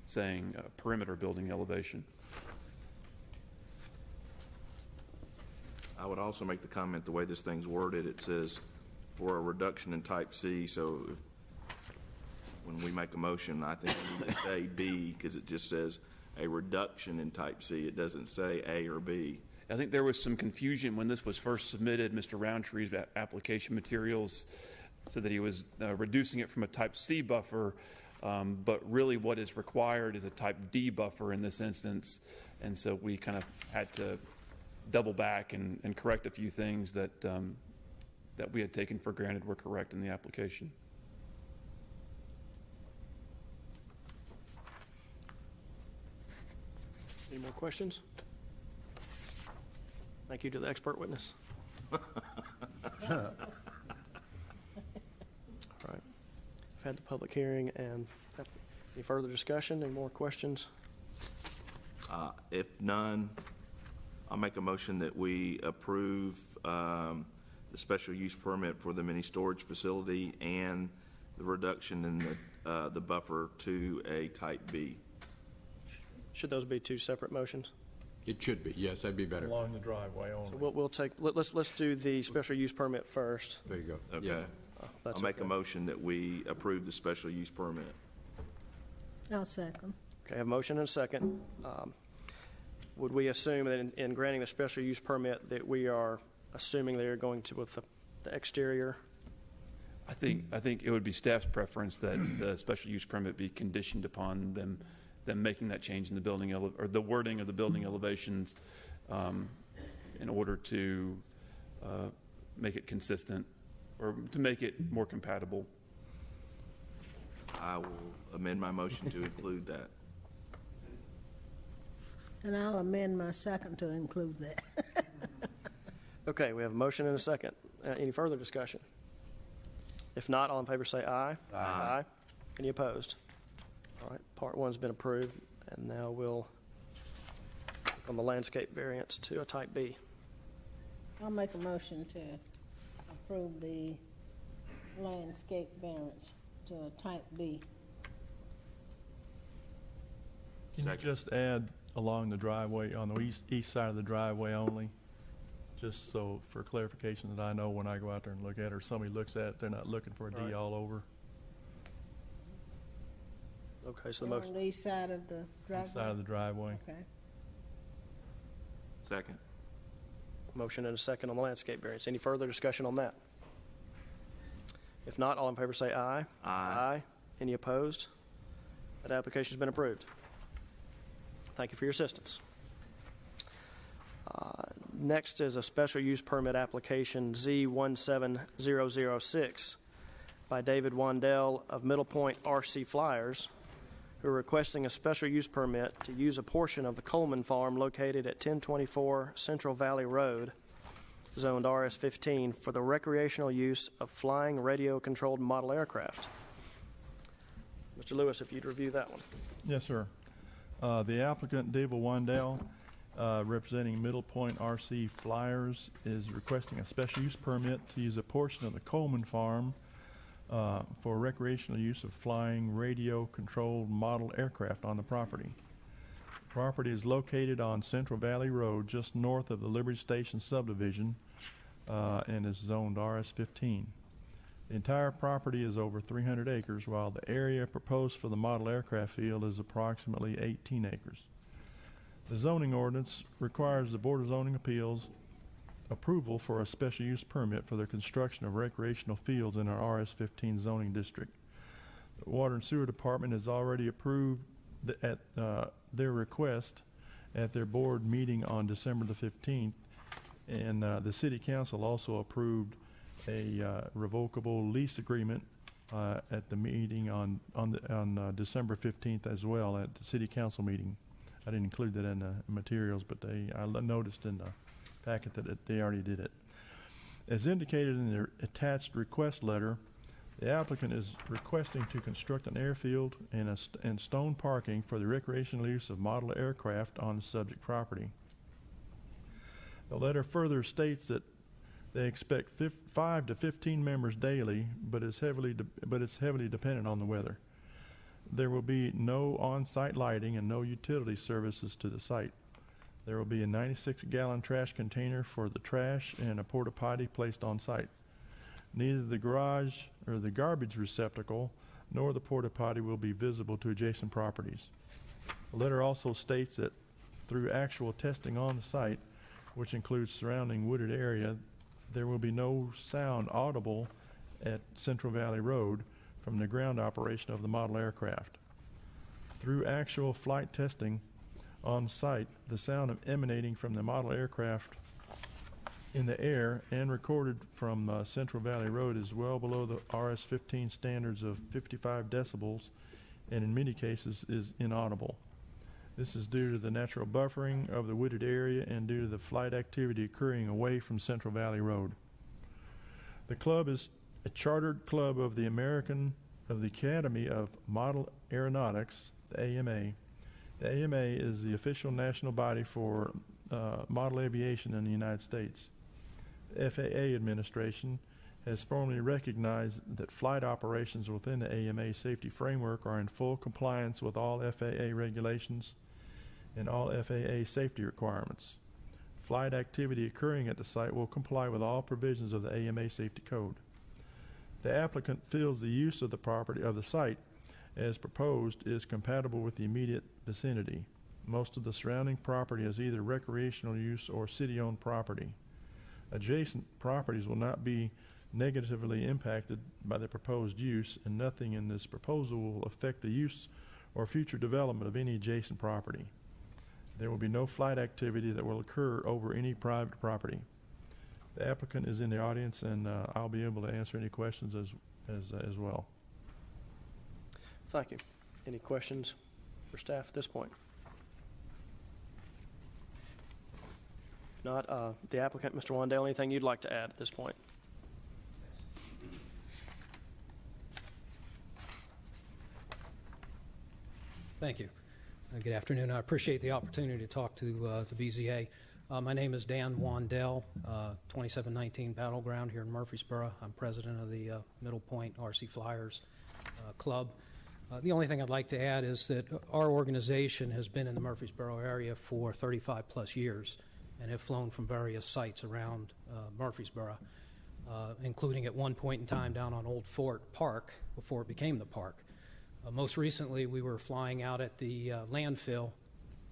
saying perimeter building elevation. I would also make the comment, the way this thing's worded, it says for a reduction in type C, so when we make a motion, I think we need to say B, because it just says a reduction in type C. It doesn't say A or B. I think there was some confusion when this was first submitted. Mr. Roundtree's application materials said that he was reducing it from a type C buffer, but really what is required is a type D buffer in this instance. And so we kind of had to double back and correct a few things that that we had taken for granted were correct in the application. Any more questions? Thank you to the expert witness. All right. I've had the public hearing, and any further discussion? Any more questions? If none, I'll make a motion that we approve the special use permit for the mini storage facility and the reduction in the buffer to a type B. Should those be two separate motions? It should be, yes, that'd be better. Along the driveway only. So we'll take. Let's do the special use permit first. There you go. Okay. Yeah. I'll make a motion that we approve the special use permit. I'll second. Okay, I have a motion and a second. Would we assume that in granting the special use permit that we are assuming they are going to with the exterior? I think it would be staff's preference that the special use permit be conditioned upon them making that change in the building or the wording of the building elevations in order to make it consistent or to make it more compatible. I will amend my motion to include that. And I'll amend my second to include that. Okay, we have a motion and a second. Any further discussion? If not, all in favor say aye. Aye. Any opposed? All right, part one's been approved, and now we'll look on the landscape variance to a type B. I'll make a motion to approve the landscape variance to a type B. Can you just add along the driveway, on the east side of the driveway only? Just so for clarification that I know when I go out there and look at it, or somebody looks at it, they're not looking for a D all over. Okay, so On the east side of the driveway? East side of the driveway. Okay. Second. Motion and a second on the landscape variance. Any further discussion on that? If not, all in favor say aye. Aye. Any opposed? That application's been approved. Thank you for your assistance. Next is a special use permit application Z17006 by David Wandell of Middle Point RC Flyers, who are requesting a special use permit to use a portion of the Coleman Farm located at 1024 Central Valley Road, zoned RS-15, for the recreational use of flying radio-controlled model aircraft. Mr. Lewis, if you'd review that one. Yes, sir. The applicant, David Wandell, representing Middle Point RC Flyers, is requesting a special use permit to use a portion of the Coleman Farm for recreational use of flying radio-controlled model aircraft on the property. The property is located on Central Valley Road, just north of the Liberty Station subdivision, and is zoned RS-15. The entire property is over 300 acres, while the area proposed for the model aircraft field is approximately 18 acres. The zoning ordinance requires the Board of Zoning Appeals approval for a special use permit for the construction of recreational fields in our RS-15 zoning district. The Water and Sewer Department has already approved at their request at their board meeting on December the 15th, and the City Council also approved a revocable lease agreement at the meeting on December 15th as well at the City Council meeting. I didn't include that in the materials, but I noticed in the packet that they already did it. As indicated in their attached request letter, the applicant is requesting to construct an airfield and stone parking for the recreational use of model aircraft on the subject property. The letter further states that they expect 5 to 15 members daily, but it's heavily dependent on the weather. There will be no on-site lighting and no utility services to the site. There will be a 96-gallon trash container for the trash and a porta potty placed on site. Neither the garage or the garbage receptacle nor the porta potty will be visible to adjacent properties. The letter also states that through actual testing on the site, which includes surrounding wooded area, there will be no sound audible at Central Valley Road from the ground operation of the model aircraft. Through actual flight testing on site, the sound emanating from the model aircraft in the air and recorded from Central Valley Road is well below the RS-15 standards of 55 decibels and in many cases is inaudible. This is due to the natural buffering of the wooded area and due to the flight activity occurring away from Central Valley Road. The club is a chartered club of the Academy of Model Aeronautics, the AMA. The AMA is the official national body for model aviation in the United States. The FAA administration has formally recognized that flight operations within the AMA safety framework are in full compliance with all FAA regulations and all FAA safety requirements. Flight activity occurring at the site will comply with all provisions of the AMA safety code. The applicant feels the use of the property of the site as proposed is compatible with the immediate vicinity. Most of the surrounding property is either recreational use or city-owned property. Adjacent properties will not be negatively impacted by the proposed use, and nothing in this proposal will affect the use or future development of any adjacent property. There will be no flight activity that will occur over any private property. The applicant is in the audience, and I'll be able to answer any questions as well. Thank you. Any questions for staff at this point? If not, the applicant, Mr. Wandell, anything you'd like to add at this point? Thank you. Good afternoon. I appreciate the opportunity to talk to the BZA. My name is Dan Wandell, 2719 Battleground here in Murfreesboro. I'm president of the Middle Point RC Flyers Club. The only thing I'd like to add is that our organization has been in the Murfreesboro area for 35 plus years and have flown from various sites around Murfreesboro, including at one point in time down on Old Fort Park before it became the park. Most recently, we were flying out at the landfill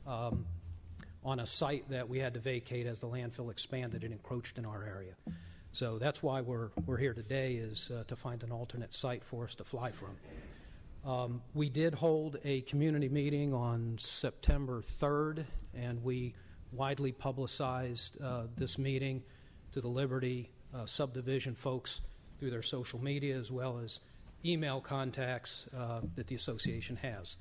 on a site that we had to vacate as the landfill expanded and encroached in our area. So that's why we're here today, is to find an alternate site for us to fly from. We did hold a community meeting on September 3rd, and we widely publicized this meeting to the Liberty subdivision folks through their social media as well as email contacts that the association has.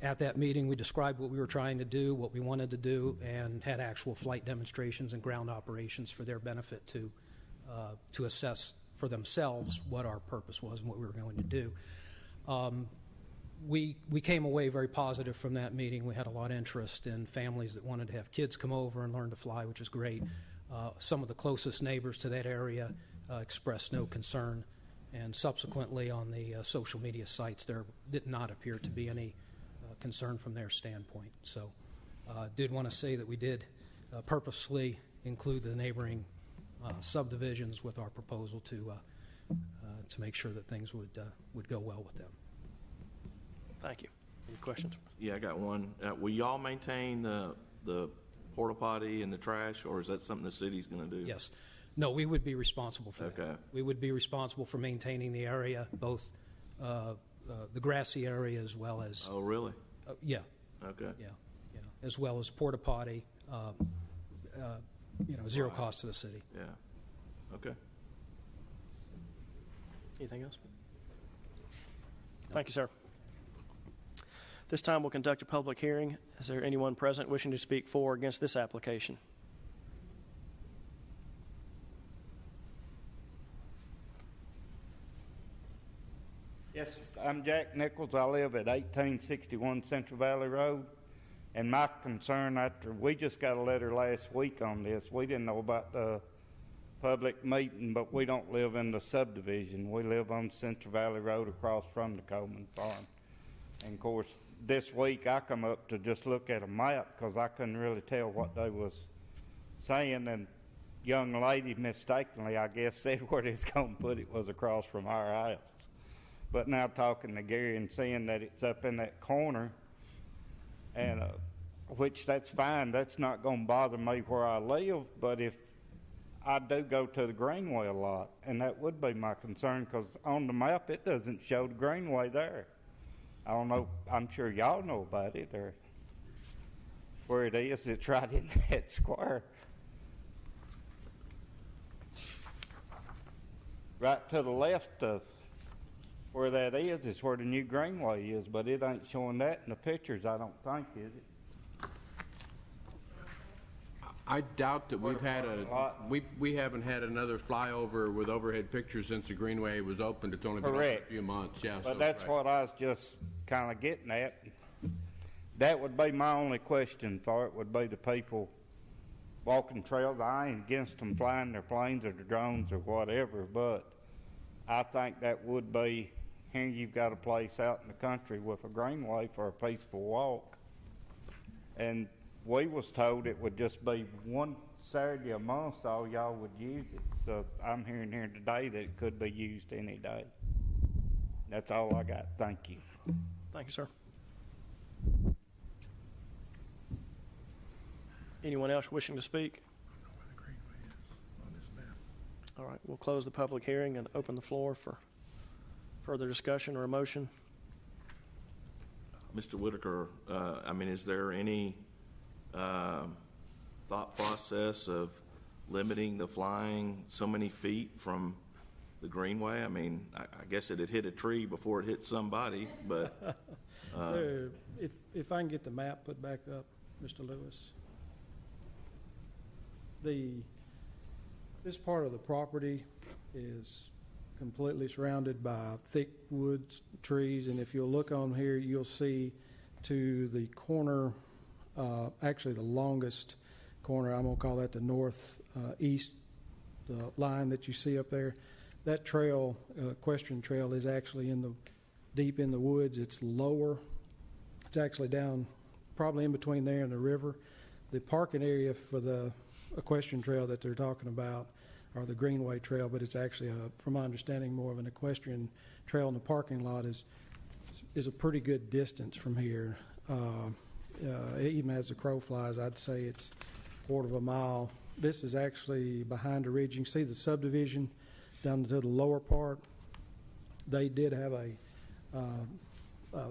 At that meeting, we described what we were trying to do, what we wanted to do, and had actual flight demonstrations and ground operations for their benefit to assess for themselves what our purpose was and what we were going to do. We came away very positive from that meeting. We had a lot of interest in families that wanted to have kids come over and learn to fly, which is great. Some of the closest neighbors to that area expressed no concern, and subsequently on the social media sites there did not appear to be any concern from their standpoint. So did want to say that we did purposely include the neighboring subdivisions with our proposal to make sure that things would go well with them. Thank you. Any questions? Yeah, I got one. Will y'all maintain the porta potty and the trash, or is that something the city's going to do? Yes. No, we would be responsible for that. Okay. We would be responsible for maintaining the area, both the grassy area as well as... Oh, really? Yeah. Okay. Yeah. As well as porta potty, zero cost to the city. Yeah. Okay. Anything else? Thank you, sir. This time we'll conduct a public hearing. Is there anyone present wishing to speak for or against this application? Yes, I'm Jack Nichols. I live at 1861 Central Valley Road. And my concern we just got a letter last week on this. We didn't know about the public meeting, but we don't live in the subdivision. We live on Central Valley Road across from the Coleman Farm. And of course, this week I come up to just look at a map because I couldn't really tell what they was saying. And young lady mistakenly, I guess, said where they was going to put it was across from our house. But now talking to Gary and seeing that it's up in that corner, and which that's fine. That's not going to bother me where I live. But if I do go to the Greenway a lot, and that would be my concern because on the map it doesn't show the Greenway there. I don't know. I'm sure y'all know about it or where it is. It's right in that square. Right to the left of where that is where the new Greenway is, but it ain't showing that in the pictures, I don't think, is it? I doubt that we've had we haven't had another flyover with overhead pictures since the Greenway was opened. It's only been open a few months. Yeah, but that's what I was just kind of getting at. That would be my only question for it, would be the people walking trails. I ain't against them flying their planes or their drones or whatever, but I think that would be, here you've got a place out in the country with a greenway for a peaceful walk. And we was told it would just be one Saturday a month all y'all would use it. So I'm hearing here today that it could be used any day. That's all I got. Thank you. Thank you, sir. Anyone else wishing to speak? All right, we'll close the public hearing and open the floor for further discussion or a motion. Mr. Whitaker, is there any thought process of limiting the flying so many feet from the Greenway? I mean, I guess it had hit a tree before it hit somebody, but... If I can get the map put back up, Mr. Lewis. This part of the property is completely surrounded by thick woods, trees, and if you'll look on here, you'll see to the corner, actually the longest corner, I'm going to call that the northeast line that you see up there. That trail, equestrian trail, is actually deep in the woods. It's lower. It's actually down probably in between there and the river. The parking area for the equestrian trail that they're talking about, or the Greenway Trail, but it's actually, from my understanding, more of an equestrian trail, and the parking lot is a pretty good distance from here. Even as the crow flies, I'd say it's a quarter of a mile. This is actually behind a ridge. You can see the subdivision down to the lower part. They did have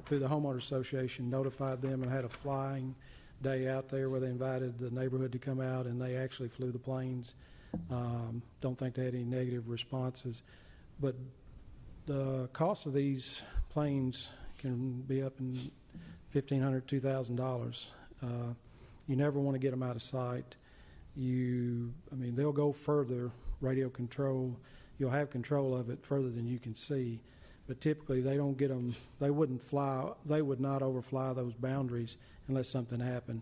through the homeowner association, notified them and had a flying day out there where they invited the neighborhood to come out, and they actually flew the planes. Don't think they had any negative responses. But the cost of these planes can be up in $1,500, $2,000. You never want to get them out of sight. They'll go further, radio control. You'll have control of it further than you can see. but typically they don't get them, they would not overfly those boundaries unless something happened,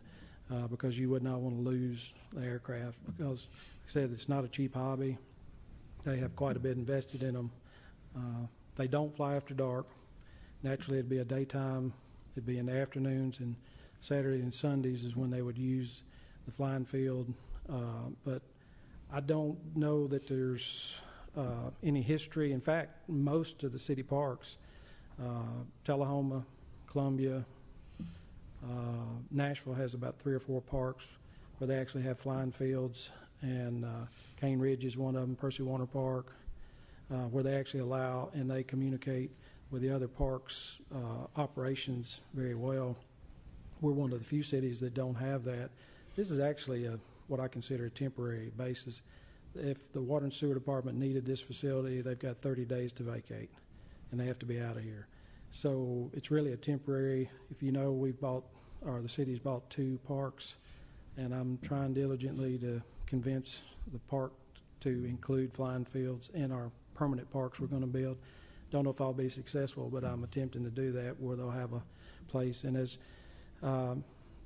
because you would not want to lose the aircraft, because, like I said, it's not a cheap hobby. They have quite a bit invested in them. They don't fly after dark. Naturally, it'd be a daytime, it'd be in the afternoons, and Saturday and Sundays is when they would use the flying field. But I don't know that there's any history. In fact, most of the city parks, Tullahoma, Columbia, Nashville has about 3 or 4 parks where they actually have flying fields, and Cane Ridge is one of them, Percy Warner Park, where they actually allow and they communicate with the other parks' operations very well. We're one of the few cities that don't have that. This is actually what I consider a temporary basis. If the Water and Sewer Department needed this facility, they've got 30 days to vacate, and they have to be out of here. So it's really a temporary. If you know, the city's bought 2 parks, and I'm trying diligently to convince the park to include flying fields in our permanent parks we're going to build. Don't know if I'll be successful, but I'm attempting to do that where they'll have a place. And as Dan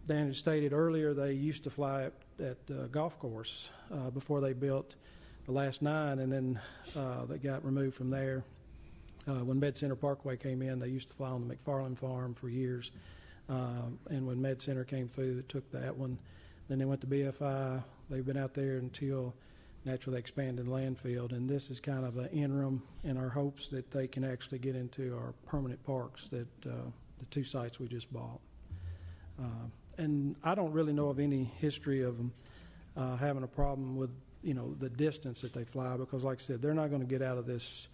had stated earlier, they used to fly at the golf course before they built the last 9, and then they got removed from there. When Med Center Parkway came in, they used to fly on the McFarland Farm for years. And when Med Center came through, they took that one. Then they went to BFI. They've been out there until naturally they expanded the landfill. And this is kind of an interim in our hopes that they can actually get into our permanent parks, that the 2 sites we just bought. And I don't really know of any history of them having a problem with, the distance that they fly, because like I said, they're not going to get out of this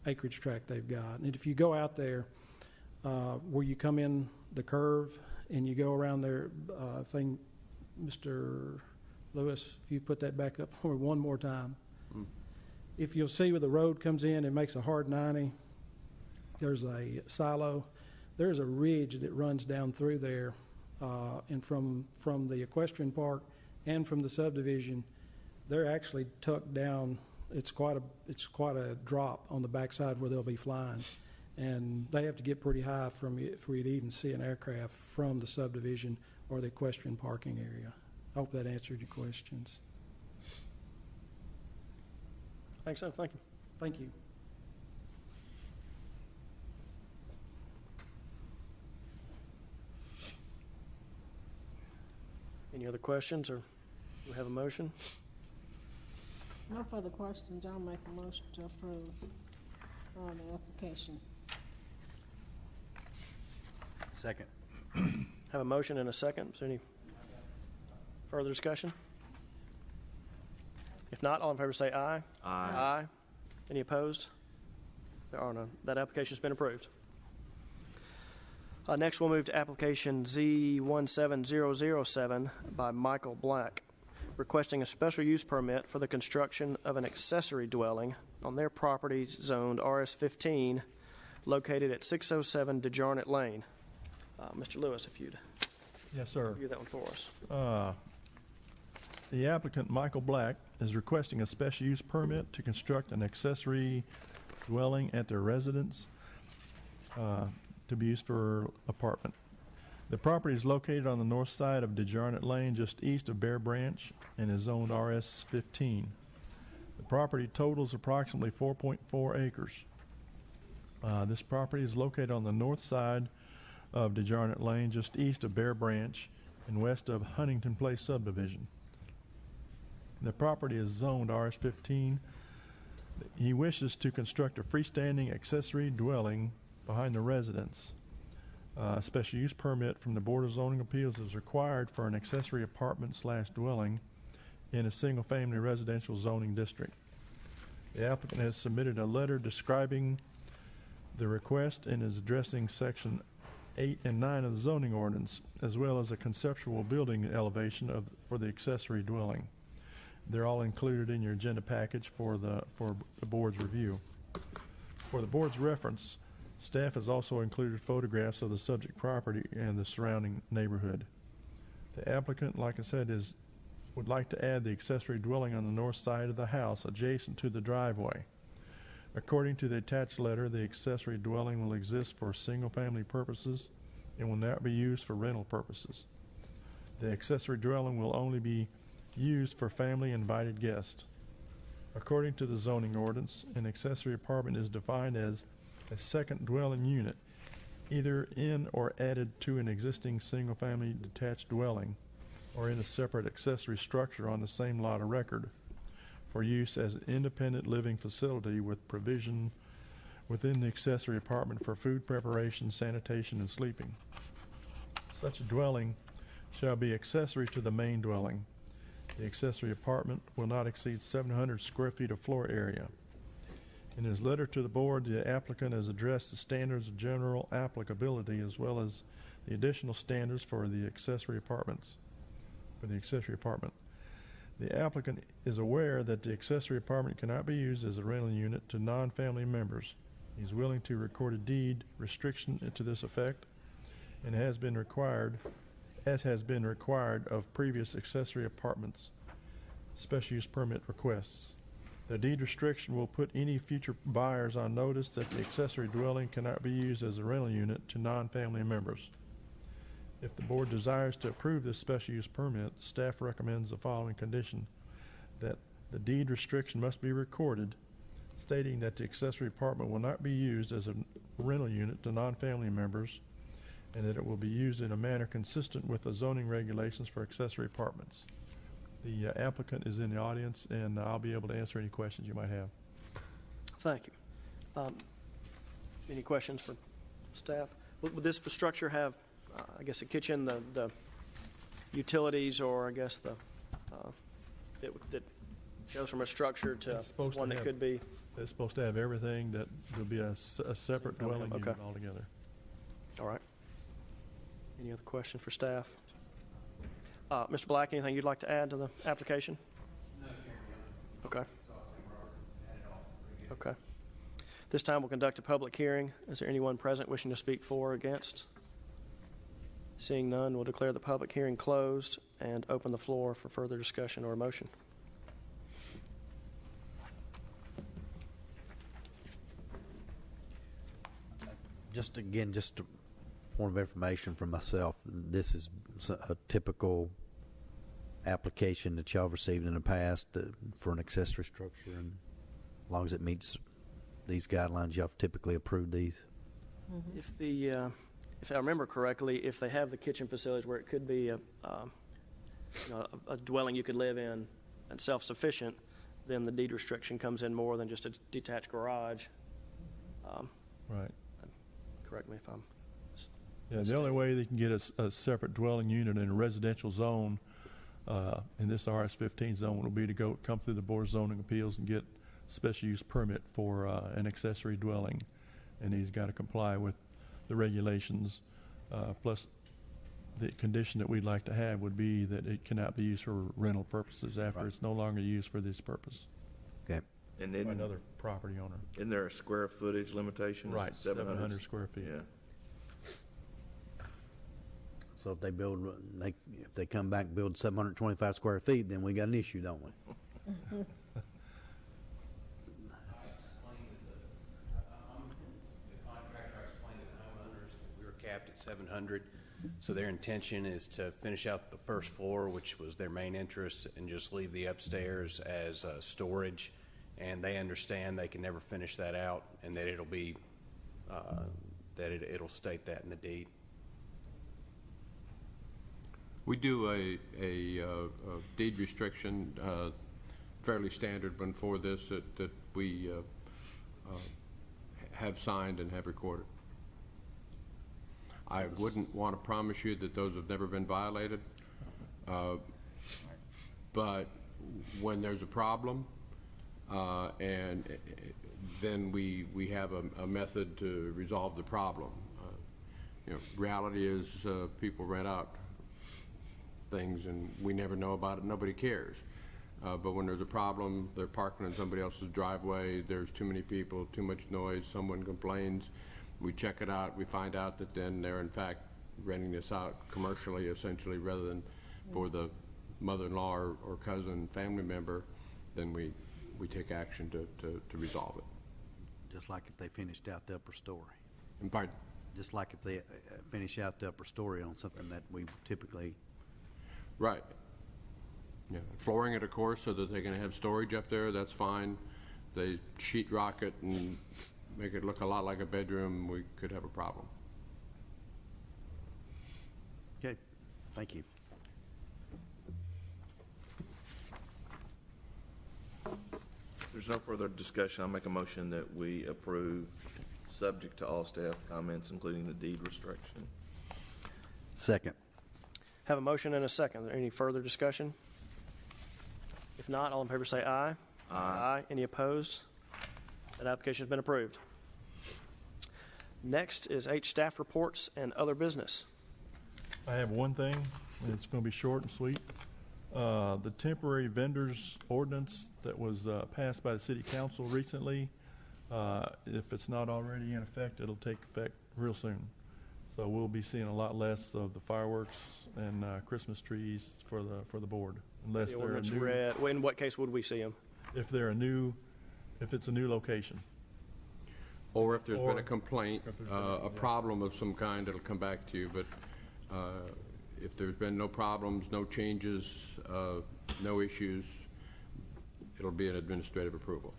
acreage tract they've got. And if you go out there where you come in the curve and you go around there, I think, Mr. Lewis, if you put that back up for me one more time. If you'll see where the road comes in and makes a hard 90, there's a silo. There's a ridge that runs down through there, and from the equestrian park and from the subdivision, they're actually tucked down. It's quite a drop on the backside where they'll be flying, and they have to get pretty high for you to even see an aircraft from the subdivision or the equestrian parking area. I hope that answered your questions. I think so. Thank you. Thank you. Any other questions, or do we have a motion? No further questions. I'll make a motion to approve the application. Second. Have a motion and a second. Is there any further discussion? If not, all in favor say aye. Aye. Aye. Any opposed? There are none. That application's been approved. Next, we'll move to application Z17007 by Michael Black, requesting a special use permit for the construction of an accessory dwelling on their property zoned RS15, located at 607 DeJarnett Lane. Mr. Lewis, if you'd Yes, sir. review that one for us. The applicant, Michael Black, is requesting a special use permit to construct an accessory dwelling at their residence to be used for apartment. The property is located on the north side of DeJarnett Lane, just east of Bear Branch, and is zoned RS15. The property totals approximately 4.4 acres. This property is located on the north side of DeJarnett Lane, just east of Bear Branch and west of Huntington Place subdivision. The property is zoned RS15. He wishes to construct a freestanding accessory dwelling behind the residence. A special use permit from the Board of Zoning Appeals is required for an accessory apartment/dwelling in a single-family residential zoning district. The applicant has submitted a letter describing the request and is addressing section 8 and 9 of the zoning ordinance, as well as a conceptual building elevation for the accessory dwelling. They're all included in your agenda package for the board's review. For the board's reference, staff has also included photographs of the subject property and the surrounding neighborhood. The applicant, like I said, would like to add the accessory dwelling on the north side of the house adjacent to the driveway. According to the attached letter, the accessory dwelling will exist for single-family purposes and will not be used for rental purposes. The accessory dwelling will only be used for family invited guests. According to the zoning ordinance, an accessory apartment is defined as a second dwelling unit, either in or added to an existing single-family detached dwelling, or in a separate accessory structure on the same lot of record, for use as an independent living facility with provision within the accessory apartment for food preparation, sanitation, and sleeping. Such a dwelling shall be accessory to the main dwelling. The accessory apartment will not exceed 700 square feet of floor area. In his letter to the board, the applicant has addressed the standards of general applicability as well as the additional standards for the accessory apartment. The applicant is aware that the accessory apartment cannot be used as a rental unit to non-family members. He's willing to record a deed restriction to this effect, and as has been required of previous accessory apartments special use permit requests. The deed restriction will put any future buyers on notice that the accessory dwelling cannot be used as a rental unit to non-family members. If the board desires to approve this special use permit, staff recommends the following condition: that the deed restriction must be recorded, stating that the accessory apartment will not be used as a rental unit to non-family members, and that it will be used in a manner consistent with the zoning regulations for accessory apartments. The applicant is in the audience, and I'll be able to answer any questions you might have. Thank you. Any questions for staff? Would this structure have, I guess, a kitchen, the utilities, or I guess that goes from a structure to one that could be? It's supposed to have everything. That will be a separate dwelling unit altogether. All right. Any other question for staff? Mr. Black, anything you'd like to add to the application? No, Chairman. Okay. Okay. This time we'll conduct a public hearing. Is there anyone present wishing to speak for or against? Seeing none, we'll declare the public hearing closed and open the floor for further discussion or motion. Just a point of information for myself. This is a typical application that y'all received in the past for an accessory structure, and as long as it meets these guidelines, y'all typically approve these. Mm-hmm. If I remember correctly, if they have the kitchen facilities where it could be a dwelling you could live in and self-sufficient, then the deed restriction comes in more than just a detached garage. Right. Correct me if I'm mistaken. The only way they can get a separate dwelling unit in a residential zone in this RS-15 zone will be to come through the Board of Zoning Appeals and get special use permit for an accessory dwelling, and he's got to comply with the regulations. Plus, the condition that we'd like to have would be that it cannot be used for rental purposes after it's no longer used for this purpose. Okay. And then another property owner. Isn't there a square footage limitation? Right, 700 square feet. Yeah. So if they come back and build 725 square feet, then we got an issue, don't we? Capped at 700, so their intention is to finish out the first floor, which was their main interest, and just leave the upstairs as storage. And they understand they can never finish that out, and that it'll be it'll state that in the deed. We do a deed restriction, fairly standard one for this that we have signed and have recorded. I wouldn't want to promise you that those have never been violated, but when there's a problem, and then we have a method to resolve the problem. Reality is people rent out things and we never know about it. Nobody cares. But when there's a problem, they're parking in somebody else's driveway, there's too many people, too much noise, someone complains, we check it out, we find out that then they're in fact renting this out commercially, essentially, rather than for the mother-in-law or cousin, family member, then we take action to resolve it. just like if they finished out the upper story. Pardon? Just like if they finish out the upper story on something that we typically. Right. Yeah, flooring it, of course, so that they can have storage up there, that's fine. They sheet rock it and make it look a lot like a bedroom, we could have a problem. Okay, thank you. If there's no further discussion, I'll make a motion that we approve, subject to all staff comments, including the deed restriction. Second. Have a motion and a second. Is there any further discussion? If not, all in favor say aye. Aye. Any opposed? That application has been approved. Next is H, staff reports and other business. I have one thing, and it's going to be short and sweet. The temporary vendors ordinance that was passed by the city council recently, if it's not already in effect, it'll take effect real soon. So we'll be seeing a lot less of the fireworks and Christmas trees for the board, unless The they're a ordinance new. read. Well, in what case would we see them? If it's a new location. Or if there's been Or- a complaint, if there's been a problem of some kind, it'll come back to you. But if there's been no problems, no changes, no issues, it'll be an administrative approval.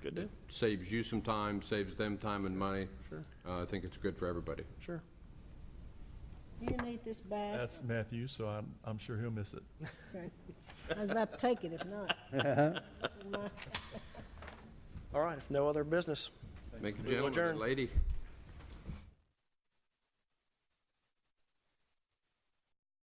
Good deal. Saves you some time, saves them time and money. Sure. I think it's good for everybody. Sure. You need this back? That's Matthew, so I'm sure he'll miss it. Okay. I was about to take it if not. All right, if no other business, Thank you, we will gentlemen, adjourn. lady.